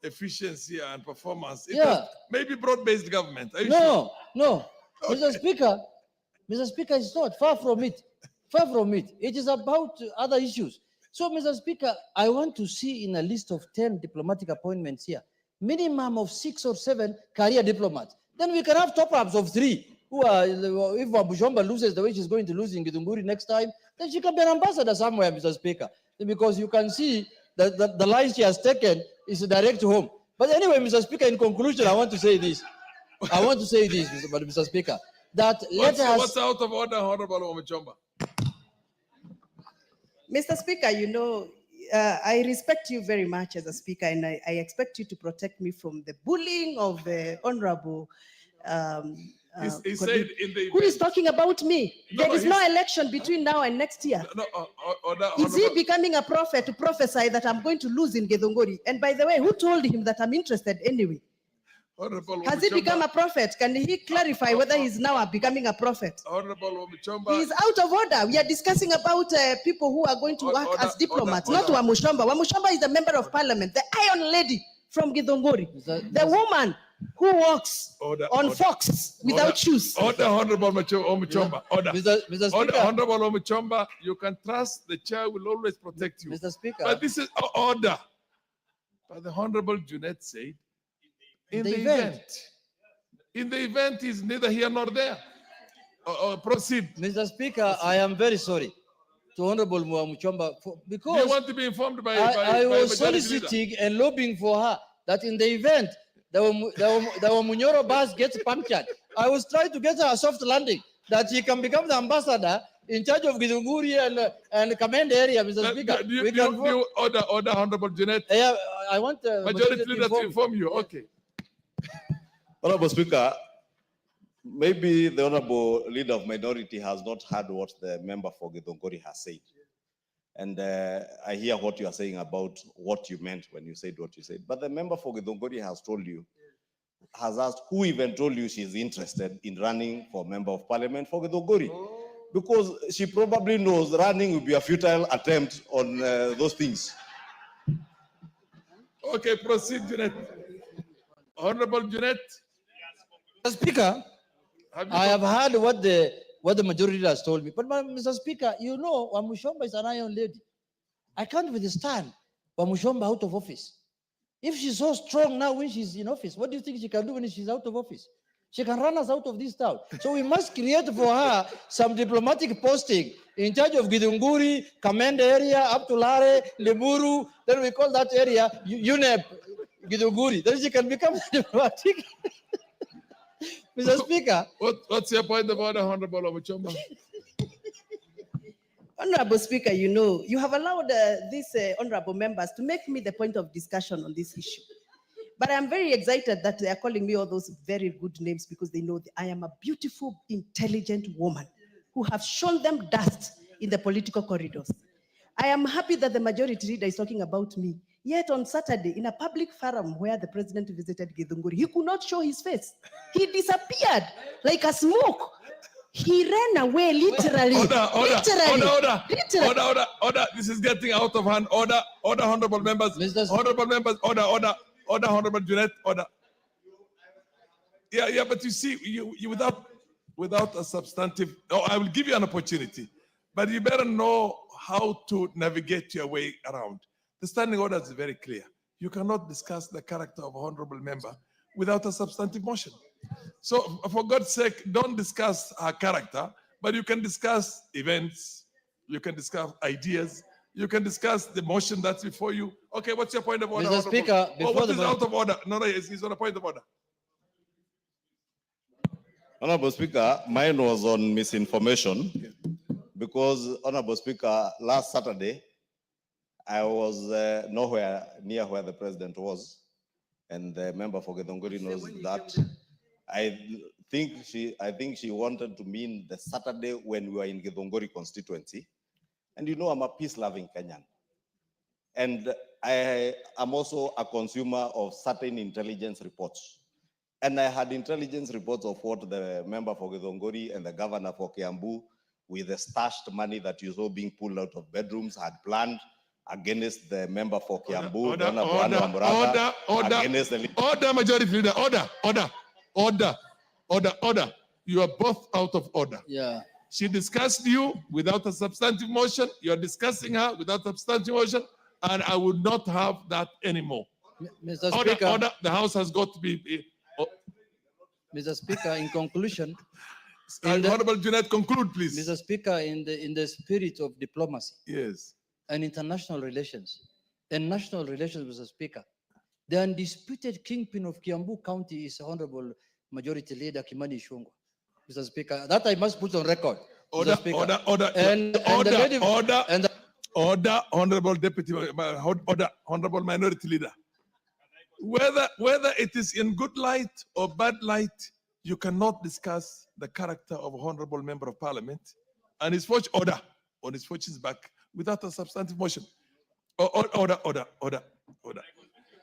efficiency and performance. It Yeah. has maybe broad-based government. Are you No, sure? no, Mr. Speaker, it's not far from it. Far from it. It is about other issues. So, Mr. Speaker, I want to see in a list of 10 diplomatic appointments here, minimum of 6 or 7 career diplomats. Then we can have top-ups of 3 who are, if Wabushomba loses the way she's going to lose in Githunguri next time, then she can be an ambassador somewhere, Mr. Speaker. Because you can see that the line she has taken is direct home. But anyway, Mr. Speaker, in conclusion, I want to say this. Mr. Speaker, that let us... What's out of order, Honorable Omichomba? Mr. Speaker, you know, I respect you very much as a speaker, and I expect you to protect me from the bullying of the honorable. He said in the who is talking about me? No, There is no election between now and next year. Is he becoming a prophet to prophesy that I'm going to lose in Githunguri? And by the way, who told him that I'm interested anyway? Honorable Has he Omichomba, become a prophet? Can he clarify whether he's now becoming a prophet? Honorable Omichomba, He is out of order. We are discussing about people who are going to work as diplomats, not Wamushomba. Wamushomba is a member of parliament, the iron lady from Githunguri, the woman who walks on Fox without shoes. Order, Honorable Omichomba. Order. Mr. Speaker. Order, Honorable Omichomba, you can trust the chair will always protect you. Mr. Speaker. But this is order. But the Honorable Junet said, in the event. In the event is neither here nor there. Proceed. Mr. Speaker, I am very sorry to Honorable Muchomba because you want to be informed by I was majority soliciting leader. and lobbying for her that in the event the Munyoro bus gets punctured, I was trying to get her a soft landing that she can become the ambassador in charge of Githunguri and command area, Mr. Speaker. Do you order, Honorable Junet? Yeah, I want majority leader to inform you. Okay. Honorable Speaker, maybe the Honorable Leader of Minority has not heard what the member for Githunguri has said. And I hear what you are saying about what you meant when you said what you said. But the member for Githunguri has told you, has asked who even told you she's interested in running for member of parliament for Githunguri. Because she probably knows running will be a futile attempt on those things. Okay, proceed, Junet. Honorable Junet. Mr. Speaker, I have heard what the majority has told me. But Mr. Speaker, you know, Wamushomba is an iron lady. I can't withstand Wamushomba out of office. If she's so strong now when she's in office, what do you think she can do when she's out of office? She can run us out of this town. So we must create for her some diplomatic posting in charge of Githunguri, command area, up to Lare, Limuru. Then we call that area UNEP, Githunguri. Then she can become diplomatic. Mr. Speaker. What's your point of order, Honorable Omichomba? Honorable Speaker, you know, you have allowed these honorable members to make me the point of discussion on this issue. But I'm very excited that they are calling me all those very good names because they know that I am a beautiful, intelligent woman who have shown them dust in the political corridors. I am happy that the majority leader is talking about me. Yet on Saturday, in a public forum where the president visited Githunguri, he could not show his face. He disappeared like a smoke. He ran away literally. Order. This is getting out of hand. Order, honorable members. Honorable members, order, honorable Junet, order. Yeah, but you see, you without a substantive, I will give you an opportunity, but you better know how to navigate your way around. The standing order is very clear. You cannot discuss the character of an honorable member without a substantive motion. So for God's sake, don't discuss her character, but you can discuss events, you can discuss ideas, you can discuss the motion that's before you. Okay, what's your point of order? Mr. Speaker, what is out of order? No, he's on a point of order. Honorable Speaker, mine was on misinformation because, Honorable Speaker, last Saturday, I was nowhere near where the president was, and the member for Githunguri knows that. I think she wanted to mean the Saturday when we were in Githunguri constituency. And you know, I'm a peace-loving Kenyan. And I am also a consumer of certain intelligence reports. And I had intelligence reports of what the member for Githunguri and the governor for Kiambu, with the stashed money that you saw being pulled out of bedrooms, had planned against the member for Kiambu, Order, Honorable order, Anwar Murata, order, against the order, Majority Leader, order. You are both out of order. Yeah. She discussed you without a substantive motion. You are discussing her without a substantive motion, and I would not have that anymore. Mr. Order, Speaker, order. The House has got to be. Mr. Speaker, in conclusion, Honorable Junaid, conclude, please. Mr. Speaker, in the spirit of diplomacy, yes, and international relations and national relations, Mr. Speaker, the undisputed kingpin of Kiambu County is Honorable Majority Leader Kimani Ichung'wah. Mr. Speaker, that I must put on record. Order, Mr. Speaker. order, order, Honorable Deputy, Honorable Minority Leader. Whether it is in good light or bad light, you cannot discuss the character of a honorable member of parliament and his fortune order on his fortune's back without a substantive motion. Order.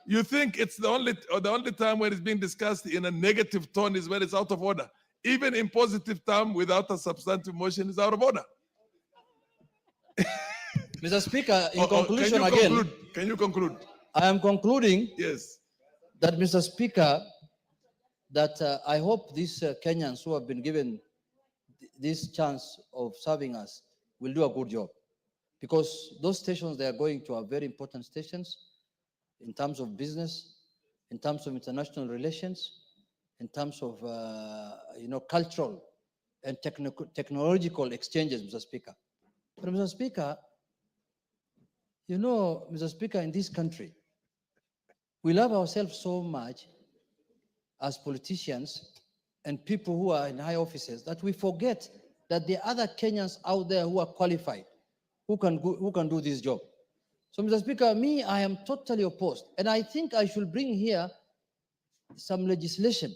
You think it's the only time when it's being discussed in a negative tone is when it's out of order. Even in positive term, without a substantive motion, is out of order. Mr. Speaker, in conclusion Can you conclude? I am concluding. Yes. That, Mr. Speaker, that I hope these Kenyans who have been given this chance of serving us will do a good job, because those stations they are going to are very important stations in terms of business, in terms of international relations, in terms of cultural and technological exchanges, Mr. Speaker. But Mr. Speaker, Mr. Speaker, in this country, we love ourselves so much as politicians and people who are in high offices that we forget that there are other Kenyans out there who are qualified, who can do this job. So, Mr. Speaker, I am totally opposed, and I think I should bring here some legislation.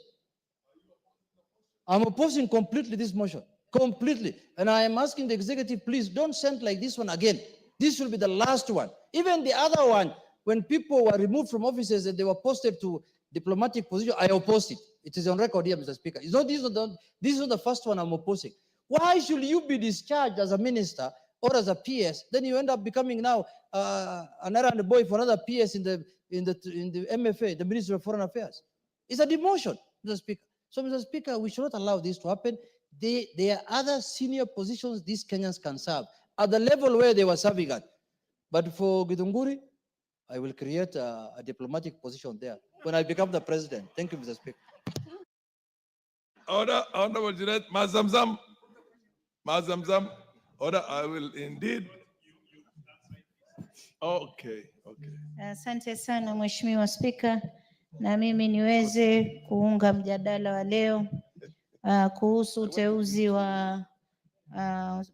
I'm opposing completely this motion, completely, and I am asking the executive, please don't send like this one again. This will be the last one. Even the other one, when people were removed from offices and they were posted to diplomatic position, I opposed it. It is on record here, Mr. Speaker. This is not the first one I'm opposing. Why should you be discharged as a minister or as a PS? Then you end up becoming now an errand boy for another PS in the MFA, the Ministry of Foreign Affairs. It's a demotion, Mr. Speaker. So, Mr. Speaker, we should not allow this to happen. There are other senior positions these Kenyans can serve at the level where they were serving at. But for Githunguri, I will create a diplomatic position there when I become the president. Thank you, Mr. Speaker. Order, Honorable Junaid, Mazamzam. Order, I will indeed. Okay. Asante sana Mheshimiwa Spika, na mimi niweze kuunga mjadala wa leo kuhusu uteuzi wa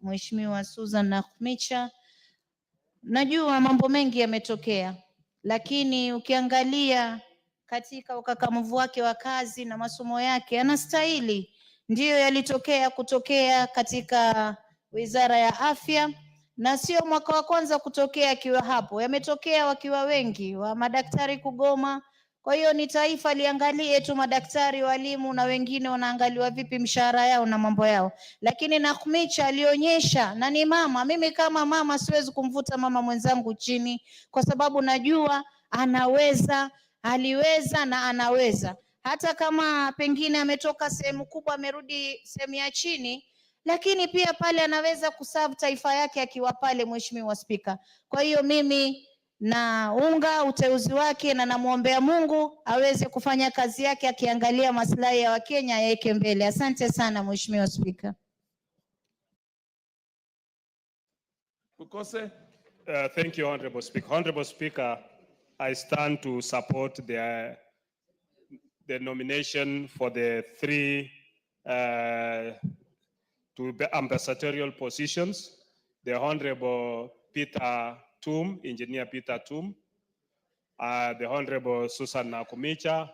Mheshimiwa Susan Nakhumicha. Najua mambo mengi yametokea, lakini ukiangalia katika ukakamavu wake wa kazi na masomo yake anastahili. Ndiyo yalitokea kutokea katika Wizara ya Afya, na sio mwaka wa kwanza kutokea akiwa hapo. Yametokea wakiwa wengi wa madaktari kugoma. Kwa hiyo ni taifa liangalie tu madaktari, walimu na wengine wanaangaliwa vipi mshahara yao na mambo yao. Lakini Nakhumicha alionyesha, na ni mama, mimi kama mama siwezi kumvuta mama mwenzangu chini, kwa sababu najua anaweza, aliweza na anaweza. Hata kama pengine ametoka sehemu kubwa amerudi sehemu ya chini, lakini pia pale anaweza kuserve taifa yake akiwa pale, Mheshimiwa Spika. Kwa hiyo mimi naunga uteuzi wake na namwombea Mungu aweze kufanya kazi yake akiangalia maslahi ya Wakenya yaweke mbele. Asante sana Mheshimiwa Spika. Thank you, Honorable Speaker. Honorable Speaker, I stand to support the nomination for the three to the ambassadorial positions. The Honorable Peter Tum, Engineer Peter Tum, the Honorable Susan Nakhumicha,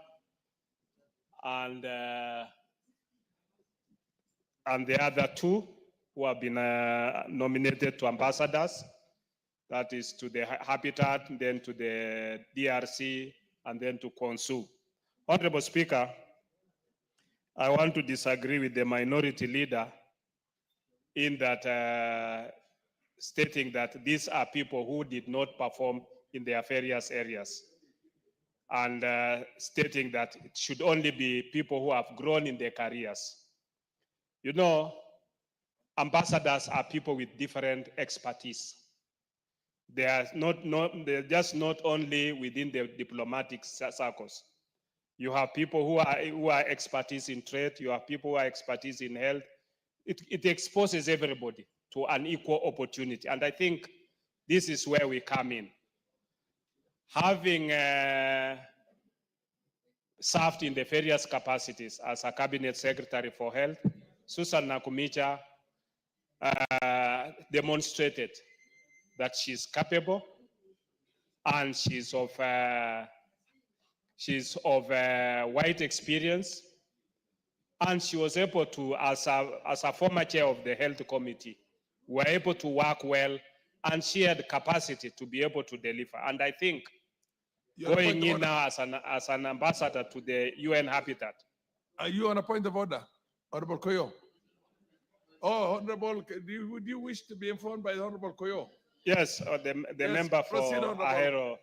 and the other two who have been nominated to ambassadors, that is to the Habitat, then to the DRC, and then to Konsu. Honorable Speaker, I want to disagree with the minority leader in that stating that these are people who did not perform in their various areas, and stating that it should only be people who have grown in their careers. You know, ambassadors are people with different expertise. They are they're just not only within the diplomatic circles. You have people who are expertise in trade. You have people who are expertise in health. It exposes everybody to an equal opportunity. And I think this is where we come in. Having served in the various capacities as a cabinet secretary for health, Susan Nakumicha demonstrated that she's capable and she's of wide experience, and she was able to, as a former chair of the health committee, were able to work well, and she had capacity to be able to deliver. And I think going in now as an ambassador to the UN Habitat. Are you on a point of order, Honorable Koyo? Oh, Honorable, would you wish to be informed by the Honorable Koyo? Yes, the Yes, member for proceed, Honorable. Ahero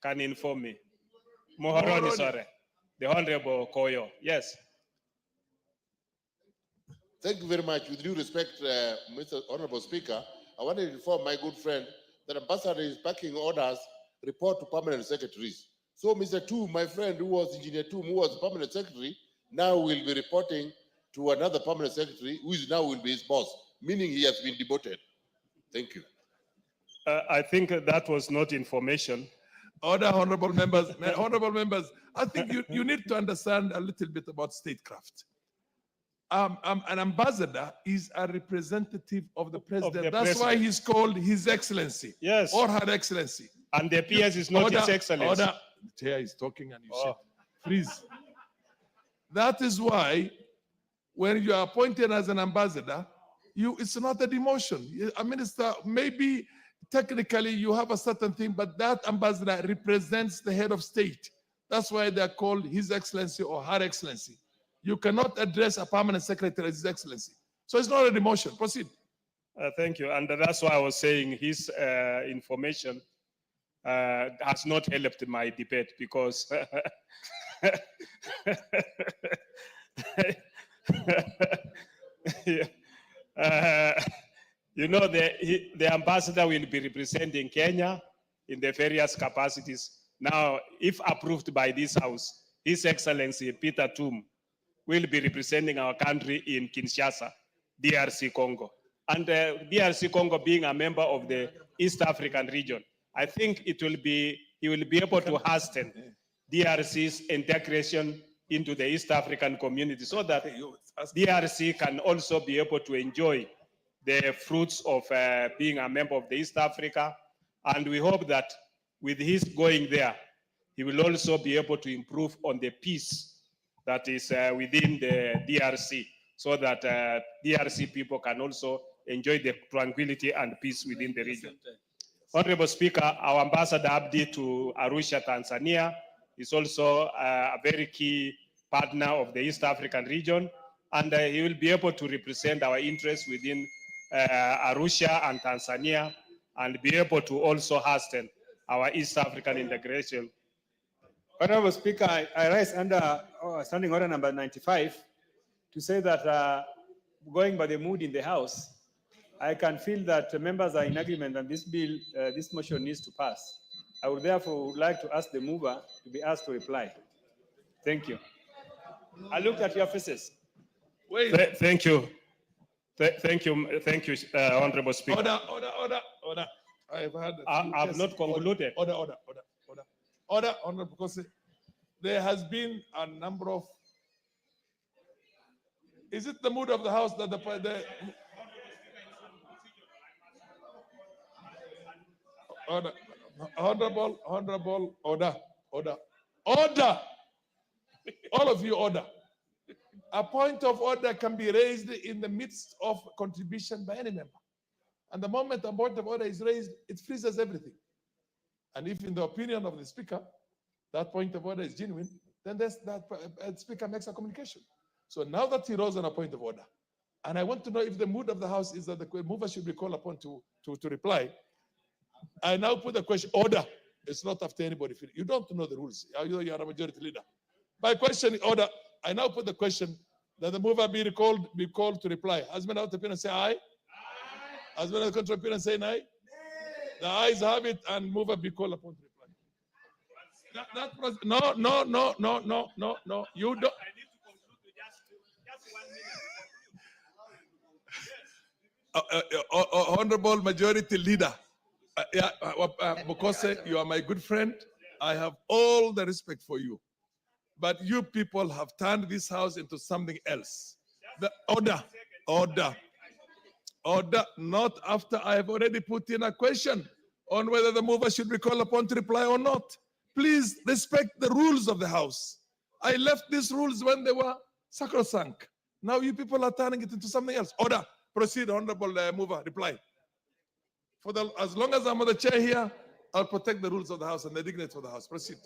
can inform me. Mohoroni, sorry. The Honorable Koyo, yes. Thank you very much. With due respect, Mr. Honorable Speaker, I want to inform my good friend that Ambassador is backing orders, report to permanent secretaries. So Mr. Toom, my friend who was Engineer Toom, who was permanent secretary, now will be reporting to another permanent secretary, who is now will be his boss, meaning he has been demoted. Thank you. I think that was not information. Order, honorable members. Honorable members, I think you need to understand a little bit about statecraft. An ambassador is a representative of the president. That's why he's called His Excellency. Yes. Or Her Excellency. And the PS is not His Excellency. Order. The chair is talking and you sit. Freeze. That is why when you are appointed as an ambassador, it's not a demotion. A minister, maybe technically you have a certain thing, but that ambassador represents the head of state. That's why they're called His Excellency or Her Excellency. You cannot address a permanent secretary as His Excellency. So it's not a demotion. Proceed. Thank you. And that's why I was saying his information has not helped my debate, because you know, the ambassador will be representing Kenya in the various capacities. Now, if approved by this House, His Excellency Peter Toom will be representing our country in Kinshasa, DRC Congo. And DRC Congo being a member of the East African region, I think he will be able to hasten DRC's integration into the East African community, so that DRC can also be able to enjoy the fruits of being a member of the East Africa. And we hope that with his going there, he will also be able to improve on the peace that is within the DRC, so that DRC people can also enjoy the tranquility and peace within the region. Honorable Speaker, our Ambassador Abdi to Arusha, Tanzania, is also a very key partner of the East African region, and he will be able to represent our interests within Arusha and Tanzania, and be able to also hasten our East African integration. Honorable Speaker, I rise under Standing Order number 95 to say that going by the mood in the House, I can feel that members are in agreement and this bill, this motion needs to pass. I would therefore like to ask the mover to be asked to reply. Thank you. I looked at your faces. Thank you. Thank you, Honorable Speaker. Order. I've not concluded. Order, because there has been a number of. Is it the mood of the House that the order, honorable, order. All of you, order. A point of order can be raised in the midst of contribution by any member. And the moment a point of order is raised, it freezes everything. And if in the opinion of the speaker, that point of order is genuine, then that speaker makes a communication. So now that he rose on a point of order, and I want to know if the mood of the House is that the mover should be called upon to reply. I now put the question, order. It's not after anybody. You don't know the rules. You are a majority leader. By question, order. I now put the question that the mover be called to reply. Husband out opinion say aye. Husband out contra opinion say nay. The ayes have it, and mover be called upon to reply. No. You don't. Honorable Majority Leader, Bokose, you are my good friend. I have all the respect for you. But you people have turned this house into something else. The order, not after I have already put in a question on whether the mover should be called upon to reply or not. Please respect the rules of the House. I left these rules when they were sacrosanct. Now you people are turning it into something else. Order. Proceed, Honorable Mover, reply. As long as I'm on the chair here, I'll protect the rules of the House and the dignity of the House. Proceed.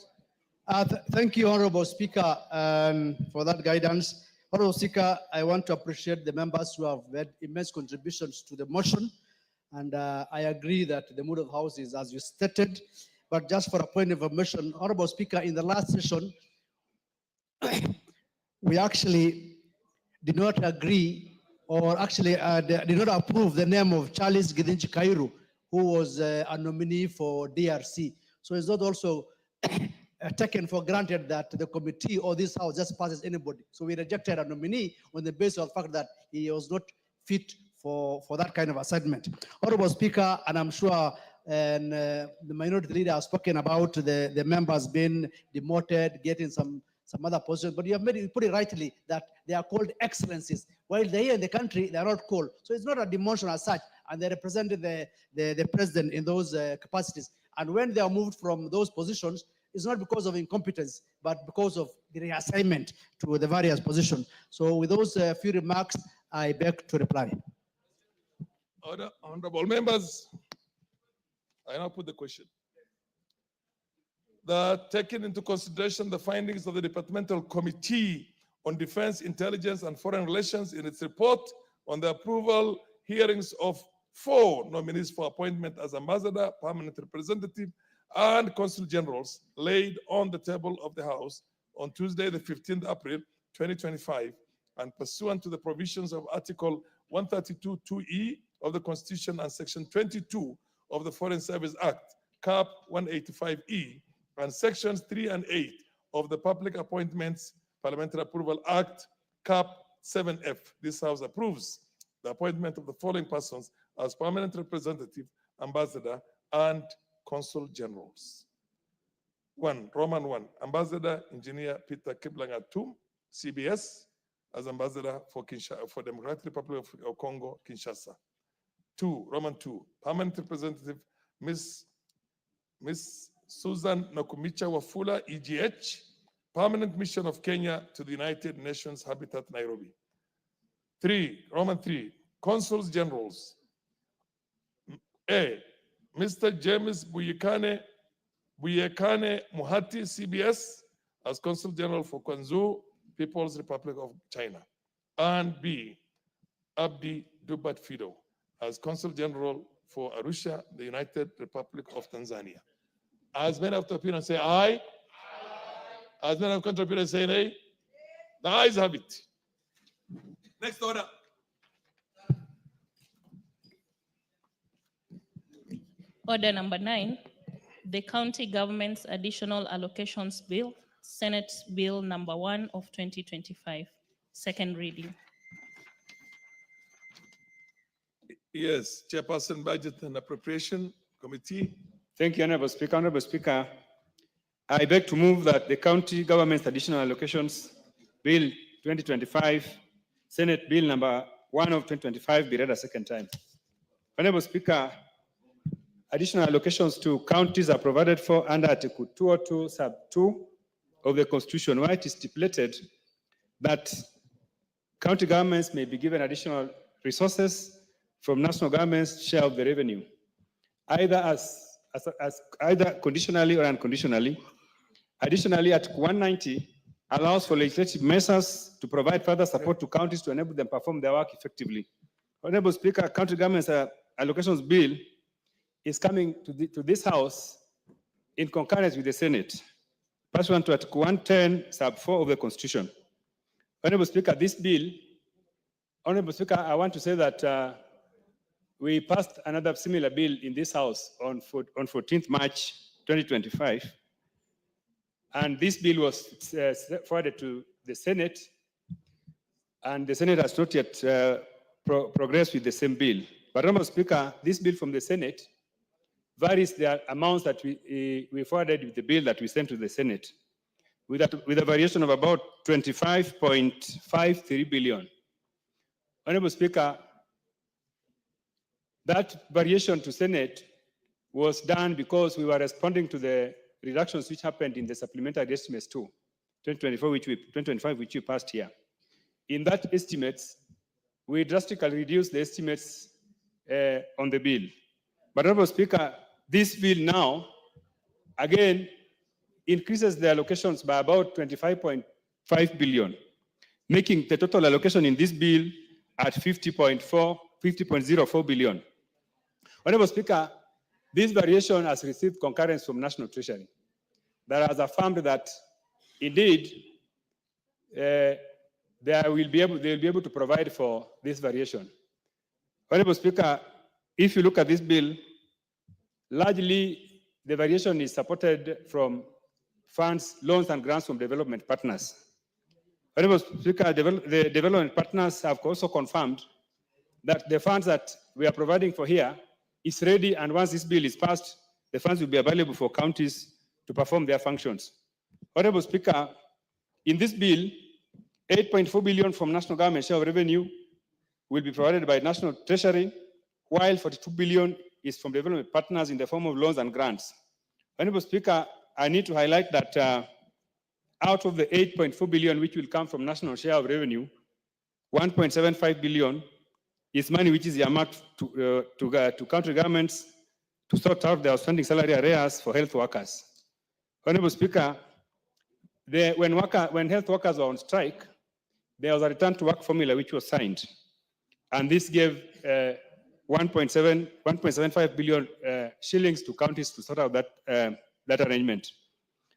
Thank you, Honorable Speaker, for that guidance. Honorable Speaker, I want to appreciate the members who have made immense contributions to the motion. And I agree that the mood of the House is as you stated. But just for a point of information, Honorable Speaker, in the last session, we actually did not agree or actually did not approve the name of Charles Gidinchi Kairu, who was a nominee for DRC. So it's not also taken for granted that the committee or this House just passes anybody. So we rejected a nominee on the basis of the fact that he was not fit for that kind of assignment. Honorable Speaker, and I'm sure the minority leader has spoken about the members being demoted, getting some other positions, but you have put it rightly that they are called excellencies. While they're here in the country, they are not called. So it's not a demotion as such, and they represented the president in those capacities. And when they are moved from those positions, it's not because of incompetence, but because of the reassignment to the various positions. So with those few remarks, I beg to reply. Order, honorable members, I now put the question. That taking into consideration the findings of the Departmental Committee on Defense, Intelligence, and Foreign Relations in its report on the approval hearings of 4 nominees for appointment as ambassador, permanent representative, and consul generals laid on the table of the House on Tuesday, the 15th April, 2025, and pursuant to the provisions of Article 132(2)(e) of the Constitution and Section 22 of the Foreign Service Act, Cap 185(e), and Sections 3 and 8 of the Public Appointments Parliamentary Approval Act, Cap 7F. This House approves the appointment of the following persons as permanent representative, ambassador, and consul generals. 1, Roman 1, Ambassador Engineer Peter Kiplangatum, CBS, as ambassador for Democratic Republic of Congo, Kinshasa. 2, Roman 2, permanent representative Miss Susan Nakumicha Wafula, EGH, Permanent Mission of Kenya to the United Nations Habitat, Nairobi. 3, Roman 3, Consuls Generals. A, Mr. James Buyekane Muhati, CBS, as Consul General for Guangzhou, People's Republic of China. And B, Abdi Dubat Fido, as Consul General for Arusha, the United Republic of Tanzania. As many of the opinion say aye. As many of the opinion say nay. The ayes have it. Next order. Order number 9, the County Government's Additional Allocations Bill, Senate Bill number 1 of 2025, second reading. Yes, Chairperson, Budget and Appropriation Committee. Thank you, Honorable Speaker. Honorable Speaker, I beg to move that the County Government's Additional Allocations Bill 2025, Senate Bill number 1 of 2025 be read a second time. Honorable Speaker, additional allocations to counties are provided for under Article 202, Sub 2 of the Constitution, where it is stipulated that county governments may be given additional resources from national government's share of the revenue, either either conditionally or unconditionally. Additionally, Article 190 allows for legislative measures to provide further support to counties to enable them perform their work effectively. Honorable Speaker, County Government's Allocations Bill is coming to this House in concurrence with the Senate, pursuant to Article 110, sub 4 of the Constitution. Honorable Speaker, this bill, Honorable Speaker, I want to say that we passed another similar bill in this House on 14th March 2025. And this bill was forwarded to the Senate, and the Senate has not yet progressed with the same bill. But, Honorable Speaker, this bill from the Senate varies the amounts that we forwarded with the bill that we sent to the Senate, with a variation of about 25.53 billion. Honorable Speaker, that variation to Senate was done because we were responding to the reductions which happened in the supplementary estimates too, 2025, which we passed here. In that estimates, we drastically reduced the estimates on the bill. But, Honorable Speaker, this bill now, again, increases the allocations by about 25.5 billion, making the total allocation in this bill at 50.04 billion. Honorable Speaker, this variation has received concurrence from National Treasury that has affirmed that indeed they will be able to provide for this variation. Honorable Speaker, if you look at this bill, largely the variation is supported from funds, loans, and grants from development partners. Honorable Speaker, the development partners have also confirmed that the funds that we are providing for here is ready, and once this bill is passed, the funds will be available for counties to perform their functions. Honorable Speaker, in this bill, 8.4 billion from national government share of revenue will be provided by National Treasury, while 42 billion is from development partners in the form of loans and grants. Honorable Speaker, I need to highlight that out of the 8.4 billion which will come from national share of revenue, 1.75 billion is money which is earmarked to country governments to sort out the outstanding salary arrears for health workers. Honorable Speaker, when health workers were on strike, there was a return to work formula which was signed. And this gave 1.75 billion shillings to counties to sort out that arrangement.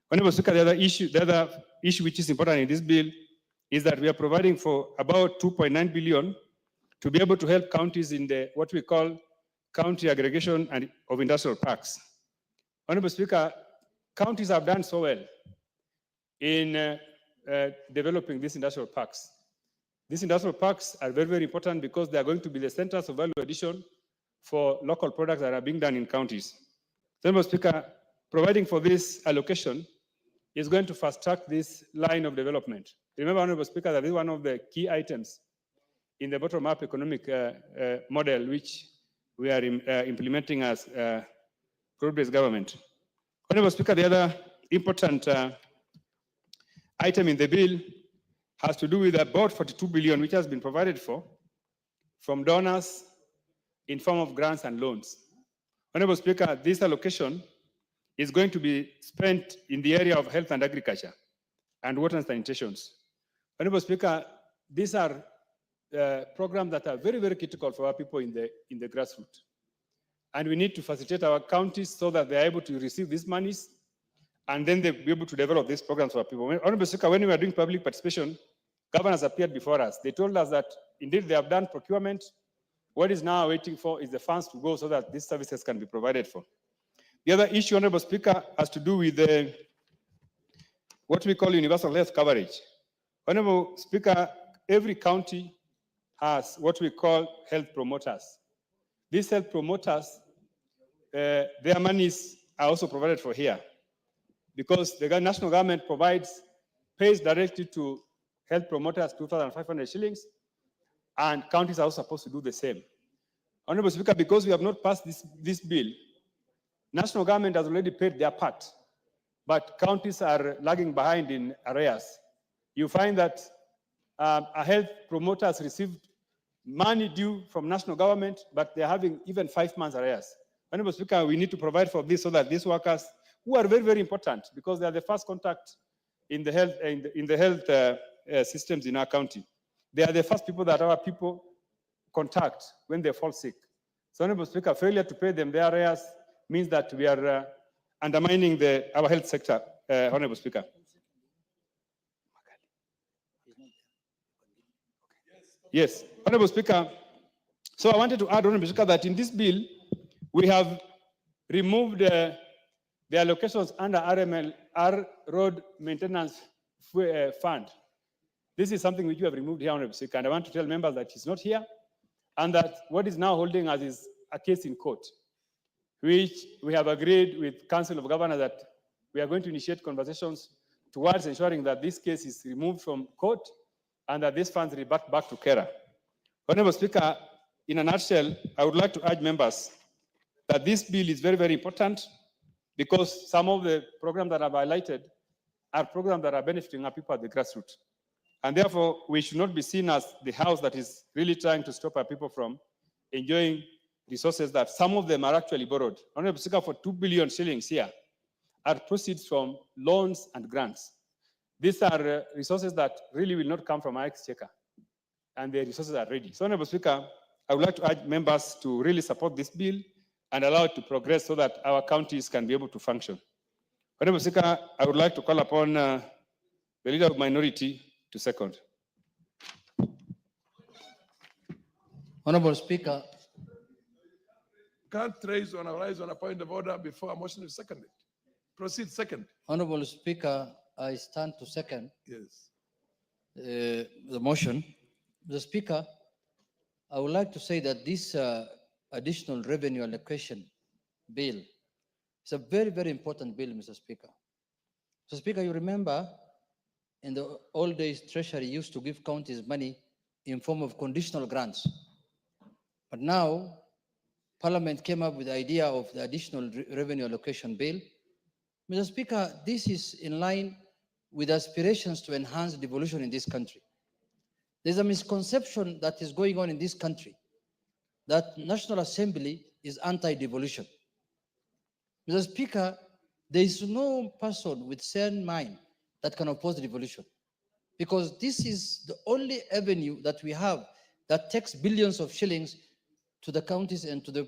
Honorable Speaker, the other issue which is important in this bill is that we are providing for about 2.9 billion to be able to help counties in what we call county aggregation of industrial parks. Honorable Speaker, counties have done so well in developing these industrial parks. These industrial parks are very, very important because they are going to be the centers of value addition for local products that are being done in counties. Honorable Speaker, providing for this allocation is going to fast track this line of development. Remember, Honorable Speaker, that this is one of the key items in the bottom-up economic model which we are implementing as broad-based government. Honorable Speaker, the other important item in the bill has to do with about 42 billion which has been provided for from donors in form of grants and loans. Honorable Speaker, this allocation is going to be spent in the area of health and agriculture and water and sanitation. Honorable Speaker, these are programs that are very, very critical for our people in the grassroots. And we need to facilitate our counties so that they are able to receive these monies and then they'll be able to develop these programs for our people. Honorable Speaker, when we were doing public participation, governors appeared before us. They told us that indeed they have done procurement. What is now waiting for is the funds to go so that these services can be provided for. The other issue, Honorable Speaker, has to do with what we call universal health coverage. Honorable Speaker, every county has what we call health promoters. These health promoters, their monies are also provided for here because the national government pays directly to health promoters 2,500 shillings, and counties are also supposed to do the same. Honorable Speaker, because we have not passed this bill, national government has already paid their part, but counties are lagging behind in arrears. You find that a health promoter has received money due from national government, but they're having even 5 months arrears. Honorable Speaker, we need to provide for this so that these workers, who are very, very important because they are the first contact in the health systems in our county. They are the first people that our people contact when they fall sick. So, Honorable Speaker, failure to pay them their arrears means that we are undermining our health sector, Honorable Speaker. Yes, Honorable Speaker. So I wanted to add, Honorable Speaker, that in this bill, we have removed the allocations under RMLR Road Maintenance Fund. This is something which you have removed here, Honorable Speaker, and I want to tell members that it's not here, and that what is now holding us is a case in court, which we have agreed with Council of Governors that we are going to initiate conversations towards ensuring that this case is removed from court and that these funds revert back to KERA. Honorable Speaker, in a nutshell, I would like to urge members that this bill is very, very important because some of the programs that I've highlighted are programs that are benefiting our people at the grassroots. And therefore, we should not be seen as the house that is really trying to stop our people from enjoying resources that some of them are actually borrowed. Honorable Speaker, for 2 billion shillings here are proceeds from loans and grants. These are resources that really will not come from our exchequer, and the resources are ready. So, Honorable Speaker, I would like to urge members to really support this bill and allow it to progress so that our counties can be able to function. Honorable Speaker, I would like to call upon the Leader of Minority to second. Honorable Speaker. Can't raise on a point of order before a motion is seconded. Proceed second. Honorable Speaker, I stand to second. Yes. The motion. The Speaker, I would like to say that this additional revenue allocation bill is a very, very important bill, Mr. Speaker. Mr. Speaker, you remember in the old days, Treasury used to give counties money in form of conditional grants. But now, Parliament came up with the idea of the additional revenue allocation bill. Mr. Speaker, this is in line with aspirations to enhance devolution in this country. There's a misconception that is going on in this country that National Assembly is anti-devolution. Mr. Speaker, there is no person with sane mind that can oppose devolution, because this is the only avenue that we have that takes billions of shillings to the counties and to the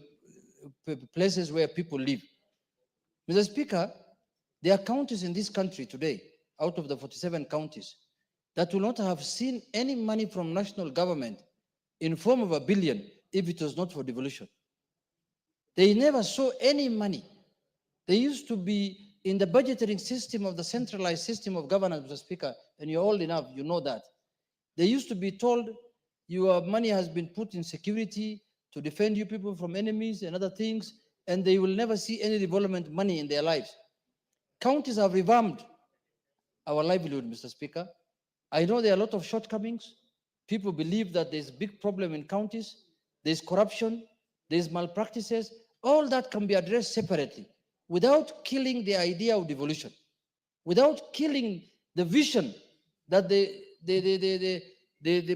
places where people live. Mr. Speaker, there are counties in this country today, out of the 47 counties, that will not have seen any money from national government in form of $1 billion if it was not for devolution. They never saw any money. They used to be in the budgeting system of the centralized system of governance, Mr. Speaker, and you're old enough, you know that. They used to be told your money has been put in security to defend you people from enemies and other things, and they will never see any development money in their lives. Counties have revamped our livelihood, Mr. Speaker. I know there are a lot of shortcomings. People believe that there's a big problem in counties. There's corruption, there's malpractices. All that can be addressed separately without killing the idea of devolution, without killing the vision that the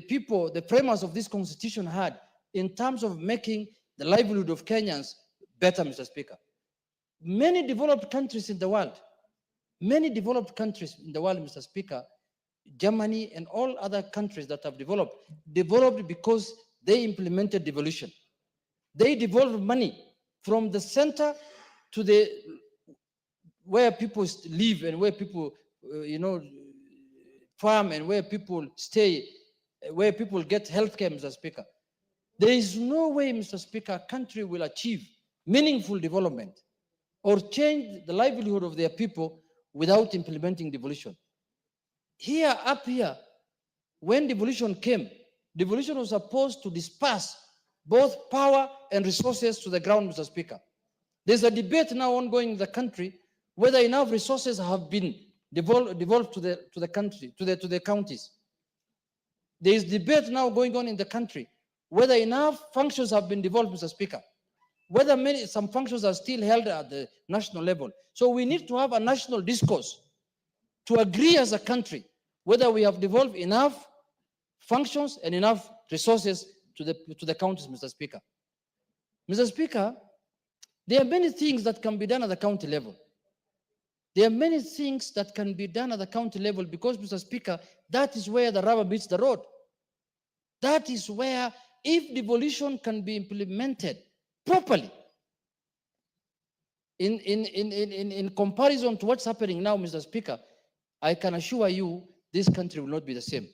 people, the framers of this constitution had in terms of making the livelihood of Kenyans better, Mr. Speaker. Many developed countries in the world, Mr. Speaker, Germany and all other countries that have developed because they implemented devolution. They devolved money from the center to where people live and where people, farm and where people stay, where people get healthcare, Mr. Speaker. There is no way, Mr. Speaker, a country will achieve meaningful development or change the livelihood of their people without implementing devolution. Up here, when devolution came, devolution was supposed to disperse both power and resources to the ground, Mr. Speaker. There's a debate now ongoing in the country whether enough resources have been devolved to the country, to the counties. There is debate now going on in the country whether enough functions have been devolved, Mr. Speaker, whether some functions are still held at the national level. So we need to have a national discourse to agree as a country whether we have devolved enough functions and enough resources to the counties, Mr. Speaker. Mr. Speaker, there are many things that can be done at the county level. There are many things that can be done at the county level because, Mr. Speaker, that is where the rubber meets the road. That is where, if devolution can be implemented properly, in comparison to what's happening now, Mr. Speaker, I can assure you this country will not be the same.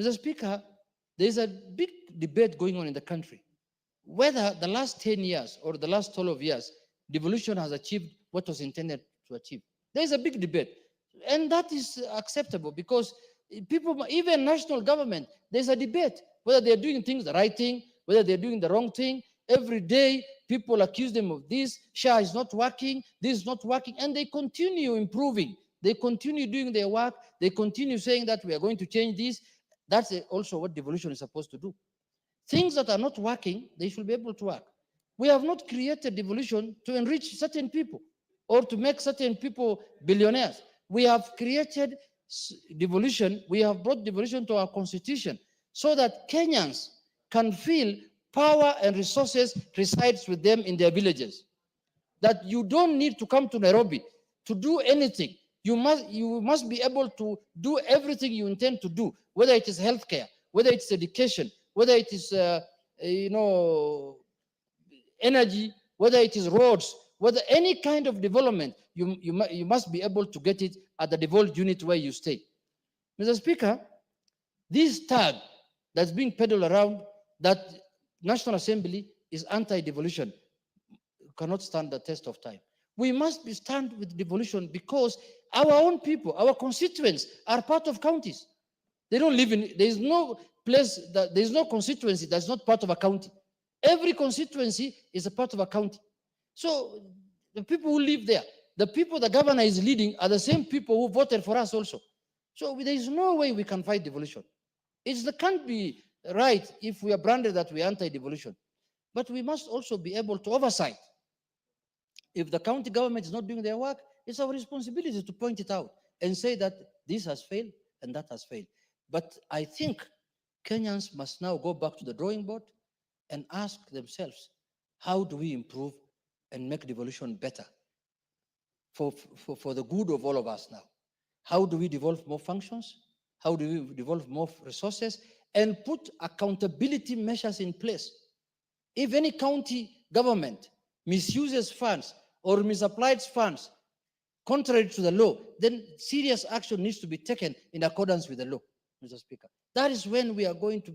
Mr. Speaker, there is a big debate going on in the country whether the last 10 years or the last 12 years, devolution has achieved what was intended to achieve. There is a big debate, and that is acceptable because people, even national government, there's a debate whether they're doing things the right thing, whether they're doing the wrong thing. Every day, people accuse them of this, SHA is not working, this is not working, and they continue improving. They continue doing their work. They continue saying that we are going to change this. That's also what devolution is supposed to do. Things that are not working, they should be able to work. We have not created devolution to enrich certain people or to make certain people billionaires. We have created devolution, we have brought devolution to our constitution so that Kenyans can feel power and resources resides with them in their villages. That you don't need to come to Nairobi to do anything. You must be able to do everything you intend to do, whether it is healthcare, whether it's education, whether it is energy, whether it is roads, whether any kind of development, you must be able to get it at the devolved unit where you stay. Mr. Speaker, this tag that's being peddled around that National Assembly is anti-devolution cannot stand the test of time. We must stand with devolution because our own people, our constituents are part of counties. They don't live in, there is no place, there is no constituency that's not part of a county. Every constituency is a part of a county. So the people who live there, the people the governor is leading are the same people who voted for us also. So there is no way we can fight devolution. It can't be right if we are branded that we are anti-devolution. But we must also be able to oversight. If the county government is not doing their work, it's our responsibility to point it out and say that this has failed and that has failed. But I think Kenyans must now go back to the drawing board and ask themselves, how do we improve and make devolution better for the good of all of us now? How do we devolve more functions? How do we devolve more resources and put accountability measures in place? If any county government misuses funds or misapplies funds contrary to the law, then serious action needs to be taken in accordance with the law, Mr. Speaker. That is when we are going to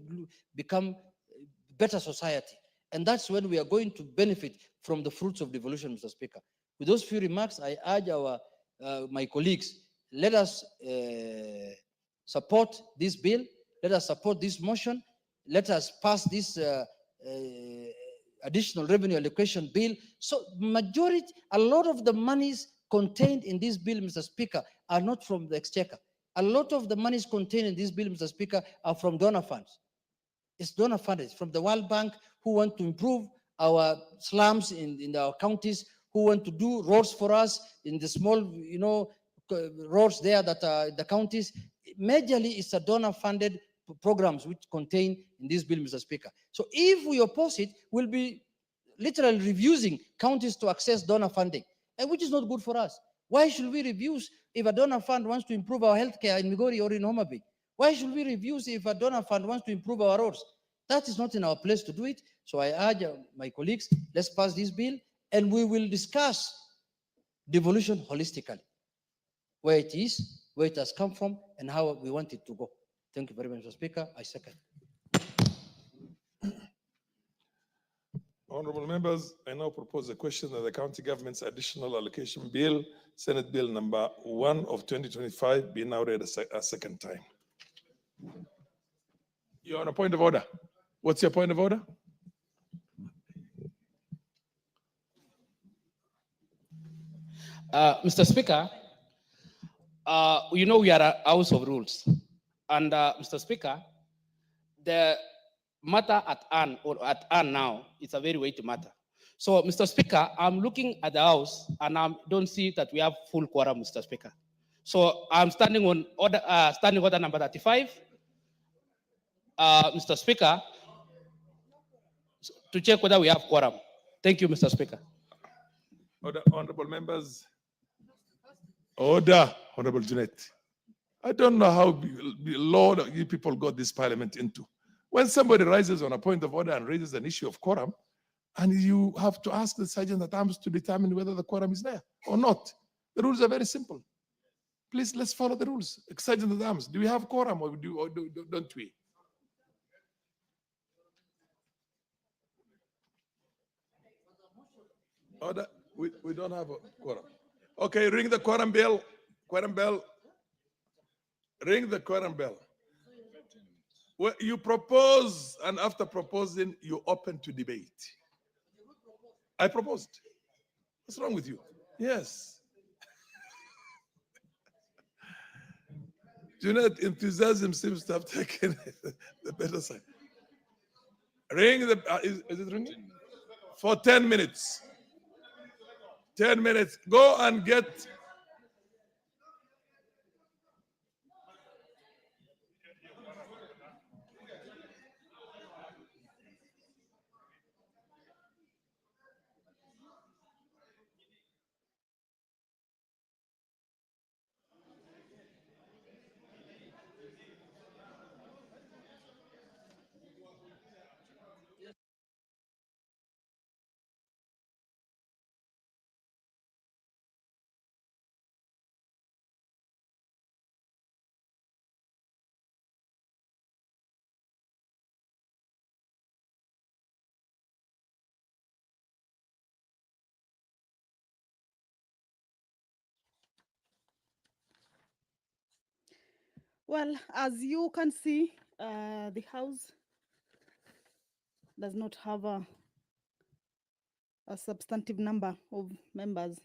become a better society. And that's when we are going to benefit from the fruits of devolution, Mr. Speaker. With those few remarks, I urge my colleagues, let us support this bill. Let us support this motion. Let us pass this additional revenue allocation bill. So majority, a lot of the monies contained in this bill, Mr. Speaker, are not from the exchequer. A lot of the monies contained in this bill, Mr. Speaker, are from donor funds. It's donor funds from the World Bank who want to improve our slums in our counties, who want to do roads for us in the small, roads there that are in the counties. Majorly, it's a donor-funded programs which contain in this bill, Mr. Speaker. So if we oppose it, we'll be literally refusing counties to access donor funding, and which is not good for us. Why should we refuse if a donor fund wants to improve our healthcare in Migori or in Homa Bay? Why should we refuse if a donor fund wants to improve our roads? That is not in our place to do it. So I urge my colleagues, let's pass this bill, and we will discuss devolution holistically, where it is, where it has come from, and how we want it to go. Thank you very much, Mr. Speaker. I second. Honorable members, I now propose a question that the county government's additional allocation bill, Senate Bill number 1 of 2025, be now read a second time. You're on a point of order. What's your point of order? Mr. Speaker, we are a house of rules. And Mr. Speaker, the matter at hand now is a very weighty matter. So, Mr. Speaker, I'm looking at the House and I don't see that we have full quorum, Mr. Speaker. So I'm standing on order, standing order number 35. Mr. Speaker, to check whether we have quorum. Thank you, Mr. Speaker. Honorable members, Order, Honorable Junet. I don't know how Lord you people got this parliament into. When somebody rises on a point of order and raises an issue of quorum, and you have to ask the sergeant at arms to determine whether the quorum is there or not. The rules are very simple. Please, let's follow the rules. Sergeant at arms, do we have quorum or don't we? Order. We don't have a quorum. Okay, ring the quorum bell. Quorum bell. Ring the quorum bell. Well, you propose, and after proposing, you open to debate. I proposed. What's wrong with you? Yes. Junet, enthusiasm seems to have taken the better side. Ring the, is it ringing? For 10 minutes. 10 minutes. Go and get. Well, as you can see, the House does not have a substantive number of members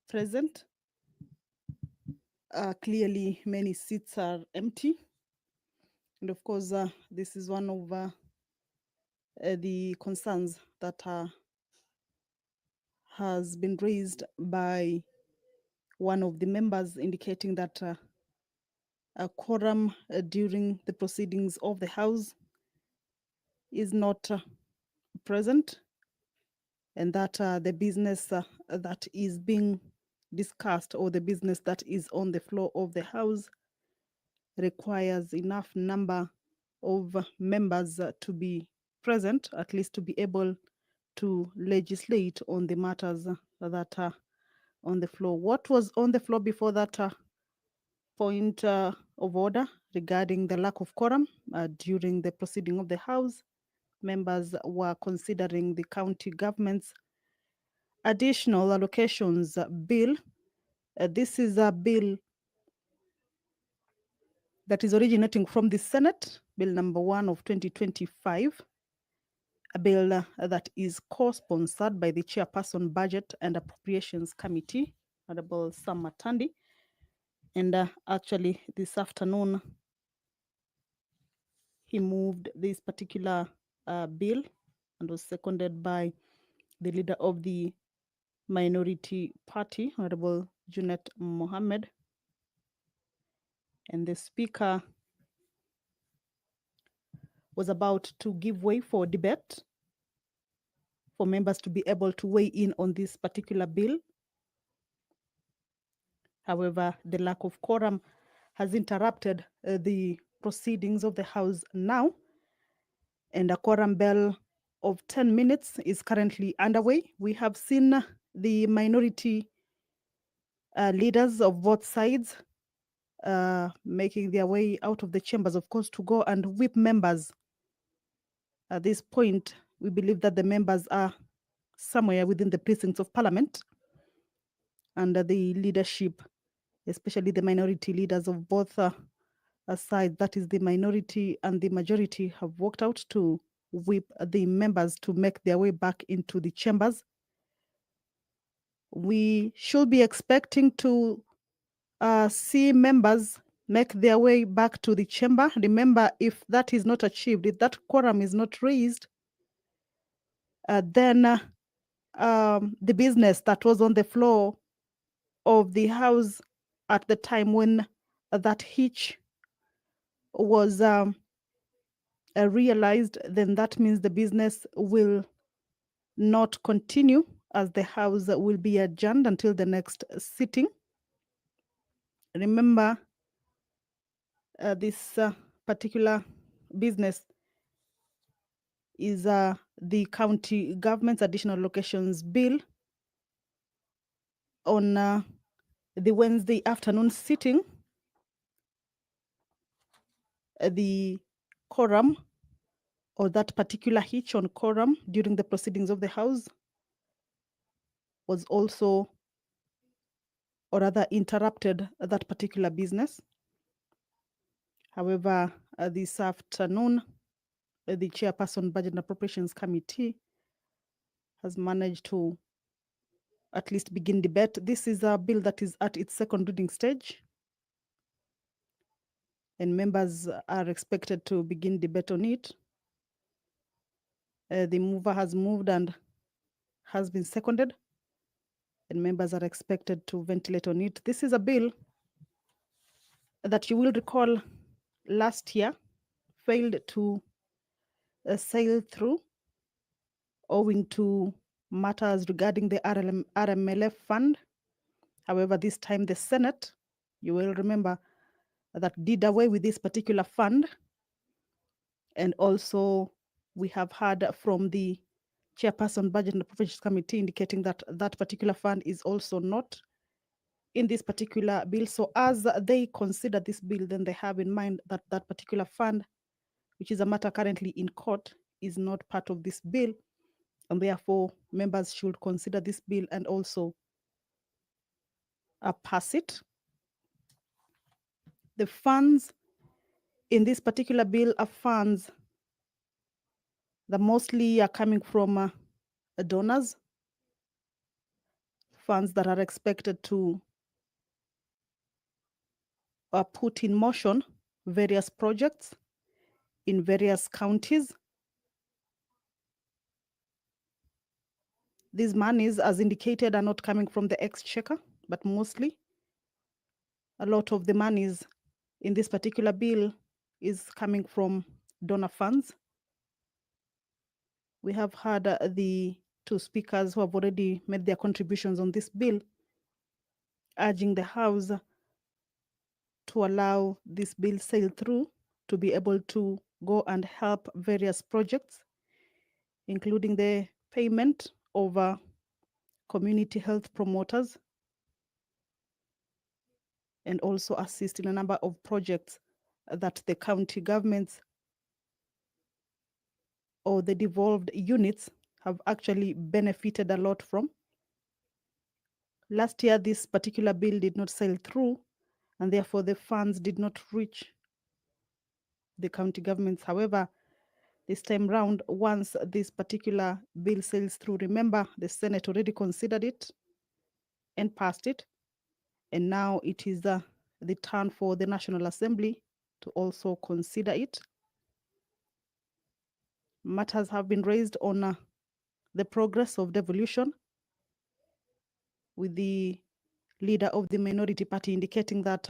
present. Clearly, many seats are empty. And of course, this is one of the concerns that has been raised by one of the members, indicating that a quorum during the proceedings of the House is not present, and that the business that is being discussed, or the business that is on the floor of the House, requires enough number of members to be present, at least to be able to legislate on the matters that are on the floor. What was on the floor before that point of order regarding the lack of quorum during the proceeding of the House? Members were considering the county government's additional allocations bill. This is a bill that is originating from the Senate, Bill number 1 of 2025, a bill that is co-sponsored by the Chairperson Budget and Appropriations Committee, Honorable Sam Matandi. And actually this afternoon, he moved this particular bill and was seconded by the leader of the minority party, Honorable Junet Mohammed. And the speaker was about to give way for debate for members to be able to weigh in on this particular bill. However, the lack of quorum has interrupted the proceedings of the House now, and a quorum bell of 10 minutes is currently underway. We have seen the minority leaders of both sides making their way out of the chambers, of course, to go and whip members. At this point, we believe that the members are somewhere within the precincts of Parliament, and the leadership, especially the minority leaders of both sides, that is the minority and the majority, have walked out to whip the members to make their way back into the chambers. We should be expecting to see members make their way back to the chamber. Remember, if that is not achieved, if that quorum is not raised, then the business that was on the floor of the House at the time when that hitch was realized, then that means the business will not continue, as the House will be adjourned until the next sitting. remember this particular business is the county government's additional locations bill. On the Wednesday afternoon sitting, the quorum or that particular hitch on quorum during the proceedings of the House was also, or rather interrupted that particular business. However, this afternoon, the chairperson Budget and Appropriations Committee has managed to at least begin debate. This is a bill that is at its second reading stage, and members are expected to begin debate on it. The mover has moved and has been seconded, and members are expected to ventilate on it. This is a bill that you will recall last year failed to sail through owing to matters regarding the RMLF fund. However, this time the Senate, you will remember, that did away with this particular fund. And also we have heard from the chairperson Budget and Appropriations Committee indicating that that particular fund is also not in this particular bill. So as they consider this bill, then they have in mind that that particular fund, which is a matter currently in court, is not part of this bill. And therefore, members should consider this bill and also pass it. The funds in this particular bill are funds that mostly are coming from donors, funds that are expected to put in motion various projects in various counties. These monies, as indicated, are not coming from the exchequer, but mostly a lot of the monies in this particular bill is coming from donor funds. We have had the two speakers who have already made their contributions on this bill, urging the House to allow this bill sail through to be able to go and help various projects, including the payment of community health promoters, and also assist in a number of projects that the county governments or the devolved units have actually benefited a lot from. Last year, this particular bill did not sail through, and therefore the funds did not reach the county governments. However, this time round, once this particular bill sails through, remember the Senate already considered it and passed it, and now it is the turn for the National Assembly to also consider it. Matters have been raised on the progress of devolution, with the leader of the minority party indicating that,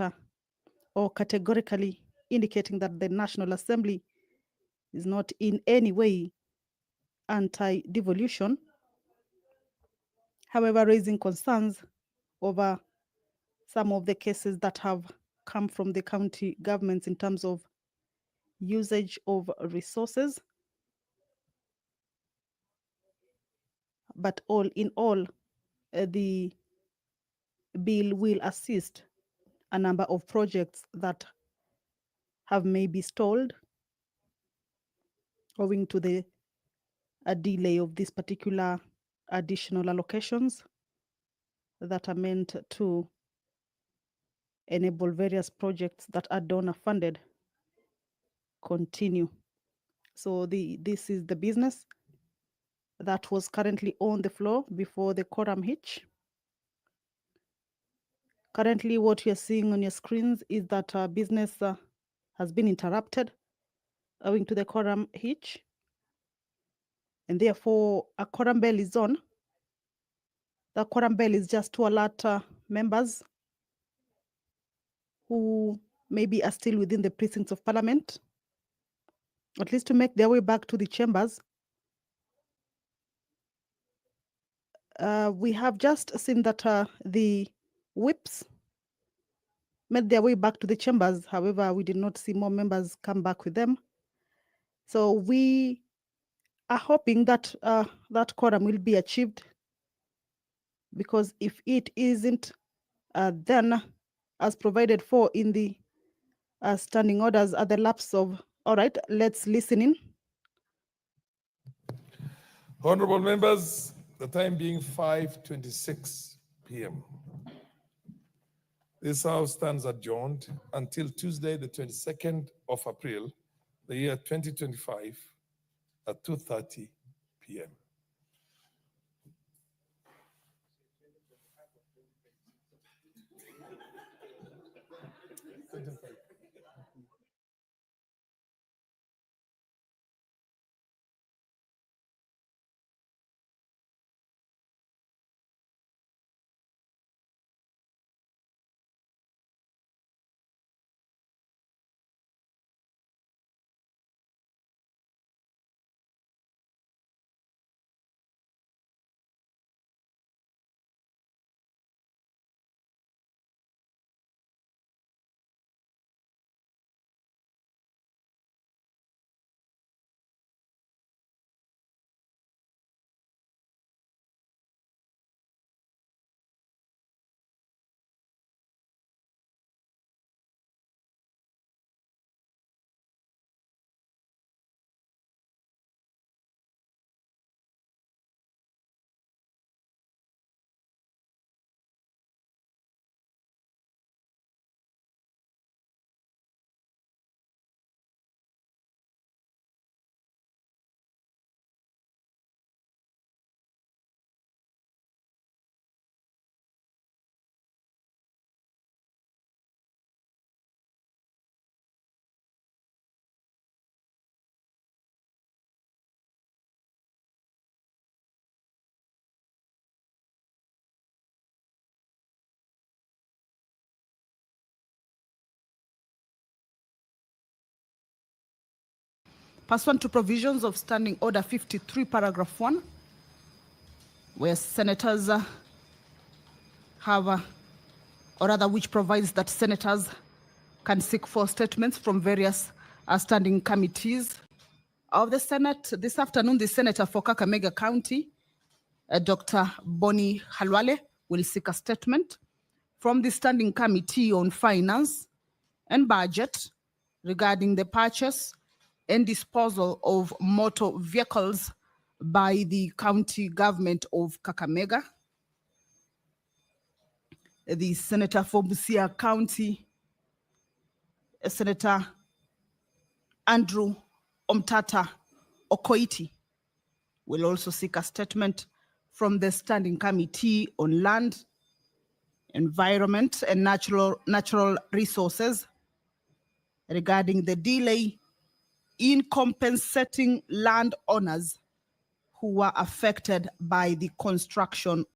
or categorically indicating that the National Assembly is not in any way anti-devolution. However, raising concerns over some of the cases that have come from the county governments in terms of usage of resources. But all in all, the bill will assist a number of projects that have maybe stalled owing to the delay of this particular additional allocations that are meant to enable various projects that are donor funded continue. So this is the business that was currently on the floor before the quorum hitch. Currently, what you're seeing on your screens is that business has been interrupted owing to the quorum hitch, and therefore a quorum bell is on. The quorum bell is just to alert members who maybe are still within the precincts of Parliament, at least to make their way back to the chambers. We have just seen that the whips made their way back to the chambers. However, we did not see more members come back with them. So we are hoping that that quorum will be achieved, because if it isn't, then as provided for in the standing orders at the lapse of, all right, let's listen in. Honorable members, the time being 5:26 p.m. This House stands adjourned until Tuesday, the 22nd of April, the year 2025 at 2:30 p.m. Pursuant to provisions of Standing Order 53, paragraph 1, where senators have, or rather which provides that senators can seek for statements from various standing committees of the Senate. This afternoon, the Senator for Kakamega County, Dr. Bonnie Halwale, will seek a statement from the Standing Committee on Finance and Budget regarding the purchase and disposal of motor vehicles by the county government of Kakamega. The Senator for Busia County, Senator Andrew Omtata Okoiti, will also seek a statement from the Standing Committee on Land, Environment and Natural Resources regarding the delay in compensating landowners who were affected by the construction